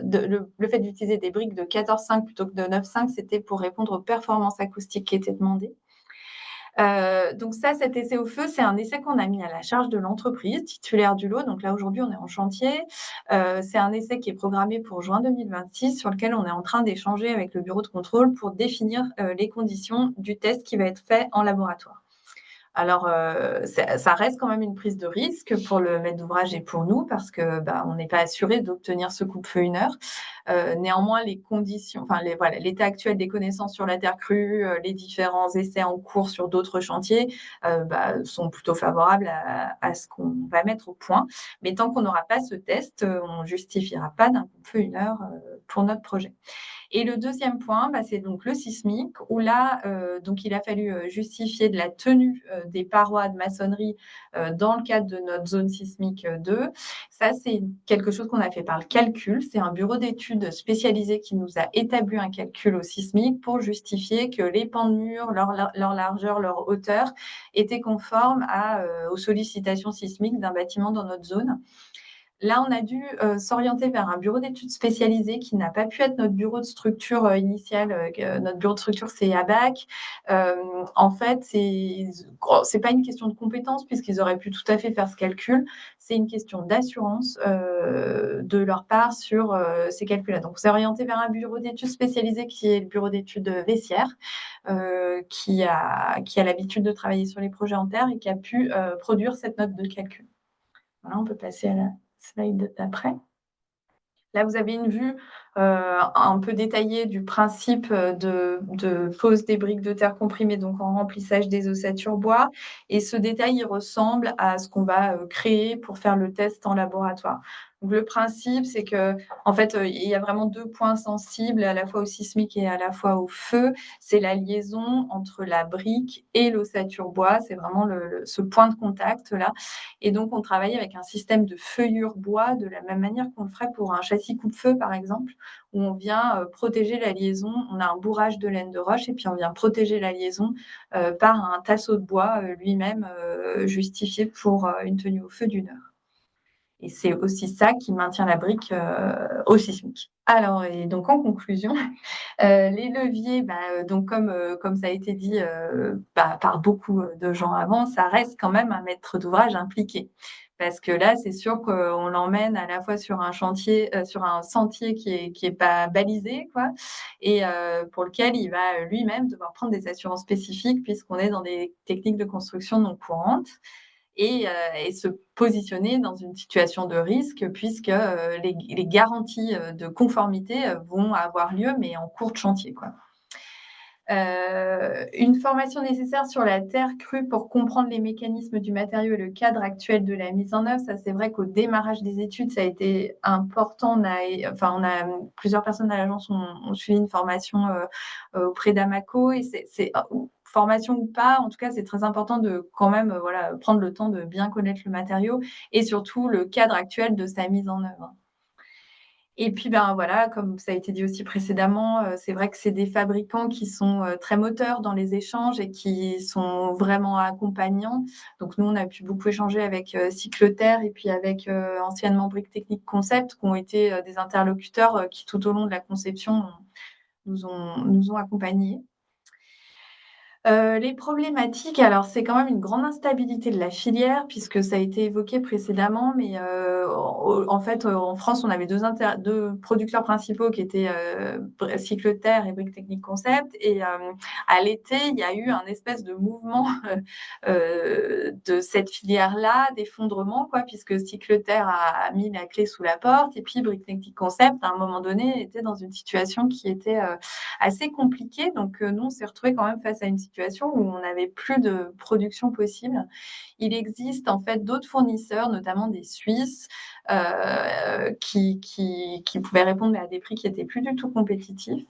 le fait d'utiliser des briques de 14,5 plutôt que de 9,5, c'était pour répondre aux performances acoustiques qui étaient demandées. Donc ça, cet essai au feu, c'est un essai qu'on a mis à la charge de l'entreprise titulaire du lot. Donc là, aujourd'hui, on est en chantier. C'est un essai qui est programmé pour juin 2026, sur lequel on est en train d'échanger avec le bureau de contrôle pour définir les conditions du test qui va être fait en laboratoire. Alors, ça reste quand même une prise de risque pour le maître d'ouvrage et pour nous parce que on n'est pas assuré d'obtenir ce coupe-feu 1 heure. Néanmoins, les conditions, enfin l'état actuel des connaissances sur la terre crue, les différents essais en cours sur d'autres chantiers sont plutôt favorables à ce qu'on va mettre au point. Mais tant qu'on n'aura pas ce test, on ne justifiera pas d'un coupe-feu 1 heure pour notre projet. Et le deuxième point, c'est donc le sismique, où là, donc il a fallu justifier de la tenue des parois de maçonnerie dans le cadre de notre zone sismique 2. Ça, c'est quelque chose qu'on a fait par le calcul. C'est un bureau d'études spécialisé qui nous a établi un calcul au sismique pour justifier que les pans de mur, leur largeur, leur hauteur étaient conformes aux sollicitations sismiques d'un bâtiment dans notre zone. Là, on a dû s'orienter vers un bureau d'études spécialisé qui n'a pas pu être notre bureau de structure initial. Notre bureau de structure, c'est ABAC. En fait, c'est pas une question de compétence puisqu'ils auraient pu tout à fait faire ce calcul. C'est une question d'assurance de leur part sur ces calculs-là. Donc, on s'est orienté vers un bureau d'études spécialisé qui est le bureau d'études Vessière, qui a l'habitude de travailler sur les projets en terre et qui a pu produire cette note de calcul. Voilà, on peut passer à la slide d'après. Là, vous avez une vue un peu détaillée du principe de pose des briques de terre comprimées, donc en remplissage des ossatures bois. Et ce détail, il ressemble à ce qu'on va créer pour faire le test en laboratoire. Donc, le principe, c'est que, en fait, il y a vraiment 2 points sensibles, à la fois au sismique et à la fois au feu. C'est la liaison entre la brique et l'ossature bois. C'est vraiment ce point de contact-là. Et donc, on travaille avec un système de feuillure bois de la même manière qu'on le ferait pour un châssis coupe-feu, par exemple, où on vient protéger la liaison. On a un bourrage de laine de roche et puis on vient protéger la liaison par un tasseau de bois lui-même justifié pour une tenue au feu d'1 heure. Et c'est aussi ça qui maintient la brique au sismique. Alors, et donc en conclusion, les leviers, donc comme ça a été dit par beaucoup de gens avant, ça reste quand même un maître d'ouvrage impliqué. Parce que là, c'est sûr qu'on l'emmène à la fois sur un chantier, sur un sentier qui est pas balisé, quoi, et pour lequel il va lui-même devoir prendre des assurances spécifiques puisqu'on est dans des techniques de construction non courantes. Et se positionner dans une situation de risque puisque les garanties de conformité vont avoir lieu, mais en cours de chantier, quoi. Une formation nécessaire sur la terre crue pour comprendre les mécanismes du matériau et le cadre actuel de la mise en œuvre. Ça, c'est vrai qu'au démarrage des études, ça a été important. Plusieurs personnes à l'agence ont suivi une formation auprès d'Amaco et c'est formation ou pas, en tout cas, c'est très important de quand même prendre le temps de bien connaître le matériau et surtout le cadre actuel de sa mise en œuvre. Et puis, comme ça a été dit aussi précédemment, c'est vrai que c'est des fabricants qui sont très moteurs dans les échanges et qui sont vraiment accompagnants. Donc nous, on a pu beaucoup échanger avec Cycleterre et puis avec anciennement Briques Techniques Concept, qui ont été des interlocuteurs qui, tout au long de la conception, nous ont accompagnés. Les problématiques, alors c'est quand même une grande instabilité de la filière puisque ça a été évoqué précédemment, mais en fait, en France, on avait deux producteurs principaux qui étaient Cycleterre et Briques Techniques Concept et à l'été, il y a eu un espèce de mouvement de cette filière-là, d'effondrement, quoi, puisque Cycleterre a mis la clé sous la porte et puis Briques Techniques Concept, à un moment donné, était dans une situation qui était assez compliquée. Donc, nous, on s'est retrouvés quand même face à une situation où on n'avait plus de production possible. Il existe en fait d'autres fournisseurs, notamment des Suisses, qui pouvaient répondre à des prix qui n'étaient plus du tout compétitifs.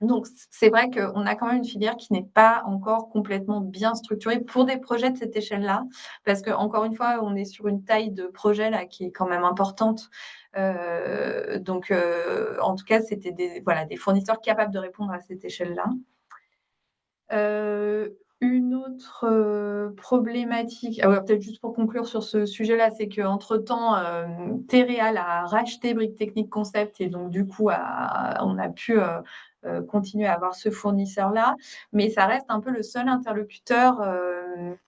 Donc, c'est vrai qu'on a quand même une filière qui n'est pas encore complètement bien structurée pour des projets de cette échelle-là, parce qu'encore une fois, on est sur une taille de projet là qui est quand même importante. Donc, en tout cas, c'était des fournisseurs capables de répondre à cette échelle-là. Une autre problématique, peut-être juste pour conclure sur ce sujet-là, c'est qu'entre-temps, Terreal a racheté Briques Techniques Concept et donc du coup, on a pu continuer à avoir ce fournisseur-là, mais ça reste un peu le seul interlocuteur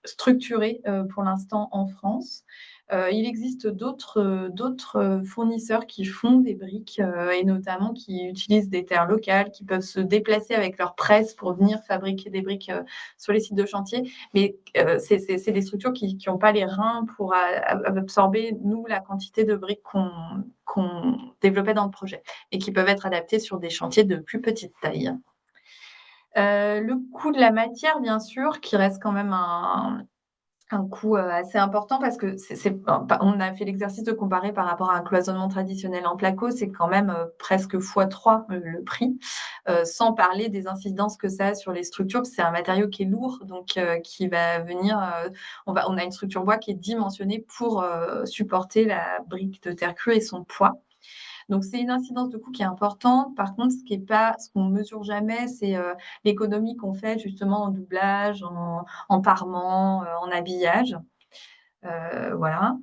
structuré pour l'instant en France. Il existe d'autres fournisseurs qui font des briques et notamment qui utilisent des terres locales, qui peuvent se déplacer avec leur presse pour venir fabriquer des briques sur les sites de chantier. Mais c'est des structures qui n'ont pas les reins pour absorber, nous, la quantité de briques qu'on développait dans le projet et qui peuvent être adaptées sur des chantiers de plus petite taille. Le coût de la matière, bien sûr, qui reste quand même un coût assez important parce que on a fait l'exercice de comparer par rapport à un cloisonnement traditionnel en placo, c'est quand même presque x3 le prix, sans parler des incidences que ça a sur les structures, parce que c'est un matériau qui est lourd, donc qui va venir. On a une structure bois qui est dimensionnée pour supporter la brique de terre crue et son poids. Donc, c'est une incidence de coût qui est importante. Par contre, ce qu'on mesure jamais, c'est l'économie qu'on fait justement en doublage, en parement, en habillage. Voilà.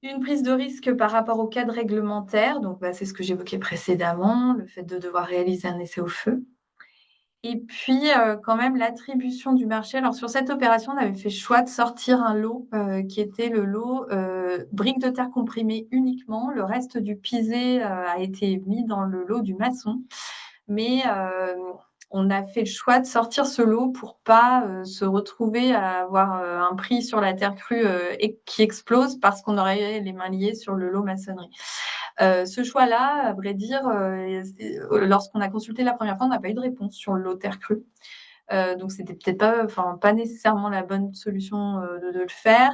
Une prise de risque par rapport au cadre réglementaire. Donc, c'est ce que j'évoquais précédemment, le fait de devoir réaliser un essai au feu. Et puis, quand même, l'attribution du marché. Alors, sur cette opération, on avait fait le choix de sortir un lot qui était le lot briques de terre comprimées uniquement. Le reste du pisé a été mis dans le lot du maçon. Mais on a fait le choix de sortir ce lot pour pas se retrouver à avoir un prix sur la terre crue qui explose parce qu'on aurait les mains liées sur le lot maçonnerie. Ce choix-là, à vrai dire, lorsqu'on a consulté la première fois, on n'a pas eu de réponse sur le lot terre crue. Donc, c'était peut-être pas nécessairement la bonne solution de le faire.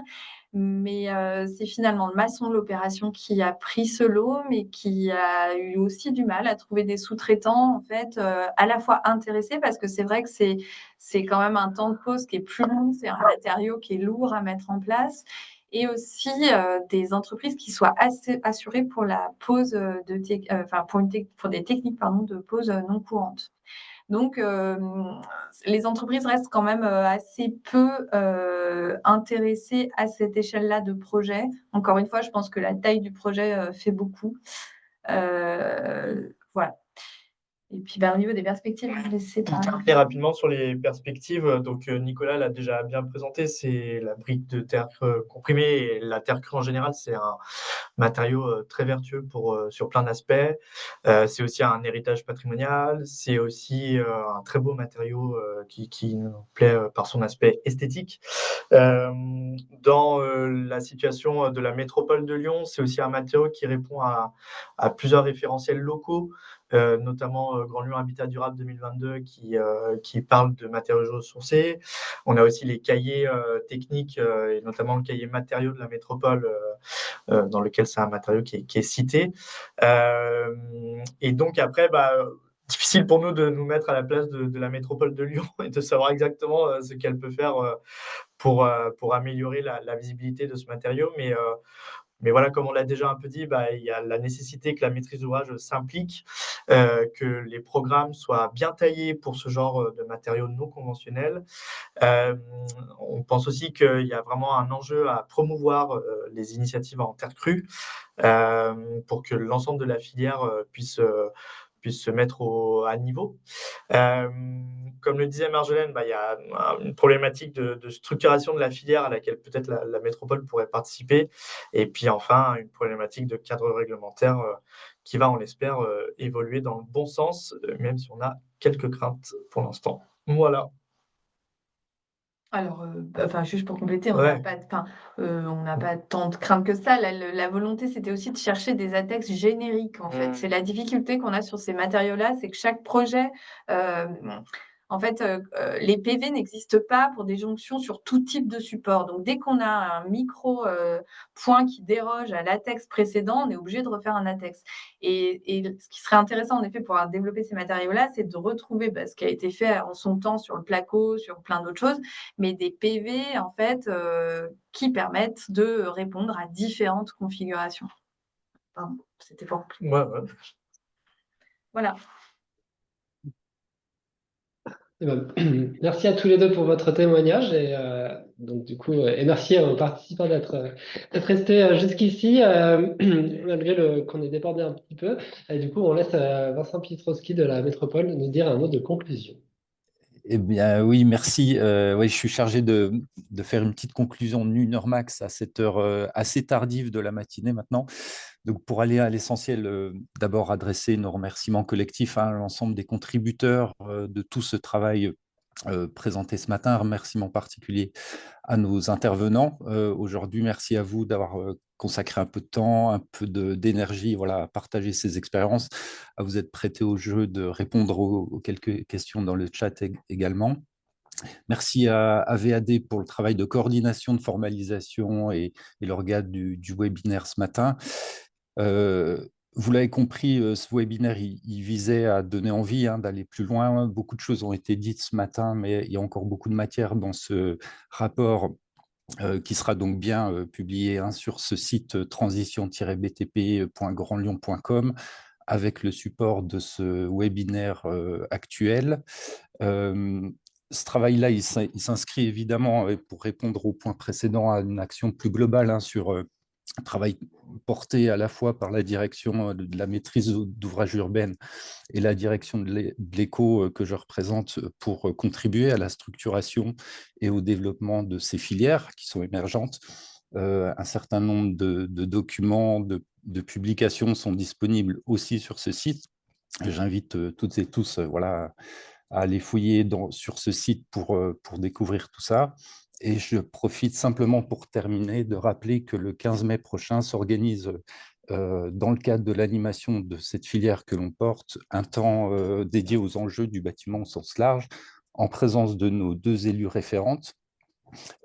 Mais c'est finalement le maçon de l'opération qui a pris ce lot, mais qui a eu aussi du mal à trouver des sous-traitants, en fait, à la fois intéressés, parce que c'est vrai que c'est quand même un temps de pose qui est plus long, c'est un matériau qui est lourd à mettre en place, et aussi des entreprises qui soient assez assurées pour la pose pour des techniques de pose non courantes. Donc, les entreprises restent quand même assez peu intéressées à cette échelle-là de projet. Encore une fois, je pense que la taille du projet fait beaucoup. Voilà. Et puis, au niveau des perspectives, je vais laisser parler. Très rapidement sur les perspectives, donc Nicolas l'a déjà bien présenté, c'est la brique de terre comprimée et la terre crue en général, c'est un matériau très vertueux sur plein d'aspects. C'est aussi un héritage patrimonial, c'est aussi un très beau matériau qui nous plaît par son aspect esthétique. Dans la situation de la métropole de Lyon, c'est aussi un matériau qui répond à plusieurs référentiels locaux. Notamment Grand Lyon Habitat Durable 2022 qui parle de matériaux ressourcés. On a aussi les cahiers techniques et notamment le cahier matériaux de la métropole dans lequel c'est un matériau qui est cité. Et donc après, difficile pour nous de nous mettre à la place de la métropole de Lyon et de savoir exactement ce qu'elle peut faire pour améliorer la visibilité de ce matériau. Mais voilà, comme on l'a déjà un peu dit, il y a la nécessité que la maîtrise d'ouvrage s'implique, que les programmes soient bien taillés pour ce genre de matériaux non conventionnels. On pense aussi qu'il y a vraiment un enjeu à promouvoir les initiatives en terre crue pour que l'ensemble de la filière puisse se mettre à niveau. Comme le disait Marjolaine, il y a une problématique de structuration de la filière à laquelle peut-être la métropole pourrait participer. Et puis enfin, une problématique de cadre réglementaire qui va, on l'espère, évoluer dans le bon sens, même si on a quelques craintes pour l'instant. Voilà. Alors, juste pour compléter, on Ouais. n'a pas tant de crainte que ça. La volonté, c'était aussi de chercher des ATEX génériques, en fait. C'est la difficulté qu'on a sur ces matériaux-là, c'est que chaque projet, en fait, les PV n'existent pas pour des jonctions sur tout type de support. Donc, dès qu'on a un micro point qui déroge à l'ATEX précédent, on est obligé de refaire un ATEX. Et ce qui serait intéressant, en effet, pour développer ces matériaux-là, c'est de retrouver ce qui a été fait en son temps sur le placo, sur plein d'autres choses, mais des PV, en fait, qui permettent de répondre à différentes configurations. Pardon, c'était pour... Ouais. Voilà. Merci à tous les deux pour votre témoignage et donc du coup et merci aux participants d'être restés jusqu'ici malgré qu'on ait débordé un petit peu. Et du coup, on laisse Vincent Pietrowski de la métropole nous dire un mot de conclusion. Eh bien, oui, merci. Oui, je suis chargé de faire une petite conclusion de 1 heure max à cette heure assez tardive de la matinée maintenant. Donc, pour aller à l'essentiel, d'abord adresser nos remerciements collectifs à l'ensemble des contributeurs de tout ce travail présenté ce matin. Un remerciement particulier à nos intervenants. Aujourd'hui, merci à vous d'avoir consacré un peu de temps, un peu d'énergie, voilà, à partager ces expériences, à vous être prêté au jeu de répondre aux quelques questions dans le chat également. Merci à VAD pour le travail de coordination, de formalisation et l'organe du webinaire ce matin. Vous l'avez compris, ce webinaire, il visait à donner envie d'aller plus loin. Beaucoup de choses ont été dites ce matin, mais il y a encore beaucoup de matière dans ce rapport qui sera donc bien publié sur ce site transition-btp.grandlyon.com avec le support de ce webinaire actuel. Ce travail-là, il s'inscrit évidemment, pour répondre au point précédent, à une action plus globale sur un travail porté à la fois par la direction de la maîtrise d'ouvrage urbaine et la direction de l'éco que je représente pour contribuer à la structuration et au développement de ces filières qui sont émergentes. Un certain nombre de documents, de publications sont disponibles aussi sur ce site. J'invite toutes et tous voilà, à aller fouiller sur ce site pour découvrir tout ça. Et je profite simplement pour terminer de rappeler que le 15 mai prochain s'organise dans le cadre de l'animation de cette filière que l'on porte, un temps dédié aux enjeux du bâtiment au sens large, en présence de nos 2 élus référentes.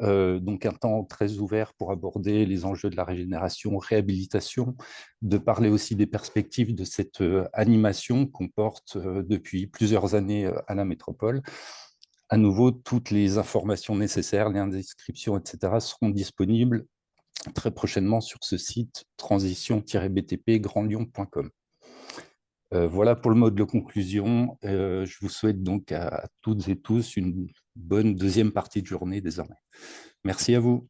Donc un temps très ouvert pour aborder les enjeux de la régénération, réhabilitation, de parler aussi des perspectives de cette animation qu'on porte depuis plusieurs années à la métropole. À nouveau, toutes les informations nécessaires, les inscriptions, etc. seront disponibles très prochainement sur ce site transition-btp-grandlyon.com. Voilà pour le mot de conclusion. Je vous souhaite donc à toutes et tous une bonne deuxième partie de journée désormais. Merci à vous.